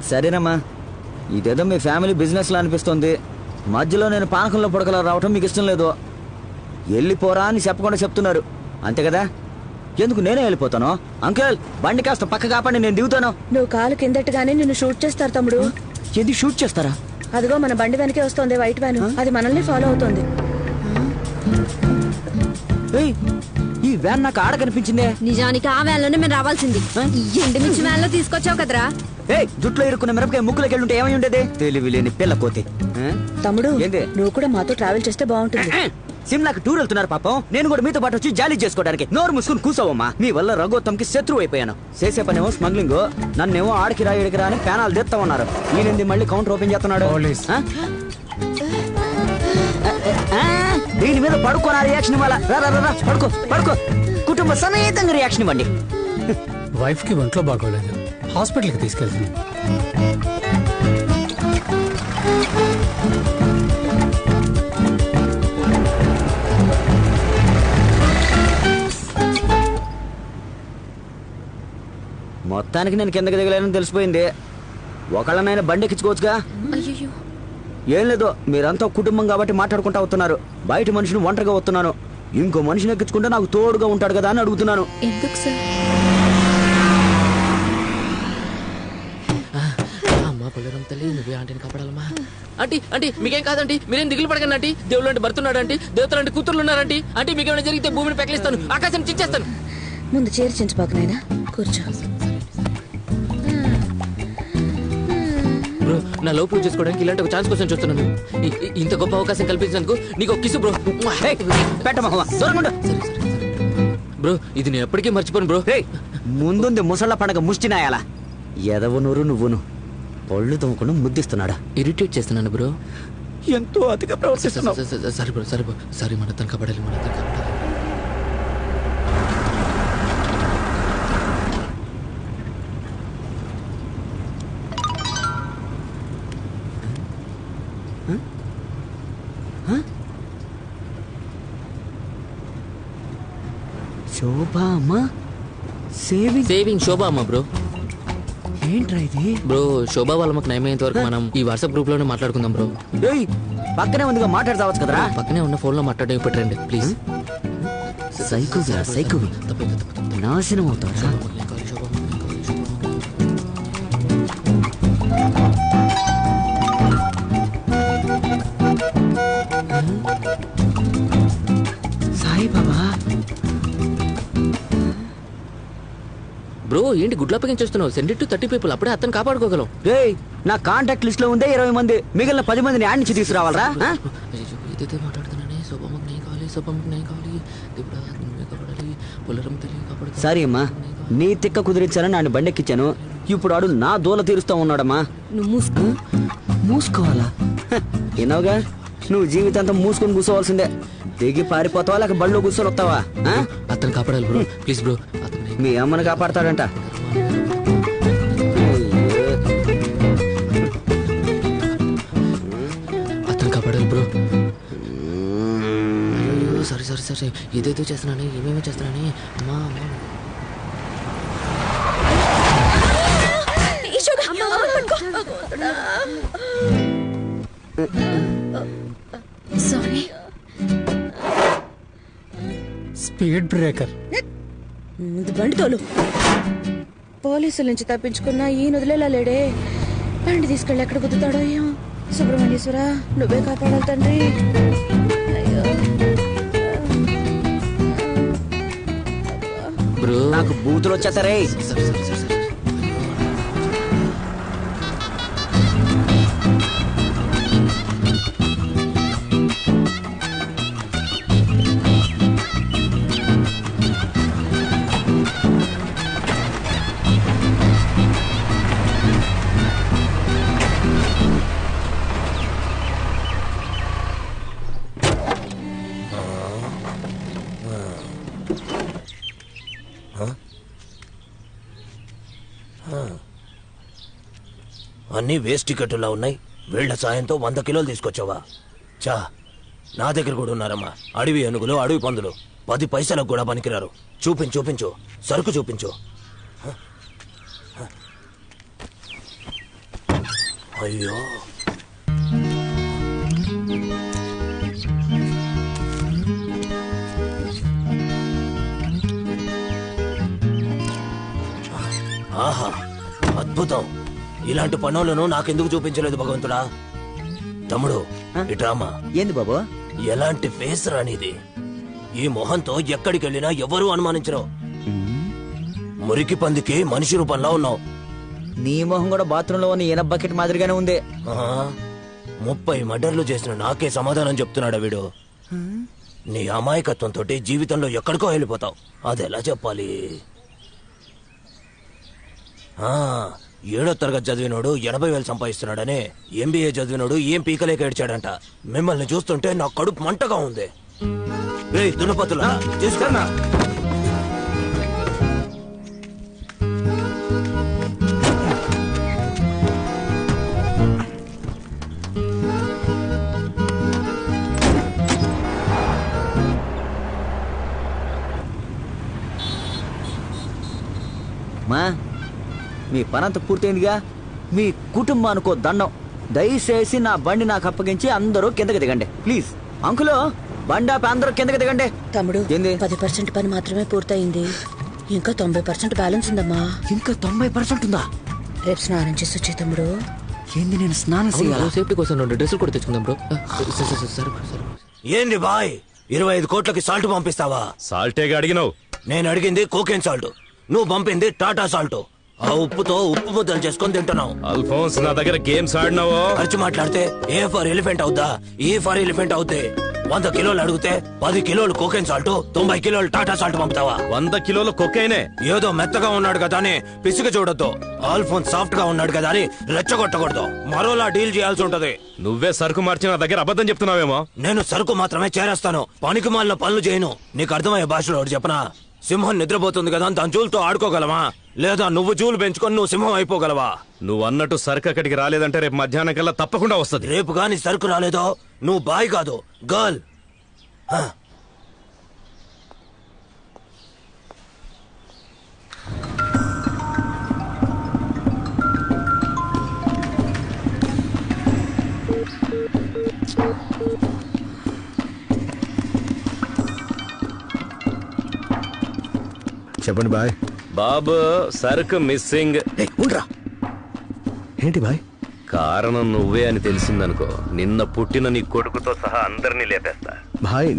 సరేనమ్మా, ఇదేదో మీ ఫ్యామిలీ బిజినెస్ లా అనిపిస్తుంది. మధ్యలో నేను పానకంలో పొడకలా రావటం మీకు ఇష్టం లేదు. వెళ్ళిపోరా అని చెప్పకుండా చెప్తున్నారు అంతే కదా? ఎందుకు నేనే వెళ్ళిపోతాను? అంకుల్ బండి కాస్త పక్క కాపండి, నేను దిగుతాను. నువ్వు కాలు కిందట్టుగానే నిన్ను షూట్ చేస్తారు తమ్ముడు. ఏంది షూట్ చేస్తారా? అదిగో మన బండి వెనకే వస్తుంది వైట్ వ్యాన్, అది మనల్ని ఫాలో అవుతుంది. ఈ వ్యాన్ నాకు ఆడ కనిపించిందే. నిజానికి ఆ వ్యాన్ లోనే మేము రావాల్సింది. ఎండుమిర్చి వ్యాన్ లో తీసుకొచ్చావు కదరా. జుట్లో ఇరుక్కున్న మిరపకాయ ముక్కులోకి వెళ్ళుంటే ఏమై ఉండేది? తెలివి లేని పిల్లకోతే. తమ్ముడు నువ్వు కూడా మాతో ట్రావెల్ చేస్తే బాగుంటుంది. సిమ్లాకి టూర్ వెళ్తున్నారు పాపం, నేను కూడా మీతో పాటు వచ్చి జాలీ చేసుకోవడానికి. నోరు మూసుకుని కూసావమ్మా. మీ వల్ల రఘోత్తంకి శత్రువు అయిపోయాను. చేసే పనేమో స్మగ్లింగ్, నన్నేమో ఆడికి రా ఇడికి రా అని ప్యానాలు తెస్తా ఉన్నారు. ఈయనంది మళ్ళీ కౌంటర్ ఓపెన్ చేస్తున్నాడు. దీని మీద పడుకోనా రియాక్షన్ ఇవ్వాలా? రా పడుకో. కుటుంబ సమేతంగా రియాక్షన్ ఇవ్వండి. వైఫ్ కి ఒంట్లో బాగోలేదు, హాస్పిటల్కి తీసుకెళ్తున్నాం. మొత్తానికి నేను కిందకి దిగలేనని తెలిసిపోయింది. ఒకళ్ళనైనా బండి ఎక్కించుకోవచ్చుగా. ఏం లేదు, మీరంతా కుటుంబం కాబట్టి మాట్లాడుకుంటా వస్తున్నారు. బయట మనిషిని ఒంటరిగా వస్తున్నాను. ఇంకో మనిషిని ఎక్కించుకుంటే నాకు తోడుగా ఉంటాడు కదా అని అడుగుతున్నాను. ఎందుకు సార్? అమ్మా పొలరం తల్లి, నువ్వే ఆంటీని కాపాడాలమ్మా. ఆంటీ మీకేం కాదండి, మీరేం దిగులు పడకండి ఆంటీ. దేవుళ్ళు అంటే భర్తున్నాడు ఆంటీ, దేవతలు కూతుర్లు ఉన్నారంటీ. ఆంటీ మీకేమైనా జరిగితే భూమిని పెకలిస్తాను, ఆకాశం చించేస్తాను. ముందు చేరి చించబాకు నాయనా, కూర్చో. బ్రో, నా లవ్ ప్రూవ్ చేసుకోవడానికి ఇలాంటి ఒక ఛాన్స్ కోసం చూస్తున్నాను. ఇంత గొప్ప అవకాశం కల్పించినందుకు నీకు ఒక కిసు బ్రో. బ్రో, ఇది నేను ఎప్పటికీ మర్చిపోను బ్రో. ముందుంది ముసళ్ళ పండగ ముష్టినాయాలా. ఎదవు నూరు నువ్వును పళ్ళు తమ్ముకుండా ముద్దిస్తున్నాడా? ఇరిటేట్ చేస్తున్నాను బ్రో. ఎంతో అతిగా ప్రవర్తిస్తున్నావు. సరే బ్రో, సారీ, మన తనక పడాలి. శోభా అమ్మ, సేవింగ్ శోభా అమ్మ బ్రో. ఏంట్రా ఇది బ్రో? శోభా వాళ్ళ మాకు నయమయ్యేంత వరకు మనం ఈ వాట్సాప్ గ్రూప్ లోనే మాట్లాడుకుందాం బ్రో. పక్కనే ఉందిగా, మాట్లాడతావచ్చు కదరా. పక్కనే ఉన్న ఫోన్ లో మాట్లాడడం పెట్టండి ప్లీజ్. సైకు నాశనం అవుతారా? సాయిబాబా బ్రో, ఏంటి గుడ్లప్పగిం చేస్తున్నావు? సెండ్ ఇట్ టు 30 people, అప్పుడే అతను కాపాడుకోగలం. రేయ్, నా కాంటాక్ట్ లిస్ట్ లో ఉందే 20 మంది, మిగిలిన 10 మందిని యాడ్ నుంచి తీసుకురావాలరా? ఇదైతే మాట్లాడుతున్నానే. శోభమ్మకు నేను కావాలి, పొలరం తెలియ. సారీ అమ్మా, నీ తిక్క కుదిరించాలని నాన్న బండెక్కిచ్చాను. ఇప్పుడు ఆడు నా దూల తీరుస్తా ఉన్నాడమ్మా. నువ్వు మూసుకోవాలా? విన్నావుగా, నువ్వు జీవితాంతం మూసుకొని కూర్చోవాల్సిందే. దిగి పారిపోతావా లేక బళ్ళో కూర్చొని వస్తావా? అతను కాపాడాలి బ్రో, ప్లీజ్ బ్రో. మీ అమ్మని కాపాడతాడంట. అతను కాపాడాలి బ్రో. సరే సరే సరే, ఇదేదో చేస్తున్నాను, ఏమేమో చేస్తున్నాను. అమ్మా సారీ. Speed breaker. బండి తోలు. పోలీసుల నుంచి తప్పించుకున్నా ఈయన వదిలేలా లేడే. బండి తీసుకెళ్ళి ఎక్కడ గుద్దుతాడో ఏమో. సుబ్రహ్మణ్యేశ్వర, నువ్వే కాపాడాలి తండ్రి. బ్రో, నాకు బూతులు వచ్చేస్తారే. అన్నీ వేస్ట్ టికెట్టులా ఉన్నాయి. వీళ్ల సాయంతో 100 కిలోలు తీసుకొచ్చావా? చా, నా దగ్గర కూడా ఉన్నారమ్మా. అడవి ఏనుగులు, అడవి పందులు 10 పైసలకు కూడా పనికిరారు. చూపించు, సరుకు చూపించు. అయ్యో, ఆహా, అద్భుతం. ఇలాంటి పనులను నాకెందుకు చూపించలేదు భగవంతుడా? తమ్ముడు, ఇట్రామా. ఏంది బాబు? ఎలాంటి ఫేస్ రానిది. ఈ మొహంతో ఎక్కడికి వెళ్ళినా ఎవరూ అనుమానించరు. మురికి పందికి మనిషి రూపంలో ఉన్నావు. నీ మొహం కూడా బాత్రూంలో ఉన్న ఈయన బకెట్ మాదిరిగానే ఉంది. 30 మర్డర్లు చేసిన నాకే సమాధానం చెప్తున్నాడా వీడు? నీ అమాయకత్వంతో జీవితంలో ఎక్కడికో వెళ్ళిపోతావు. అదెలా చెప్పాలి? 7వ తరగతి చదివినోడు 80,000 సంపాదిస్తున్నాడనే MBA చదివినోడు ఏం పీకలేక ఏడ్చాడంట. మిమ్మల్ని చూస్తుంటే నా కడుపు మంటగా ఉంది. దున్నపతులా తీసుకున్నా. మా మీ పనంత పూర్తయిందిగా. మీ కుటుంబానికో దండం. దయచేసి నా బండి నాకు అప్పగించి అందరూ కిందకి దిగండి ప్లీజ్. అంకులు, బండి ఆపి అందరూ కిందకి దిగండి. తమ్ముడు, 10% పని మాత్రమే పూర్తయింది. ఇంకా 90% బ్యాలెన్స్ ఉందమ్మా. ఇంకా 90% ఉందా? రేపు స్నానం చేసి వచ్చే తమ్ముడు. ఏంది, నేను స్నానం చేయాలా? సేఫ్టీ కోసం 2 డ్రెస్సులు కూడా తెచ్చుకుందాం బ్రో. ఏంది బాయ్, 25 కోట్లకి సాల్ట్ పంపిస్తావా? సాల్టేగా అడిగినావు. నేను అడిగింది కోకేన్ సాల్ట్, నువ్వు పంపింది టాటా సాల్ట్. ఆ ఉప్పుతో ఉప్పు ముద్దలు చేసుకొని తింటున్నావు. అల్ఫోన్స్, నా దగ్గర గేమ్స్ ఆడినావు. ఖర్చు మాట్లాడితే ఏ ఫర్ ఎలిఫెంట్ అవుద్దా? ఈ ఫర్ ఎలిఫెంట్ అవుతే 100 కిలోలు అడిగితే 10 కిలోలు కోకేన్ సాల్ట్, 90 కిలోలు టాటా సాల్ట్ పంపుతావా? 100 కిలోలు కొక్కైనే. ఏదో మెత్తగా ఉన్నాడు కదా అని పిసికి చూడొద్దు. ఆల్ఫోన్ సాఫ్ట్ గా ఉన్నాడు కదా అని రెచ్చగొట్టకూడదు. మరోలా డీల్ చేయాల్సి ఉంటది. నువ్వే సరుకు మార్చి నా దగ్గర అబద్ధం చెప్తున్నావేమో. నేను సరుకు మాత్రమే చేరేస్తాను, పనికి మాలిన పనులు చేయను. నీకు అర్థమయ్యే భాషలో ఒకటి చెప్పనా? సింహం నిద్రపోతుంది కదా దాని జూలతో ఆడుకోగలవా? లేదా నువ్వు జూలు పెంచుకొని నువ్వు సింహం అయిపోగలవా? నువ్వు అన్నట్టు సరుకు అక్కడికి రాలేదంటే రేపు మధ్యాహ్నం కల్లా తప్పకుండా వస్తుంది. రేపు గాని సరుకు రాలేదో నువ్వు బాయ్ కాదు, గర్ల్. చెప్పండి బాయ్. బాబు, సరుకు మిస్సింగ్. ఏంటి బాయ్? కారణం నువ్వే అని తెలిసిందనుకో, నిన్న పుట్టిన నీ కొడుకుతో సహా అందరినీ లేపేస్తా. భాయ్,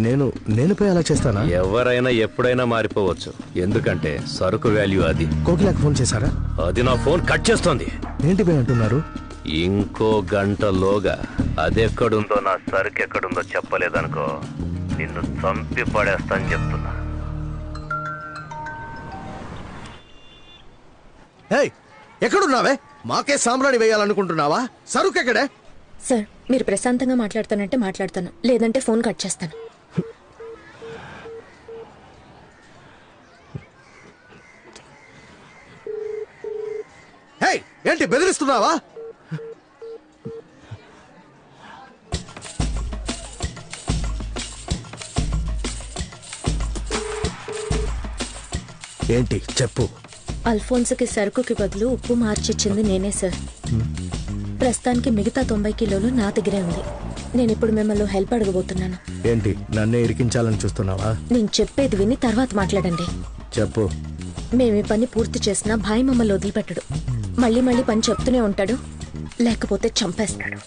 నేను పోయి అలా చేస్తానా? ఎవరైనా ఎప్పుడైనా మారిపోవచ్చు. ఎందుకంటే సరుకు వాల్యూ అది. కోకిలాకి ఫోన్ చేశారా? అది నా ఫోన్ కట్ చేస్తోంది. ఏంటి బాయ్ అంటున్నారు? ఇంకో గంటలోగా అదెక్కడుందో నా సరుకు ఎక్కడుందో చెప్పలేదనుకో, నిన్ను చంపి పడేస్తాను చెప్తున్నా. ఎక్కడున్నావే? మాకే సాంబ్రాణి వేయాలనుకుంటున్నావా? సరుకు ఎక్కడే? సార్ మీరు ప్రశాంతంగా మాట్లాడతానంటే మాట్లాడతాను, లేదంటే ఫోన్ కట్ చేస్తాను. ఏంటి బెదిరిస్తున్నావా? ఏంటి చెప్పు. అల్ఫోన్స్కి సరుకుకి బదులు ఉప్పు మార్చిచ్చింది నేనే సార్. ప్రస్తుతానికి మిగతా 90 కిలోలు నా దగ్గరే ఉంది. నేను ఇప్పుడు మిమ్మల్ని హెల్ప్ అడగబోతున్నాను. ఏంటి నన్నే ఇరికించాలని చూస్తున్నావా? నేను చెప్పేది విని తర్వాత మాట్లాడండి. చెప్పు. మేము ఈ పని పూర్తి చేసినా భాయ్ మమ్మల్ని వదిలిపెట్టడు. మళ్ళీ మళ్ళీ పని చెప్తూనే ఉంటాడు, లేకపోతే చంపేస్తాడు.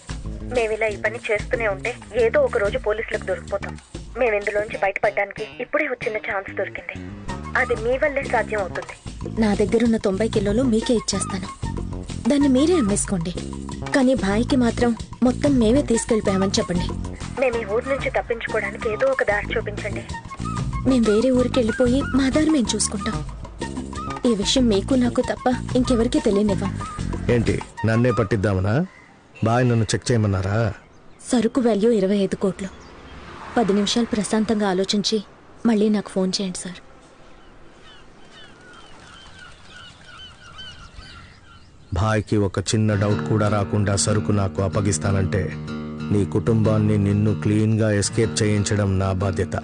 మేమిలా ఈ పని చేస్తూనే ఉంటే ఏదో ఒక రోజు పోలీసులకు దొరికిపోతాం. మేము ఇందులోంచి బయటపడడానికి ఇప్పుడే వచ్చిన ఛాన్స్ దొరికింది. అది మీ వల్లే సాధ్యం అవుతుంది. నా దగ్గరున్న 90 కిలోలు మీకే ఇచ్చేస్తాను, దాన్ని మీరే అమ్మేసుకోండి. కానీ భాయ్కి మాత్రం మొత్తం మేమే తీసుకెళ్ళిపోయామని చెప్పండి. మేము ఈ ఊరి నుంచి తప్పించుకోవడానికి ఏదో ఒక దారి చూపించండి. మేము వేరే ఊరికి వెళ్ళిపోయి మా దారి మేము చూసుకుంటాం. ఈ విషయం మీకు నాకు తప్ప ఇంకెవరికి తెలియనివ్వం. ఏంటి నన్నే పట్టిద్దామనా? బాయ్ నన్ను చెక్ చేయమన్నారా? సరుకు వాల్యూ 25 కోట్లు. 10 నిమిషాలు ప్రశాంతంగా ఆలోచించి మళ్ళీ నాకు ఫోన్ చేయండి సార్. భాయ్కి ఒక చిన్న డౌట్ కూడా రాకుండా సరుకు నాకు అప్పగిస్తానంటే నీ కుటుంబాన్ని నిన్ను క్లీన్గా ఎస్కేప్ చేయించడం నా బాధ్యత.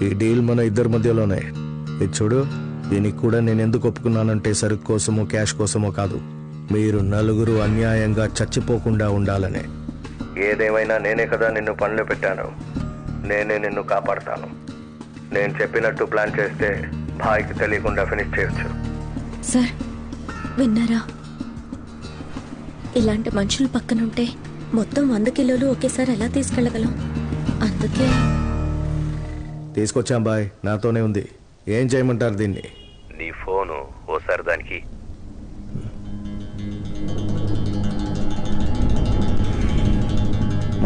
ఈ డీల్ మన ఇద్దరి మధ్యలోనే. ఇది చూడు, దీనికి కూడా నేను ఎందుకు ఒప్పుకున్నానంటే సరుకు కోసమో క్యాష్ కోసమో కాదు, మీరు నలుగురు అన్యాయంగా చచ్చిపోకుండా ఉండాలనే. ఏదేమైనా నేనే కదా నిన్ను పనిలో పెట్టాను, నేనే నిన్ను కాపాడతాను. నేను చెప్పినట్టు ప్లాన్ చేస్తే భాయ్కి తెలియకుండా ఫినిష్ చేయొచ్చు. సార్ విన్నారా? ఇలాంటి మనుషులు పక్కనుంటే మొత్తం 100 కిలోలు ఒకేసారి ఎలా తీసుకెళ్ళగలం? అందుకే తీసుకొచ్చాం బాయ్, నాతోనే ఉంది. ఏం చేయమంటారు దీన్ని? నీ ఫోను ఓసారి దానికి.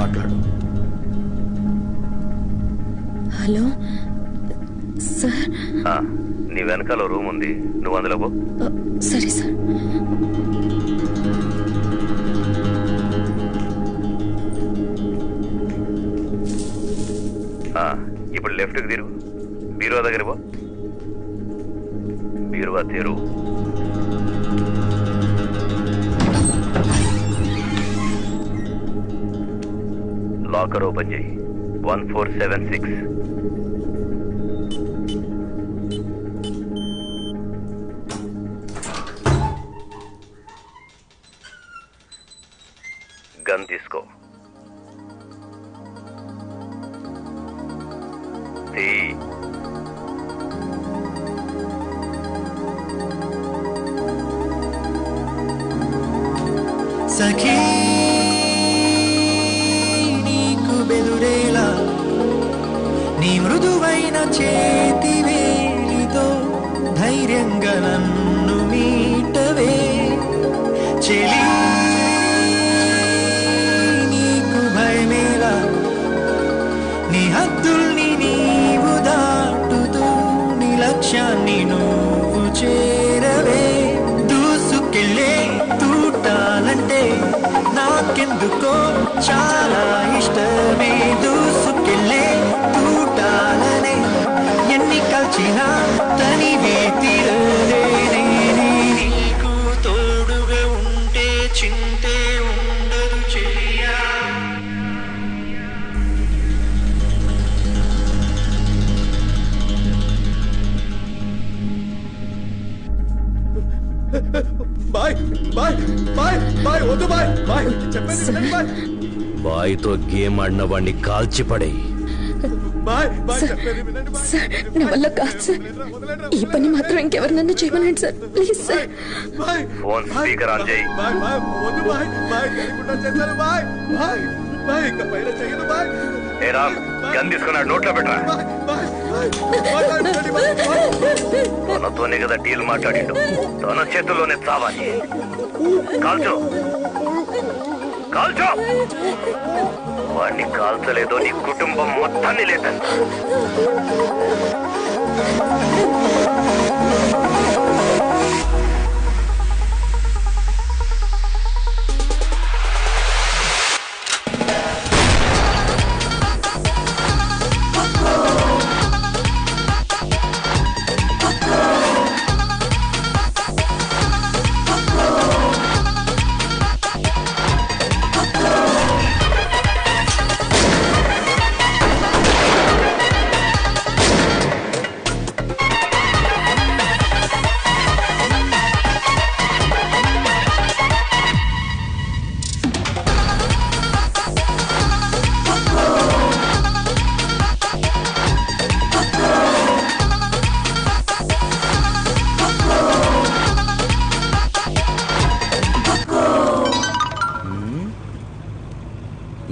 మాట్లాడు. Hello sir. నీ వెనకాల రూమ్ ఉంది, నువ్వు అందులో పో. సరే సార్. ఇప్పుడు లెఫ్ట్కి తిరుగు, బీరువా దగ్గర పో. బీరువా తెరు. లాకర్ ఓపెన్ చేయి. 1476. గన్ తీసుకో. సఖీ నీకు బెదురేలా నీ మృదువైన చేతి వేలితో ధైర్యంగా నన్ను మీటవే చెలి. నీకు భయమేలా నీ హద్దుల్ని నీవు దాటుతూ నీ లక్ష్యాన్ని నువ్వు చేరవే. దూసుకెళ్ళే తూటాలంటే నాకెందుకో చాలా ఇష్టమే. దూసుకెళ్ళే తూటాలనే ఎన్ని కాల్చినా తనివే తీరలేనే. నీకు తోడుగా ఉంటే చింతే ఉండదు చెయ్యా. బాయ్ బాయ్ బాయ్ బాయ్ వద్దు బాయ్ బాయ్ చెప్పండి బాయ్. బాయ్తో గేమ్ ఆడిన వాడిని కాల్చిపడేయి. బాయ్ బాయ్ సార్ నా వల్ల కాదు సార్. ఈ పని మాత్రం ఇంకెవరినన్నా చేయమనండి sir, please sir. Phone speaker on చేయి. బాయ్ బాయ్ వద్దు బాయ్ బాయ్ తెలియకుండా చేశాను బాయ్ బాయ్ బాయ్ ఇంకా పైన చెయ్యను బాయ్. ఏ రామ్, గన్ తీసుకున్నాడు, నోట్లో పెట్టరా. తనతోనే కదా డీల్ మాట్లాడిండు, తన చేతుల్లోనే చావాలి. కాల్చో కాల్చో. వాడిని కాల్చలేదో నీ కుటుంబం మొత్తాన్ని లేదంట.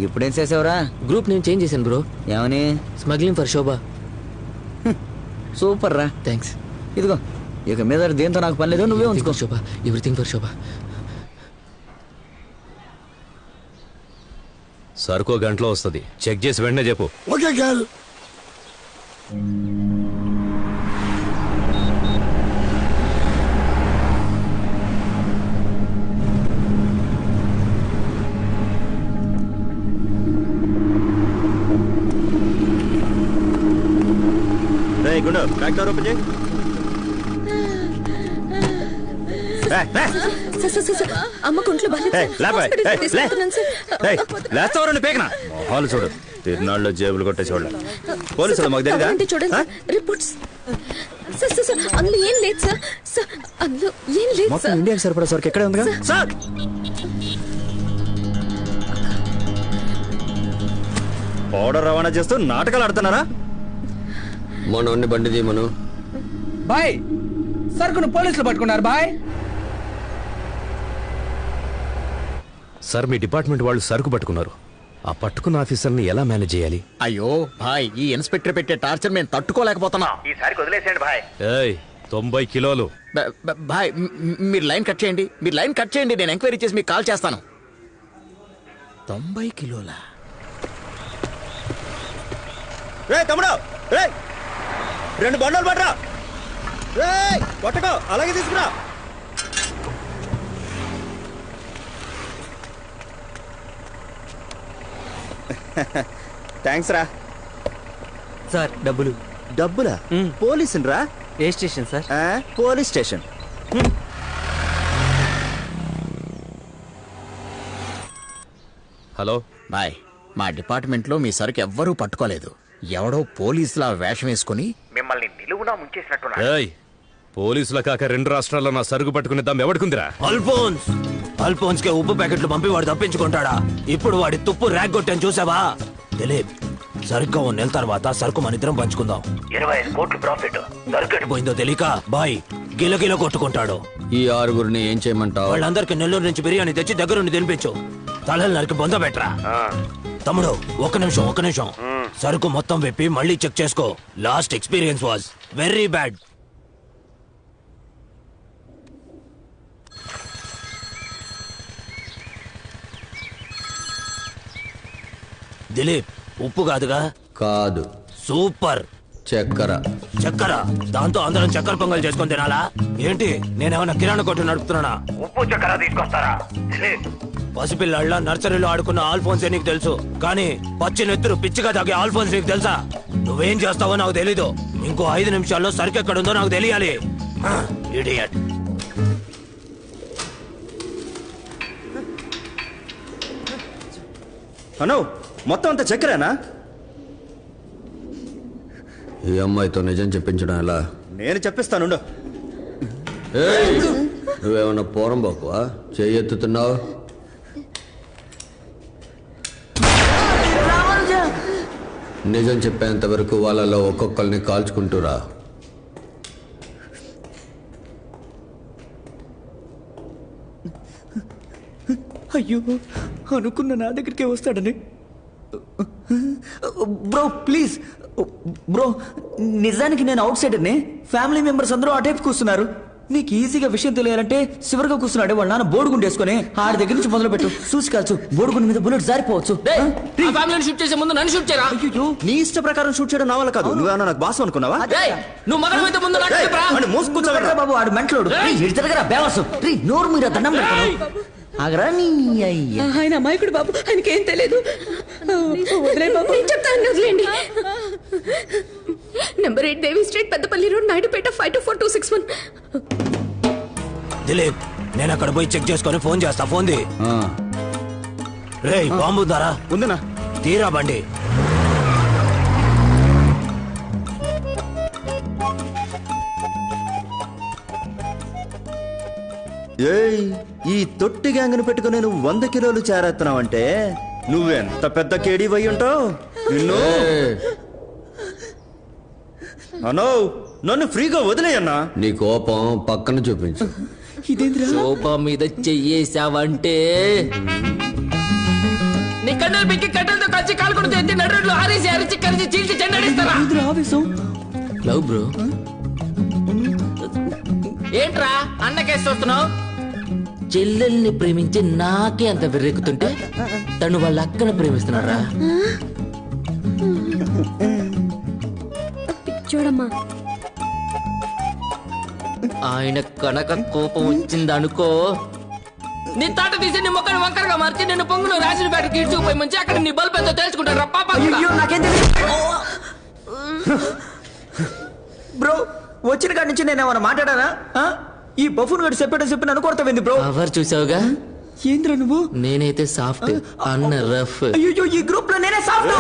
ఇప్పుడేం చేసావురా? గ్రూప్ నేను చేంజ్ చేశాను బ్రో. ఏమని? Smuggling for Shobha. సూపర్ రా, థ్యాంక్స్. ఇదిగో ఇక మీద దేంతో నాకు పని లేదు, నువ్వే ఉంచుకో. శోభ, ఎవ్రీథింగ్ ఫర్ శోభ. సరుకో గంటలో వస్తుంది, చెక్ చేసి వెంటనే చెప్పు. Okay girl. గుండు బ్యాక్ డోర్ ఓపెన్ చేయి. మొహాలు చూడు, తిరునాళ్ళలో జేబులు కొట్టేసేవాళ్ళ. పోలీసులు మాకు తెలియదా? మొత్తం ఇండియాకి సరిపడా సరికి ఎక్కడే ఉందిగా సార్. పౌడర్ రవాణా చేస్తూ నాటకాలు ఆడుతున్నారా? మనోన్ని బండి తీయమను. బాయ్ సరుకును పోలీసులు పట్టుకున్నారు బాయ్. సార్ మీ డిపార్ట్మెంట్ వాళ్ళు సరుకు పట్టుకున్నారు. ఆ పట్టుకున్న ఆఫీసర్ని ఎలా మేనేజ్ చేయాలి? అయ్యో భాయ్, ఈ ఇన్స్పెక్టర్ పెట్టే టార్చర్ మేము తట్టుకోలేకపోతున్నా. ఈసారి వదిలేసేయండి భాయ్. 90 కిలోలు. భాయ్ మీరు లైన్ కట్ చేయండి, మీరు లైన్ కట్ చేయండి, నేను ఎంక్వైరీ చేసి మీకు కాల్ చేస్తాను. 90 కిలోలా? తమ్ముడు, 2 బండలు పట్టరా. పట్టుకో, అలాగే తీసుకురా. థ్యాంక్స్ రా. సార్ డబ్బులు. డబ్బులా? పోలీసులు రా. ఏ station sir? Police station. Hello boy, మా డిపార్ట్మెంట్లో మీ సరుకు ఎవ్వరూ పట్టుకోలేదు. ఎవడో పోలీసులా వేషం వేసుకుని మిమ్మల్ని నిలువునా ముంచేసినట్టున్నా. పోలీసుల కాక 2 రాష్ట్రాల్లో నా సరుకు పట్టుకునే దమ్ ఎవడుకుందిరా? అల్ఫోన్స్ కే ఉప్పు ప్యాకెట్లు పంపి వాడు తప్పించుకుంటాడా? ఇప్పుడు వాడి తుప్పు ర్యాక్ కొట్టాను చూసావా? దిలీప్, సరిగ్గా 1 నెల తర్వాత సరుకు మన ఇద్దరం పంచుకుందాం. 25 కోట్లు ప్రాఫిట్. సరుకు పోయిందో తెలియక బాయ్ గిలగిల కొట్టుకుంటాడు. ఈ 6గురిని ఏం చేయమంటావు? వాళ్ళందరికి నెల్లూరు నుంచి బిర్యానీ తెచ్చి దగ్గరుండి తినిపించు. తలలు నరికి బొంద పెట్టరా. తమ్ముడు ఒక్క నిమిషం. సరుకు మొత్తం విప్పి మళ్ళీ చెక్ చేసుకో. Last experience was very bad. Dilip, ఉప్పు కాదుగా? కాదు. సూపర్. చక్కెర. దాంతో అందరం చక్కెర పొంగల్ చేసుకొని తినాలా ఏంటి? నేనేమన్నా కిరాణా కొట్టు నడుపుతున్నానా? ఉప్పు చక్కెర తీసుకొస్తారా? పసిపిల్లళ్ళ నర్సరీలో ఆడుకున్న ఆల్ఫోన్స్ నీకు తెలుసు, కానీ పచ్చి నెత్తురు పిచ్చిగా తాగే ఆల్ఫోన్స్ నీకు తెలుసా? నువ్వేం చేస్తావో నాకు తెలీదు. ఇంకో 5 నిమిషాల్లో సరుకు ఎక్కడుందో నాకు తెలియాలి. ఇడియట్. అను, మొత్తం అంతా చక్కెరేనా? ఈ అమ్మాయితో నిజం చెప్పించడం ఎలా? నేను చెప్పిస్తాను. నువ్వేమన్నా పోరం బాకువా? చెయ్యెత్తుతున్నావు. నిజం చెప్పేంత వరకు వాళ్ళలో ఒక్కొక్కరిని కాల్చుకుంటూరా. అయ్యో, అనుకున్న నా దగ్గరికే వస్తాడని. బ్రో ప్లీజ్ బ్రో, నిజానికి నేను అవుట్ సైడర్ని. ఫ్యామిలీ మెంబర్స్ అందరూ ఆ టైప్ కూస్తున్నారు. నీకు ఈజీగా విషయం తెలియాలంటే చివరిగా కూర్చున్నాడే వాళ్ళ నాన్న బోడుగుండేసుకుని ఆడి దగ్గర నుంచి మొదలు పెట్టు. చూసి కాల్చు, బోడుగుండి మీద బుల్లెట్ జారిపోవచ్చు. షూట్ చేసే ముందు నన్ను షూట్ చేయరా? నీ ఇష్ట ప్రకారం షూట్ చేయడం నా వల్ల కాదు. నువ్వేమన్నా నాకు బాస్ అనుకున్నావా? నువ్వు మగమైతే ముందు నాకు చెప్పరా? బాబు ఆడు మెంటలోడు. తిరగరా బేవసు. నోరు మీరు దండం పెడతాను. ఆయన అమాయకుడు బాబు, ఆయనకి ఏం తెలియదు. వదిలే బాబు, చెప్తాను, వదిలేండి. నంబర్ 8 దేవి స్ట్రీట్, పెద్దపల్లి రోడ్, నాయుడుపేట 524261. దిలీప్, నేను అక్కడ పోయి చెక్ చేసుకొని ఫోన్ చేస్తా. Phone the. రేయ్, బాంబు ఉందారా? ఉందనా? తీరా బండి. ఏయ్, ఈ తొట్టి గ్యాంగ్ను పెట్టుకుని నువ్వు 100 కిలోలు చేరేస్తున్నావంటే నువ్వెంత పెద్ద కేడీ వై ఉంటావు. నిన్ను అనో, నన్ను ఫ్రీగా వదిలేయన్నా. నీ కోపం పక్కన చూపించు. సోఫా మీద చెయ్యేసావంటే నీ కన్నులు పిక్కి కట్టెలతో కలిసి కాలుకొడుతూ ఎత్తి నడురులో ఆరేసి అరిచి కలిసి చీల్చి చెండాడిస్తారా లవ్ బ్రో. ఏంట్రా అన్నకేసి వస్తున్నావు? చెల్లెల్ని ప్రేమించి నాకే అంత వెర్రెక్కుతుంటే తను వాళ్ళ అక్కను ప్రేమిస్తున్నారా? చూడమ్మా, ఆయన కనుక కోపం వచ్చిందనుకో, నీ తాట తీసి నీ మొక్కను వంకరగా మార్చి నిన్ను పొంగులో రాసిన బ్యాటరీ ఇడ్చుకుపోయి ముంచి అక్కడ నీ బల్బ్ ఎంతో తెలుసుకుంటారా పాప. బ్రో వచ్చిన కాడి నుంచి నేను ఏమైనా మాట్లాడానా? ఈ బఫూన్ గడి చెప్పి నన్ను కొడతావింది బ్రో. ఎవరు చూసావుగా? ఏంద్రా నువ్వు? నేనైతే సాఫ్ట్, అన్న రఫ్. అయ్యో ఈ గ్రూప్ లో నేనే సాఫ్ట్.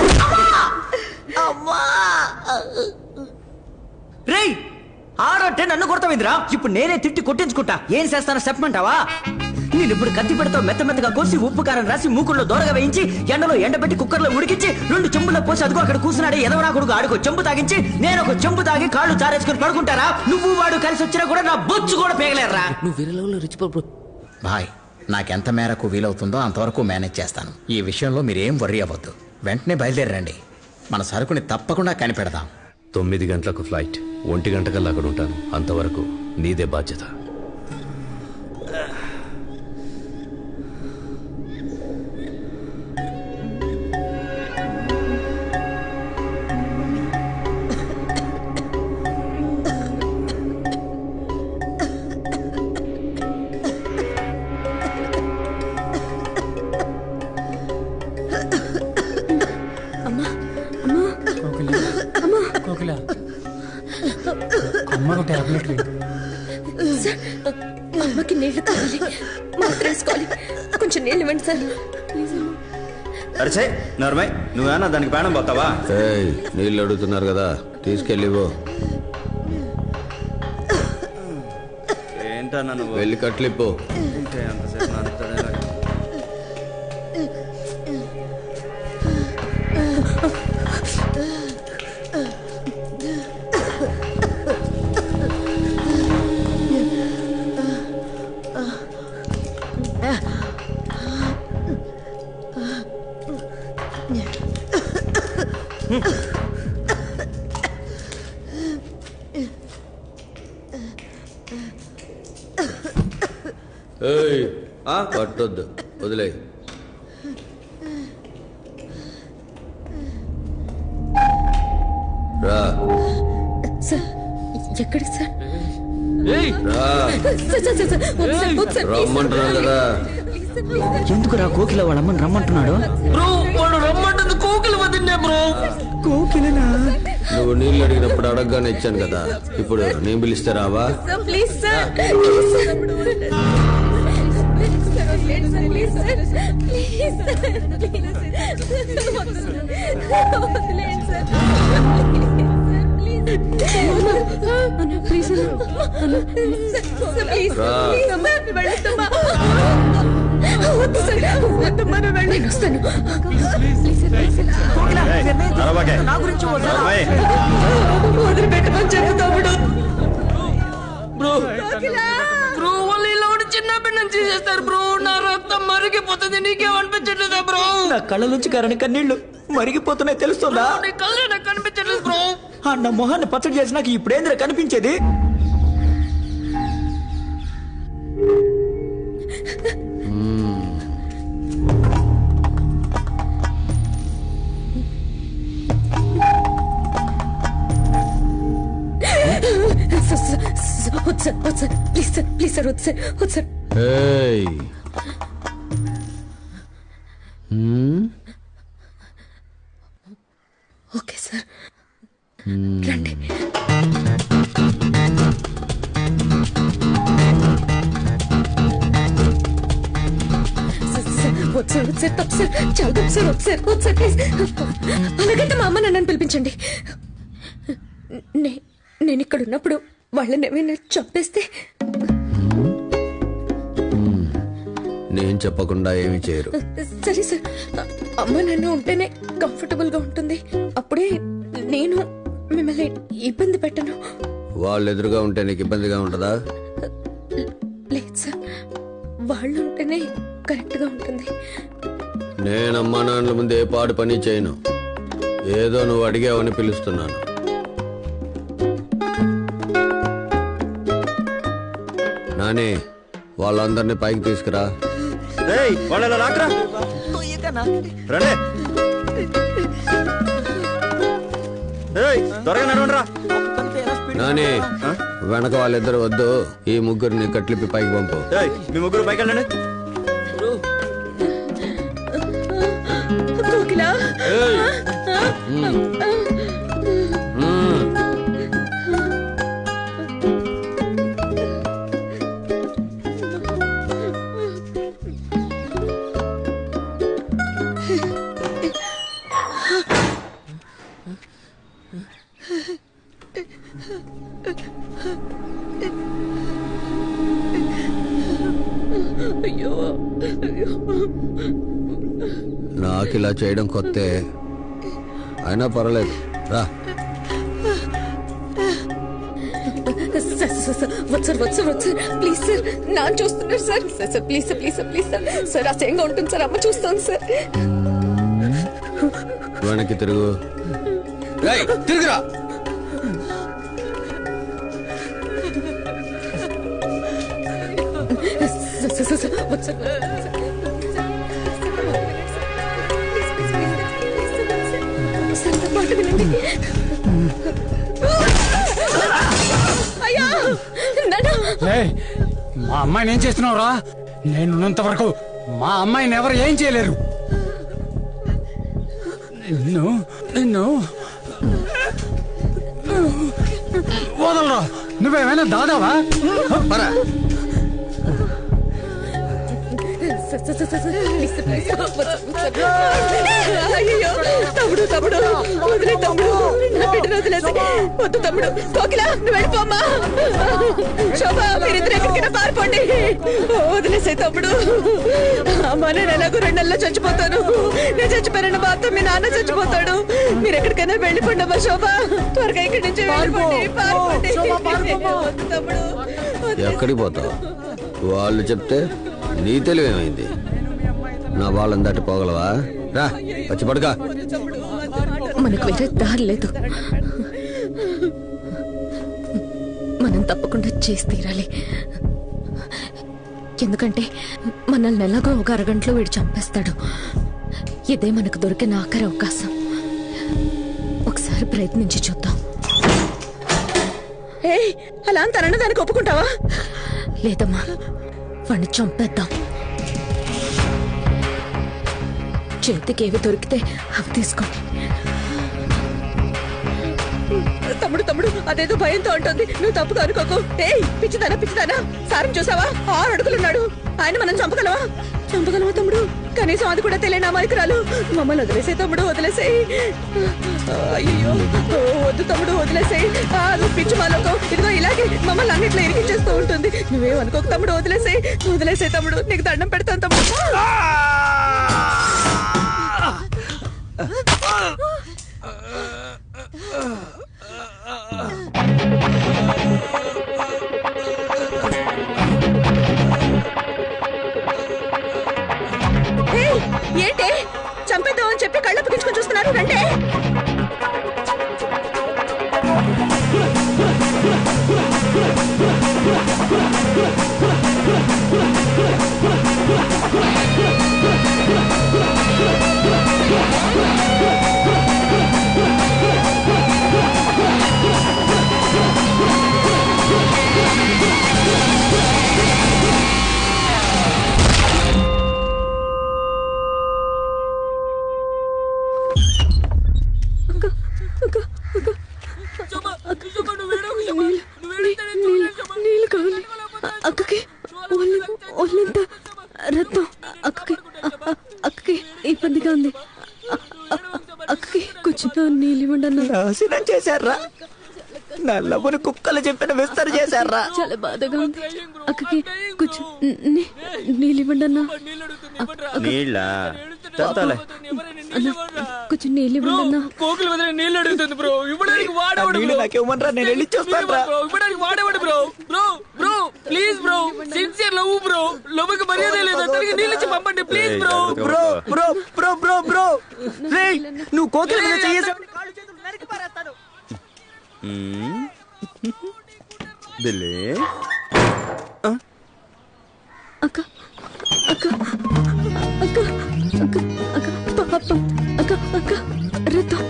రేయ్ ఆడంటే నన్ను కొడతావిందిరా. ఇప్పుడు నేనే తిట్టి కొట్టించుకుంటా. ఏం చేస్తానో చెప్పమంటావా? నేను ఇప్పుడు కత్తి పెడతా మెత్తగా కోసి ఉప్పు కారం రాసి మూకుల్లో దూరగా వేయించి ఎండలో ఎండబెట్టి కుక్కర్లో ఉడికించి 2 చెంబుల్లో పోసి అదిగో అక్కడ కూర్చున్నాడు ఎదవనా కొడుకు. ఆడుకో చెంబు తాగించి నేను ఒక చెంబు తాగి కాళ్ళు జారేసుకుని పడుకుంటారా? నువ్వు వాడు కలిసి వచ్చినా కూడా నా బొచ్చు కూడా పేగలేరా? నువ్వు వేరే లెవెల్లో రిచ్ భాయ్, నాకెంత మేరకు వీలవుతుందో అంతవరకు మేనేజ్ చేస్తాను. ఈ విషయంలో మీరేం వర్రీ అవ్వద్దు. వెంటనే బయలుదేరండి. మన సరుకుని తప్పకుండా కనిపెడదాం. 9 గంటలకు ఫ్లైట్, 1 గంటకల్లా అక్కడ ఉంటాను. అంతవరకు నీదే బాధ్యత. అమ్మకు టాబ్లెట్ అమ్మకి నీళ్లు కావాలి, మాత్ర వేసుకోవాలి. కొంచెం నీళ్ళు ఇవ్వండి సార్. అరిచే నర్మయ్, నువ్వేనా దానికి ప్రాణం పోతావా? నీళ్ళు అడుగుతున్నారు కదా, తీసుకెళ్ళివో. ఏంటన్నా నువ్వు? వెళ్ళి కట్లిపో. పట్టొద్దు, వదిలే. రా సార్. ఎక్కడికి సార్? రమ్మంటున్నాను కదా. ఎందుకు రా కోకిల వాళ్ళమ్మని రమ్మంటున్నాడు? రమ్మంటుంది కోకిల వదిలే బ్రో. కోకిలనా? నువ్వు నీళ్ళు అడిగినప్పుడు అడగగానే ఇచ్చాను కదా, ఇప్పుడు నేను పిలిస్తే రావా? Please sir. వదిలిపెట్టమని చెప్పు తమ్ముడు. బ్రో బ్రో వాళ్ళు ఇలా చిన్న పిల్లలు చేసేస్తారు బ్రో. నా రక్తం మరిగిపోతుంది. నీకేమనిపించట్లేదా బ్రో? నా కళ్ళ నుంచి కారని కన్నీళ్లు మరిగిపోతున్నాయి, తెలుస్తుందా? నీ కళ్ళు నాకు కనిపించట్లేదు బ్రో. నా మొహాన్ని పచ్చడి చేసి నాకు ఇప్పుడేంద్ర కనిపించేది? ప్లీజ్ సార్, ప్లీజ్ సార్, వద్దు సార్, వద్దు సార్. ఓకే సార్, రండి. వద్దు సార్, వద్దు సార్, తప్పు సార్, చాలా తప్పు సార్, వద్దు సార్, వద్దు సార్, ప్లీజ్. అలాగైతే మా అమ్మ నన్ను పిలిపించండి. నేను ఇక్కడ ఉన్నప్పుడు వాళ్ళని ఏమైనా చంపేస్తే? నేను చెప్పకుండా ఏమి చేయరు. సరే సార్, అమ్మ నాన్న ఉంటేనే కంఫర్టబుల్ గా ఉంటుంది. అప్పుడే నేను మిమ్మల్ని ఇబ్బంది పెట్టను. వాళ్ళు ఎదురుగా ఉంటే నీకు ఇబ్బందిగా ఉంటుందా? లేదు సార్, వాళ్ళు ఉంటేనే కరెక్ట్ గా ఉంటుంది. నేను అమ్మా నాన్నల ముందు ఏ పాడు పని చేయను. ఏదో నువ్వు అడిగావని పిలుస్తున్నాను. నాని వాళ్ళందరినీ పైకి తీసుకురా. నాని వెనక వాళ్ళిద్దరు వద్దు, ఈ ముగ్గురిని కట్లిపి పైకి పంపు. మీ ముగ్గురు పైకి వెళ్ళండి. నాకు ఇలా చేయడం కొత్తే, అయినా పర్వాలేదు రా. ప్లీజ్ సార్, నాన్న చూస్తున్నారు sir. Sir please sir, please sir, please sir. Sir అసహ్యంగా ఉంటుంది సార్, అమ్మ చూస్తాను సార్. వెనక్కి తిరుగు. తిరుగురా. మా అమ్మాయిని ఏం చేస్తున్నావురా? నేనున్నంత వరకు మా అమ్మాయిని ఎవరు ఏం చేయలేరు. నిన్ను వదలరా. నువ్వేమైనా దాదావా? తమ్ముడు తమ్ముడు వదిలే, తమ్ముడు నా బిడ్డను వదిలేసి. వద్దు తమ్ముడు, కోకిల నువ్వు వెళ్ళిపోమ్మా. శోభా మీరిద్దరు ఎక్కడికైనా పారిపోండి. వదిలేసే తమ్ముడు. అమ్మా నేను ఎలాగో 2 నెలల్లో చచ్చిపోతాను. నేను చచ్చిపోయిన బాధతో మీ నాన్న చచ్చిపోతాడు. మీరు ఎక్కడికైనా వెళ్ళిపోండి అమ్మా. శోభా త్వరగా ఇక్కడి నుంచి వెళ్ళిపోండి, పారిపోండి. వద్దు తమ్ముడు. ఎక్కడికి పోతావు? వాళ్ళు చెప్తే నీ తెలివేమైంది? నా వాళ్ళని దాటి పోగలవా? రా వచ్చి పడుగా. మనకు వేరే దారి లేదు. మనం తప్పకుండా చేసి తీరాలి. ఎందుకంటే మనల్ని ఎలాగో ఒక అరగంటలో వీడు చంపేస్తాడు. ఇదే మనకు దొరికిన ఆఖరి అవకాశం. ఒకసారి ప్రయత్నించి చూద్దాం. అలా అంత అన్నదానికి ఒప్పుకుంటావా? లేదమ్మా, వాడిని చంపేద్దాం. చేతికి ఏవి దొరికితే అవి తీసుకోండి. తమ్ముడు తమ్ముడు అదేదో భయంతో ఉంటుంది. నువ్వు తప్పుగా అనుకోకు. పిచ్చిదానా పిచ్చిదానా, సారం చూసావా? 6 అడుగులున్నాడు. ఆయన మనం చంపగలవా? చంపగలవా తమ్ముడు? కనీసం అది కూడా తెలియని అమాయకురాలు. మమ్మల్ని వదిలేసే తమ్ముడు, వదిలేసేయి. అయ్యో వద్దు తమ్ముడు, వదిలేసేయి. నువ్వు పిచ్చి మాలోకం. ఇదిగో ఇలాగే మమ్మల్ని అన్నిట్లో ఇరికించేస్తూ ఉంటుంది. నువ్వేమనుకోకు తమ్ముడు, వదిలేసేయి. వదిలేసే తమ్ముడు, నీకు దండం పెడతాను తమ్ముడు. ఏంటి చంపేద్దాం అని చెప్పి కళ్ళు అప్పగించుకొని చూస్తున్నారు? రండి. నీళ్ళు కావాలి అక్కకి. ఒళ్ళంతా రక్తం. అక్కకి ఇబ్బందిగా ఉంది. అక్కకి కొంచెం నీళ్ళు ఇవ్వండి అన్న. నాశనం చేశారా? నల్లబుని కుక్కలు చెప్పిన విస్తరు చేశారా? చాలా బాధగా ఉంది. అక్కకి కొంచెం నీళ్ళు ఇవ్వండి అన్న. కొంచెం నీళ్ళు ఇవ్వండి అన్న. కోకులు వదిలే నీళ్ళు అడుగుతుంది బ్రో. ఇవ్వడానికి వాడేవాడు. నాకేమనరా, నేను వెళ్ళి చూస్తాను. ఇవ్వడానికి వాడేవాడు bro. Bro bro please bro, sincere love bro, లవ్కి మర్యాద లేదు, తనకి నీళ్ళు ఇచ్చి పంపండి please bro. Bro bro bro bro bro రేయ్, నువ్వు కోకిల మీద చెయ్యేసావు, కాళ్ళు చేతులు నరికి పారేస్తాను. బిల్లి అక్క అక్క అక్క అక్క అక్క పాపం అక్క అక్క రక్తం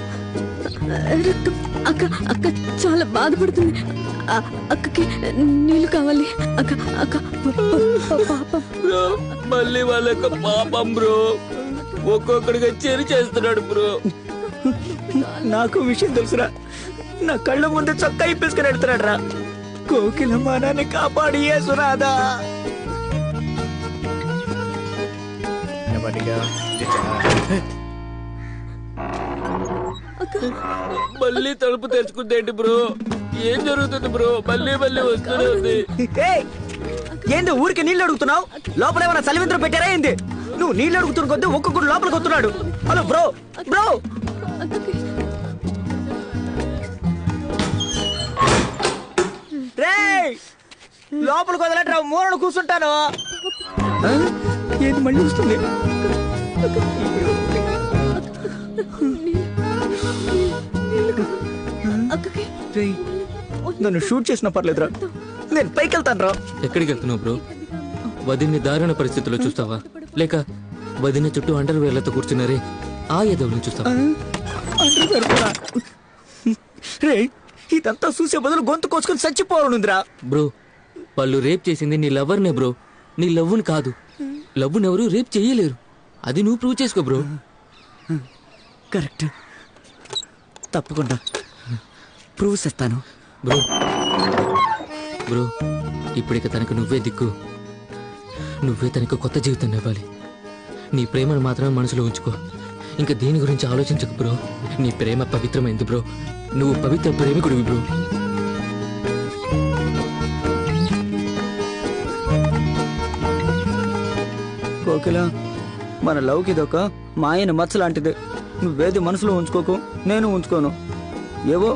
రక్తం అక్క అక్క చాలా బాధపడుతుంది. అక్కకి నీళ్లు కావాలి అక్క అక్క పాపం బ్రో. మళ్ళీ వాళ్ళ పాపం బ్రో, ఒక్కొక్కడిగా చెరి చేస్తున్నాడు బ్రో. నాకు విషయం తెలుసురా, నా కళ్ళ ముందు చొక్కా ఇప్పేసుకుని వెళ్తున్నాడు రా. కోకిల మానాన్ని కాపాడి సురాదా. మళ్ళీ తలుపు తెరుచుకుందేంటి బ్రో? ఏం జరుగుతుంది బ్రో? మళ్ళీ మళ్ళీ వస్తూనే ఉంది. ఏంది ఊరికి నీళ్ళు అడుగుతున్నావు? లోపల ఏమైనా సలివింత్రం పెట్టారా ఏంది? నువ్వు నీళ్ళు అడుగుతున్న కొద్ది ఒక్కొక్కడు లోపలికి వస్తున్నాడు. హలో బ్రో బ్రో, రేయ్ లోపలికి వదలట్రా, మూలను కూర్చుంటాను. ఏంది మళ్ళీ వస్తుంది? నన్ను షూట్ చేసినా పర్లేదురా, నేను పైకి వెళ్తాను రా. ఎక్కడికి వెళ్తున్నావు బ్రో? వదిన్ని దారుణ పరిస్థితుల్లో చూస్తావా, లేక వదిన చుట్టూ అండర్ వేర్లతో కూర్చున్నారే ఆ ఎదవులను చూస్తావా? రే ఇదంతా చూసే బదులు గొంతు కోసుకొని చచ్చిపోవాలనుందిరా. బ్రో వాళ్ళు రేప్ చేసింది నీ లవర్నే బ్రో, నీ లవ్వుని కాదు. లవ్వుని ఎవరు రేప్ చేయలేరు, అది నువ్వు ప్రూవ్ చేసుకో బ్రో. కరెక్ట్, తప్పకుండా ప్రూవ్ చేస్తాను బ్రో. బ్రో ఇప్పటిక తనకు నువ్వే దిక్కు, నువ్వే తనకు కొత్త జీవితాన్ని ఇవ్వాలి. నీ ప్రేమను మాత్రమే మనసులో ఉంచుకో, ఇంకా దీని గురించి ఆలోచించకు బ్రో. నీ ప్రేమ పవిత్రమైంది బ్రో, నువ్వు పవిత్ర ప్రేమికుడివి బ్రో. కోకిల, మన లవ్కి ఇదొక మాయన మచ్చ లాంటిదే. నువ్వేది మనసులో ఉంచుకోకు, నేను ఉంచుకోను. ఏవో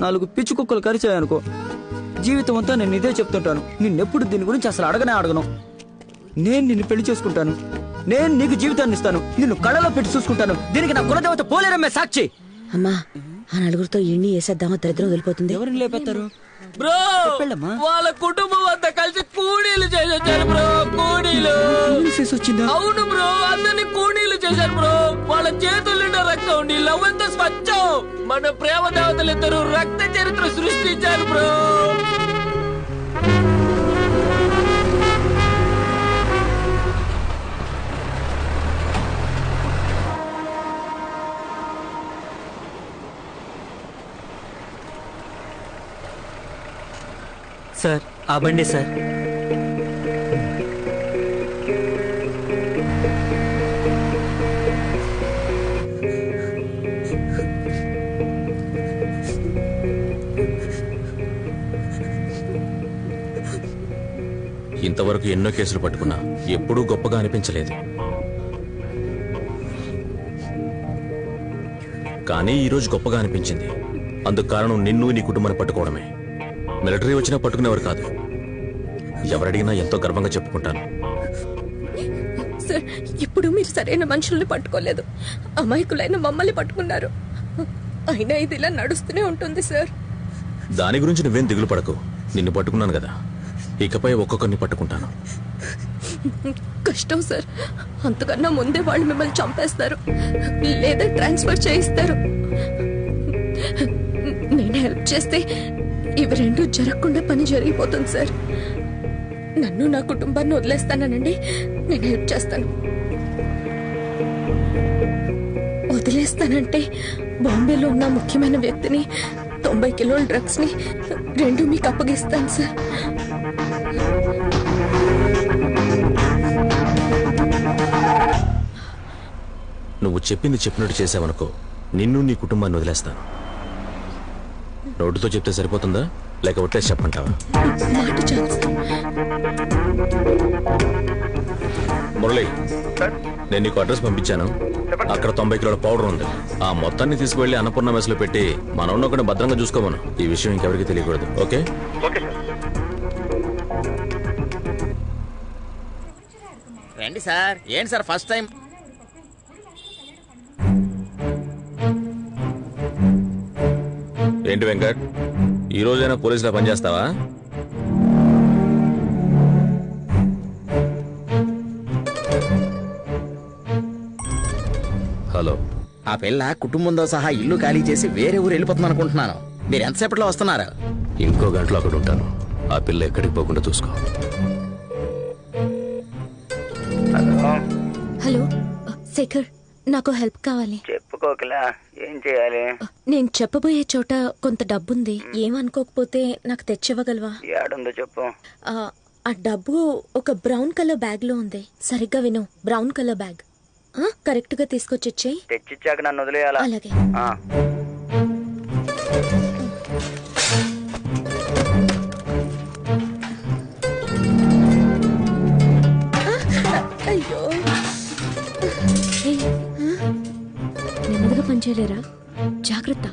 4 పిచ్చి కుక్కలు కరిచాయనుకో, జీవితం అంతా నేను ఇదే చెప్తుంటాను. నిన్నెప్పుడు దీని గురించి అసలు అడగను. నేను నిన్ను పెళ్లి చేసుకుంటాను, నేను నీకు జీవితాన్ని ఇస్తాను, నిన్ను కళ్ళలో పెట్టి చూసుకుంటాను. దీనికి నా కులదేవత పోలేరమ్మే సాక్షి. అమ్మా ఆ నలుగురితో ఎన్ని వేసేద్దామా, దరిద్రం వెళ్ళిపోతుంది. ఎవరిని లేపేస్తారు బ్రో? వాళ్ళ కుటుంబం అంతా కలిసి కూడీలు చేసొచ్చారు బ్రో. కూడీలు అవును బ్రో, అందరినీ కూడీలు చేశారు బ్రో. వాళ్ళ చేతుల నిండా రక్తం ఉండి లవ్ ఎంత స్వచ్ఛం. మన ప్రేమ దేవతలు ఇద్దరు రక్త చరిత్ర సృష్టించారు బ్రో. సార్ ఆ బండి సార్. ఇంతవరకు ఎన్నో కేసులు పట్టుకున్నా ఎప్పుడూ గొప్పగా అనిపించలేదు. కానీ ఈరోజు గొప్పగా అనిపించింది. అందుకు కారణం నిన్ను నీ కుటుంబాన్ని పట్టుకోవడమే. మిలిటరీ వచ్చినా పట్టుకునేవారు కాదు. ఎవరడిగినా ఎంతో గర్వంగా చెప్పుకుంటాను. సార్ ఇప్పుడు మీరు సరైన మనుషుల్ని పట్టుకోలేదు, అమాయకులైన మమ్మల్ని పట్టుకున్నారు. అయినా ఇది ఇలా నడుస్తూనే ఉంటుంది సార్. దాని గురించి నువ్వేం దిగులు పడకు. నిన్ను పట్టుకున్నాను కదా, ఇకపై ఒక్కొక్కరిని పట్టుకుంటాను. కష్టం సార్, అంతకన్నా ముందే వాళ్ళు మిమ్మల్ని చంపేస్తారు లేదా ట్రాన్స్ఫర్ చేయిస్తారు. నేను హెల్ప్ చేస్తే ఇవి రెండు జరగకుండా పని జరిగిపోతుంది సార్. నన్ను నా కుటుంబాన్ని వదిలేస్తానండి, నేను హెల్ప్ చేస్తాను. వదిలేస్తానంటే బాంబేలో ఉన్న ముఖ్యమైన వ్యక్తిని, 90 కిలోల డ్రగ్స్ ని రెండు మీకు అప్పగిస్తాను సార్. నువ్వు చెప్పింది చెప్పినట్టు చేసావనుకో, నిన్ను నీ కుటుంబాన్ని వదిలేస్తాను. నోటితో చెప్తే సరిపోతుందా, లేక ఒట్టేసి చెప్పంటావా? మురళి, నేను నీకు అడ్రస్ పంపించాను. అక్కడ 90 కిలోల పౌడర్ ఉంది. ఆ మొత్తాన్ని తీసుకువెళ్లి అన్నపూర్ణ మెస్ లో పెట్టి మన ఒకటి భద్రంగా చూసుకోమను. ఈ విషయం ఇంకెవరికి తెలియకూడదు. ఓకే? రండి సార్. ఏంటి సార్ ఫస్ట్ టైం? ఏంటి వెంకట్, ఈ రోజైనా పోలీసులా పనిచేస్తావా? హలో. ఆ పిల్ల కుటుంబంతో సహా ఇల్లు ఖాళీ చేసి వేరే ఊరు వెళ్ళిపోతుంది అనుకుంటున్నాను. మీరు ఎంతసేపట్లో వస్తున్నారు? ఇంకో గంటలో అక్కడ ఉంటాను. ఆ పిల్ల ఎక్కడికి పోకుండా చూసుకో. హలో శేఖర్, నాకు హెల్ప్ కావాలి. చెప్పుకోకలా ఏం చేయాలి? నేను చెప్పబోయే చోట కొంత డబ్బుంది. ఏమనుకోకపోతే నాకు తెచ్చివ్వగలవా? ఏడుందో చెప్పు. ఆ డబ్బు ఒక బ్రౌన్ కలర్ బ్యాగ్ లో ఉంది. సరిగ్గా విను, బ్రౌన్ కలర్ బ్యాగ్. కరెక్ట్ గా తీసుకొచ్చి ఇచ్చేయి. తెచ్చిచ్చాక నన్ను వదిలేయాలా? అలాగే. అయ్యో, నెమ్మదిగా పనిచేయలేరా? జాగ్రత్త.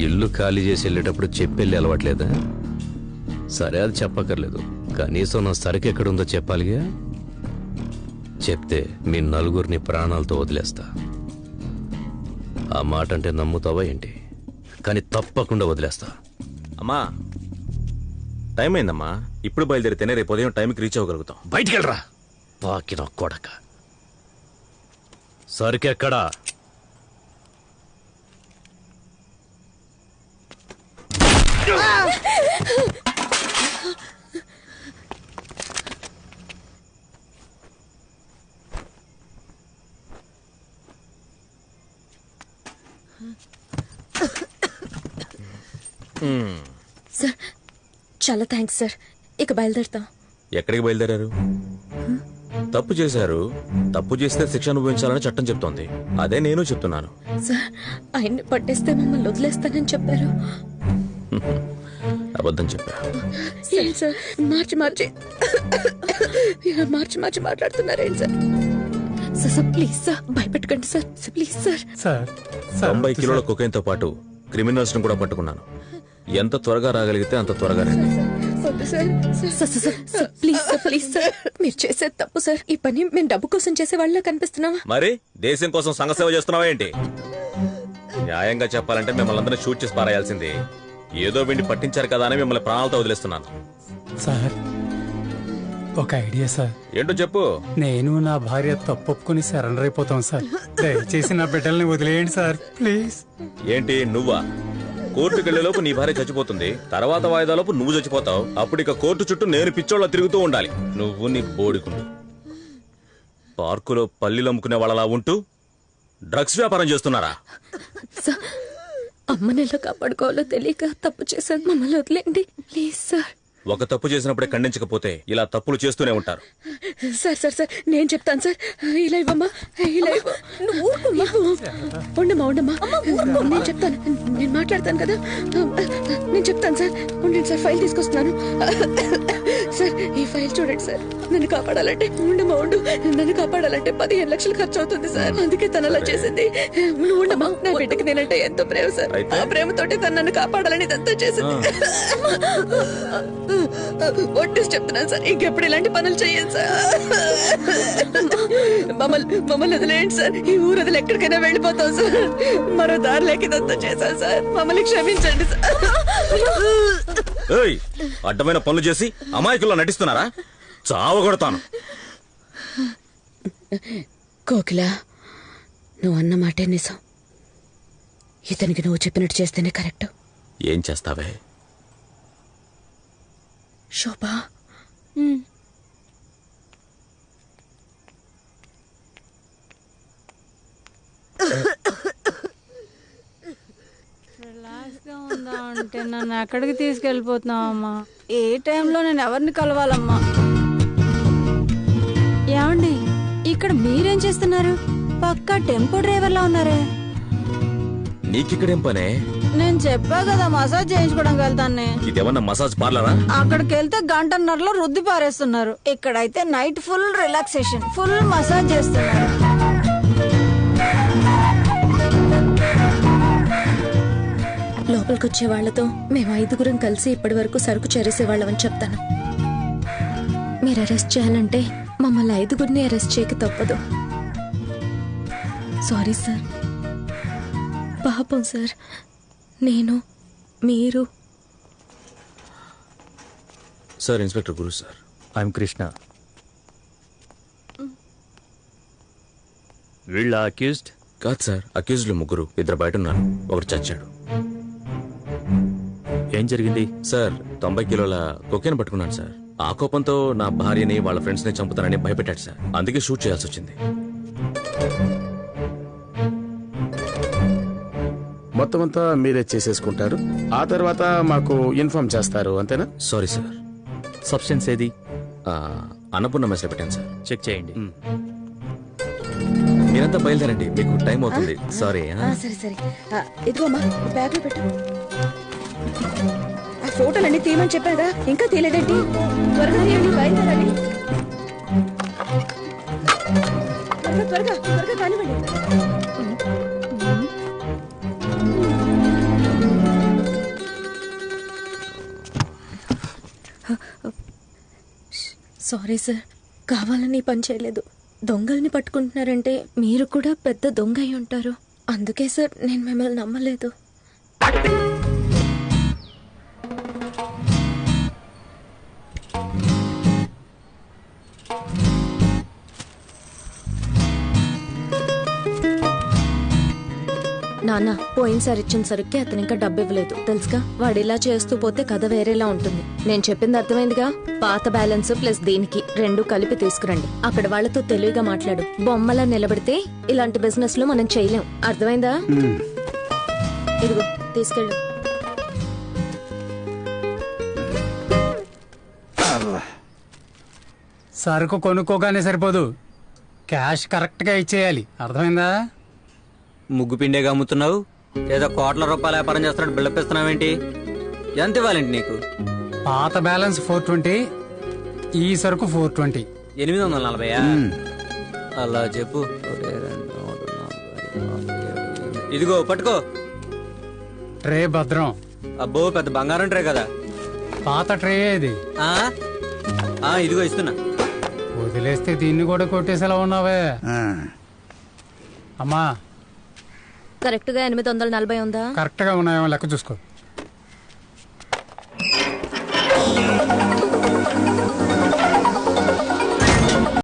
ఇల్లు ఖాళీ చేసి వెళ్ళేటప్పుడు చెప్పెళ్ళి అలవాట్లేదా? సరే, అది చెప్పక్కర్లేదు. కనీసం నా సరుకు ఎక్కడుందో చెప్పాలిగా. చెప్తే మీ నలుగురిని ప్రాణాలతో వదిలేస్తా. ఆ మాట అంటే నమ్ముతావా ఏంటి? కానీ తప్పకుండా వదిలేస్తా. అమ్మా, టైం అయిందమ్మా. ఇప్పుడు బయలుదేరితేనే రేపు ఉదయం టైంకి రీచ్ అవ్వగలుగుతాం. బయటికి వెళ్ళరా బాకి నా కొడక. సరుకెక్కడా? సార్, చాలా థ్యాంక్స్ సార్. ఇక బయలుదేరుతాం. ఎక్కడికి బయలుదేరారు? తప్పు చేశారు. తప్పు చేస్తే శిక్ష అనుభవించాలని చట్టం చెప్తోంది. అదే నేను చెప్తున్నాను. సార్, ఆయన్ని పట్టేస్తే మమ్మల్ని వదిలేస్తానని చెప్పారు. అబద్ధం చెప్పా. ఏంటి సార్ మార్చి మార్చి మాట్లాడుతున్నారేంటి సార్? సార్ ప్లీజ్ సార్, భయపెట్టకండి సార్. Please sir. 90 కిలోల కొకైన్తో పాటు క్రిమినల్స్ ను కూడా పట్టుకున్నాను. ఎంత త్వరగా రాగలిగితే అంత త్వరగా రండి. ప్లీజ్ సార్, ప్లీజ్ సార్, మీరు చేసేది తప్పు సార్. ఈ పని మేము డబ్బు కోసం చేసే వాళ్ళ కనిపిస్తున్నావా? మరి దేశం కోసం సంఘసేవ చేస్తున్నావా ఏంటి? న్యాయంగా చెప్పాలంటే మిమ్మల్ని అందరినీ షూట్ చేసి పారేయాల్సింది. ఏదో విండి పట్టించారు కదా అని మిమ్మల్ని ప్రాణాలతో వదిలేస్తున్నాను. సార్, ఒక ఐడియా సార్. ఏంటో చెప్పు. నేను నా భార్య తప్పొప్పుకుని సరెండర్ అయిపోతాం సార్. దయచేసి నా బిడ్డల్ని వదిలేయండి సార్, ప్లీజ్. ఏంటి నువ్వా? కోర్టుకు వెళ్లేలోపు నీ భార్య చచ్చిపోతుంది. తర్వాత వాయిదాలోపు నువ్వు చచ్చిపోతావు. అప్పుడు ఇక కోర్టు చుట్టూ నేను పిచ్చోళ్ళ తిరుగుతూ ఉండాలి. నువ్వు నీ బోడికుండు. పార్కులో పల్లీలు అమ్ముకునే వాళ్ళలా ఉంటూ డ్రగ్స్ వ్యాపారం చేస్తున్నారా? అమ్మని ఎలా కాపాడుకోవాలో తెలియక తప్పు చేశాను. మమ్మల్ని వదిలేండి ప్లీజ్ సార్. ఒక తప్పు చేసినప్పుడే ఖండించకపోతే ఇలా తప్పులు చేస్తూనే ఉంటారు. సార్ సార్ సార్, నేను చెప్తాను సార్. ఇలా ఇవ్వమ్మా, ఇలా ఇవ్వు. నువ్వు ఊరుకోమ్మా. ఉండమ్మా. నేను చెప్తాను, నేను మాట్లాడతాను కదా. నేను చెప్తాను సార్. ఉండండి సార్, ఫైల్ తీసుకొస్తున్నాను. సార్, ఈ ఫైల్ చూడండి సార్. నన్ను కాపాడాలంటే ఉండు. నన్ను కాపాడాలంటే 15 లక్షలు ఖర్చు అవుతుంది సార్. అందుకే తను అలా చేసింది. నువ్వు ఉండమ్మా. నా బిడ్డకి నేనంటే ఎంతో ప్రేమ సార్. ఆ ప్రేమతోటి తను నన్ను కాపాడాలని ఇదంతా చేసింది. ఒట్టేసి చెప్తున్నాను సార్, ఇంకెప్పుడు ఇలాంటి పనులు చెయ్యను సార్. మమ్మల్ని వదిలేయండి సార్. ఈ ఊరు వదిలి ఎక్కడికైనా వెళ్ళిపోతాం సార్. మరో దారి లేక ఇదంతా చేశాను సార్. మమ్మల్ని క్షమించండి సార్. అడ్డమైన పనులు చేసి అమాయకుల్లో నటిస్తున్నారా? చావగొడతాను. కోకిల, నువ్వు అన్న మాటే నిజం. ఇతనికి నువ్వు చెప్పినట్టు చేస్తేనే కరెక్ట్. ఏం చేస్తావే? శోభా, రిలాక్స్గా ఉందా అంటే నన్ను ఎక్కడికి తీసుకెళ్ళిపోతున్నావమ్మా? ఏ టైంలో నేను ఎవరిని కలవాలమ్మా? ఏమండి, ఇక్కడ మీరేం చేస్తున్నారు? పక్కా టెంపో డ్రైవర్లా ఉన్నారే. నీకిక్కడేం పనే? నేను చెప్పా కదా మసాజ్ చేయించుకోవడానికి వెళ్తాను. ఇదేమన్నా మసాజ్ పార్లరా? అక్కడికి వెళ్తే గంటన్నరలో రుద్ది పారేస్తున్నారు. ఇక్కడైతే night full relaxation, full massage చేస్తున్నారు. లోపలికి వచ్చే వాళ్లతో మేము 5గురం కలిసి ఇప్పటి వరకు సరుకు చేరేసేవాళ్ళమని చెప్తాను. మీరు అరెస్ట్ చేయాలంటే మమ్మల్ని 5గురిని అరెస్ట్ చేయక తప్పదు. Sorry sir. పాపం సార్. నేను, మీరు. Sir, inspector Guru sir. I'm Krishna. వీళ్ళ అక్యూజ్డ్? కాదు సార్, అక్యూజ్డ్లు 3, 2 బయట ఉన్నారు, ఒకటి చచ్చాడు. ఏం జరిగింది సార్? 90 కిలోల కొకేన్ పట్టుకున్నాను సార్. ఆ కోపంతో నా భార్యని వాళ్ళ ఫ్రెండ్స్ ని చంపుతానని భయపెట్టాడు సార్. అందుకే షూట్ చేయాల్సి వచ్చింది. మొత్తం అంతా మీరే చేసేసుకుంటారు, ఆ తర్వాత మాకు ఇన్ఫార్మ్ చేస్తారు, అంతేనా? Sorry sir. సబ్స్టెన్స్ ఏది? అన్నపూర్ణ మెస్లో పెట్టాను సార్. చెక్ చేయండి. మీరంతా బయలుదేరండి, మీకు టైం అవుతుంది. సారీ. సరే సరే, ఇదిగోమ్మా బ్యాగ్లో పెట్టు. ఆ ఫోటోలన్నీ తీయమని చెప్పాగా, ఇంకా తీయలేదేంటి? త్వరగా తీయండి, బయలుదేరాలి. త్వరగా త్వరగా కానివ్వండి. సారీ సార్, కావాలని పని చేయలేదు. దొంగల్ని పట్టుకుంటున్నారంటే మీరు కూడా పెద్ద దొంగ అయి ఉంటారు. అందుకే సార్ నేను మిమ్మల్ని నమ్మలేదు. నాన్న, పోయినసారి ఇచ్చిన సరుక్కి అతను ఇంకా డబ్బు ఇవ్వలేదు తెలుసుగా. వాడు ఇలా చేస్తూ పోతే కథ వేరేలా ఉంటుంది. నేను చెప్పింది అర్థమైందిగా. పాత బ్యాలెన్స్ ప్లస్ దీనికి 2 కలిపి తీసుకురండి. అక్కడ వాళ్ళతో తెలివిగా మాట్లాడు. బొమ్మలా నిలబడితే ఇలాంటి బిజినెస్ లో మనం చేయలేం. అర్థమైందా? ఇదిగో తీసుకెళ్ళు. సరుకు కొనుక్కోగానే సరిపోదు, క్యాష్ కరెక్ట్ గా ఇచ్చేయాలి. అర్థమైందా? ముగ్గు పిండేగా అమ్ముతున్నావు, ఏదో కోట్ల రూపాయల వ్యాపారం చేస్తున్నాడు బిల్డప్ ఇస్తున్నావేంటి? ఎంత ఇవ్వాలండి నీకు? పాత బ్యాలెన్స్ 420, ఈ సరుకు 420. 840. అలా చెప్పు. ఇదిగో పట్టుకో. ట్రే భద్రం. అబ్బో, పెద్ద బంగారం ట్రే కదా. పాత ట్రే ఇది. ఇదిగో ఇస్తున్నా. వదిలేస్తే దీన్ని కూడా కొట్టేసేలా ఉన్నావే. అమ్మా, కరెక్ట్ గా 840 ఉందా? కరెక్ట్ గా ఉన్నాయేమో లెక్క చూసుకో.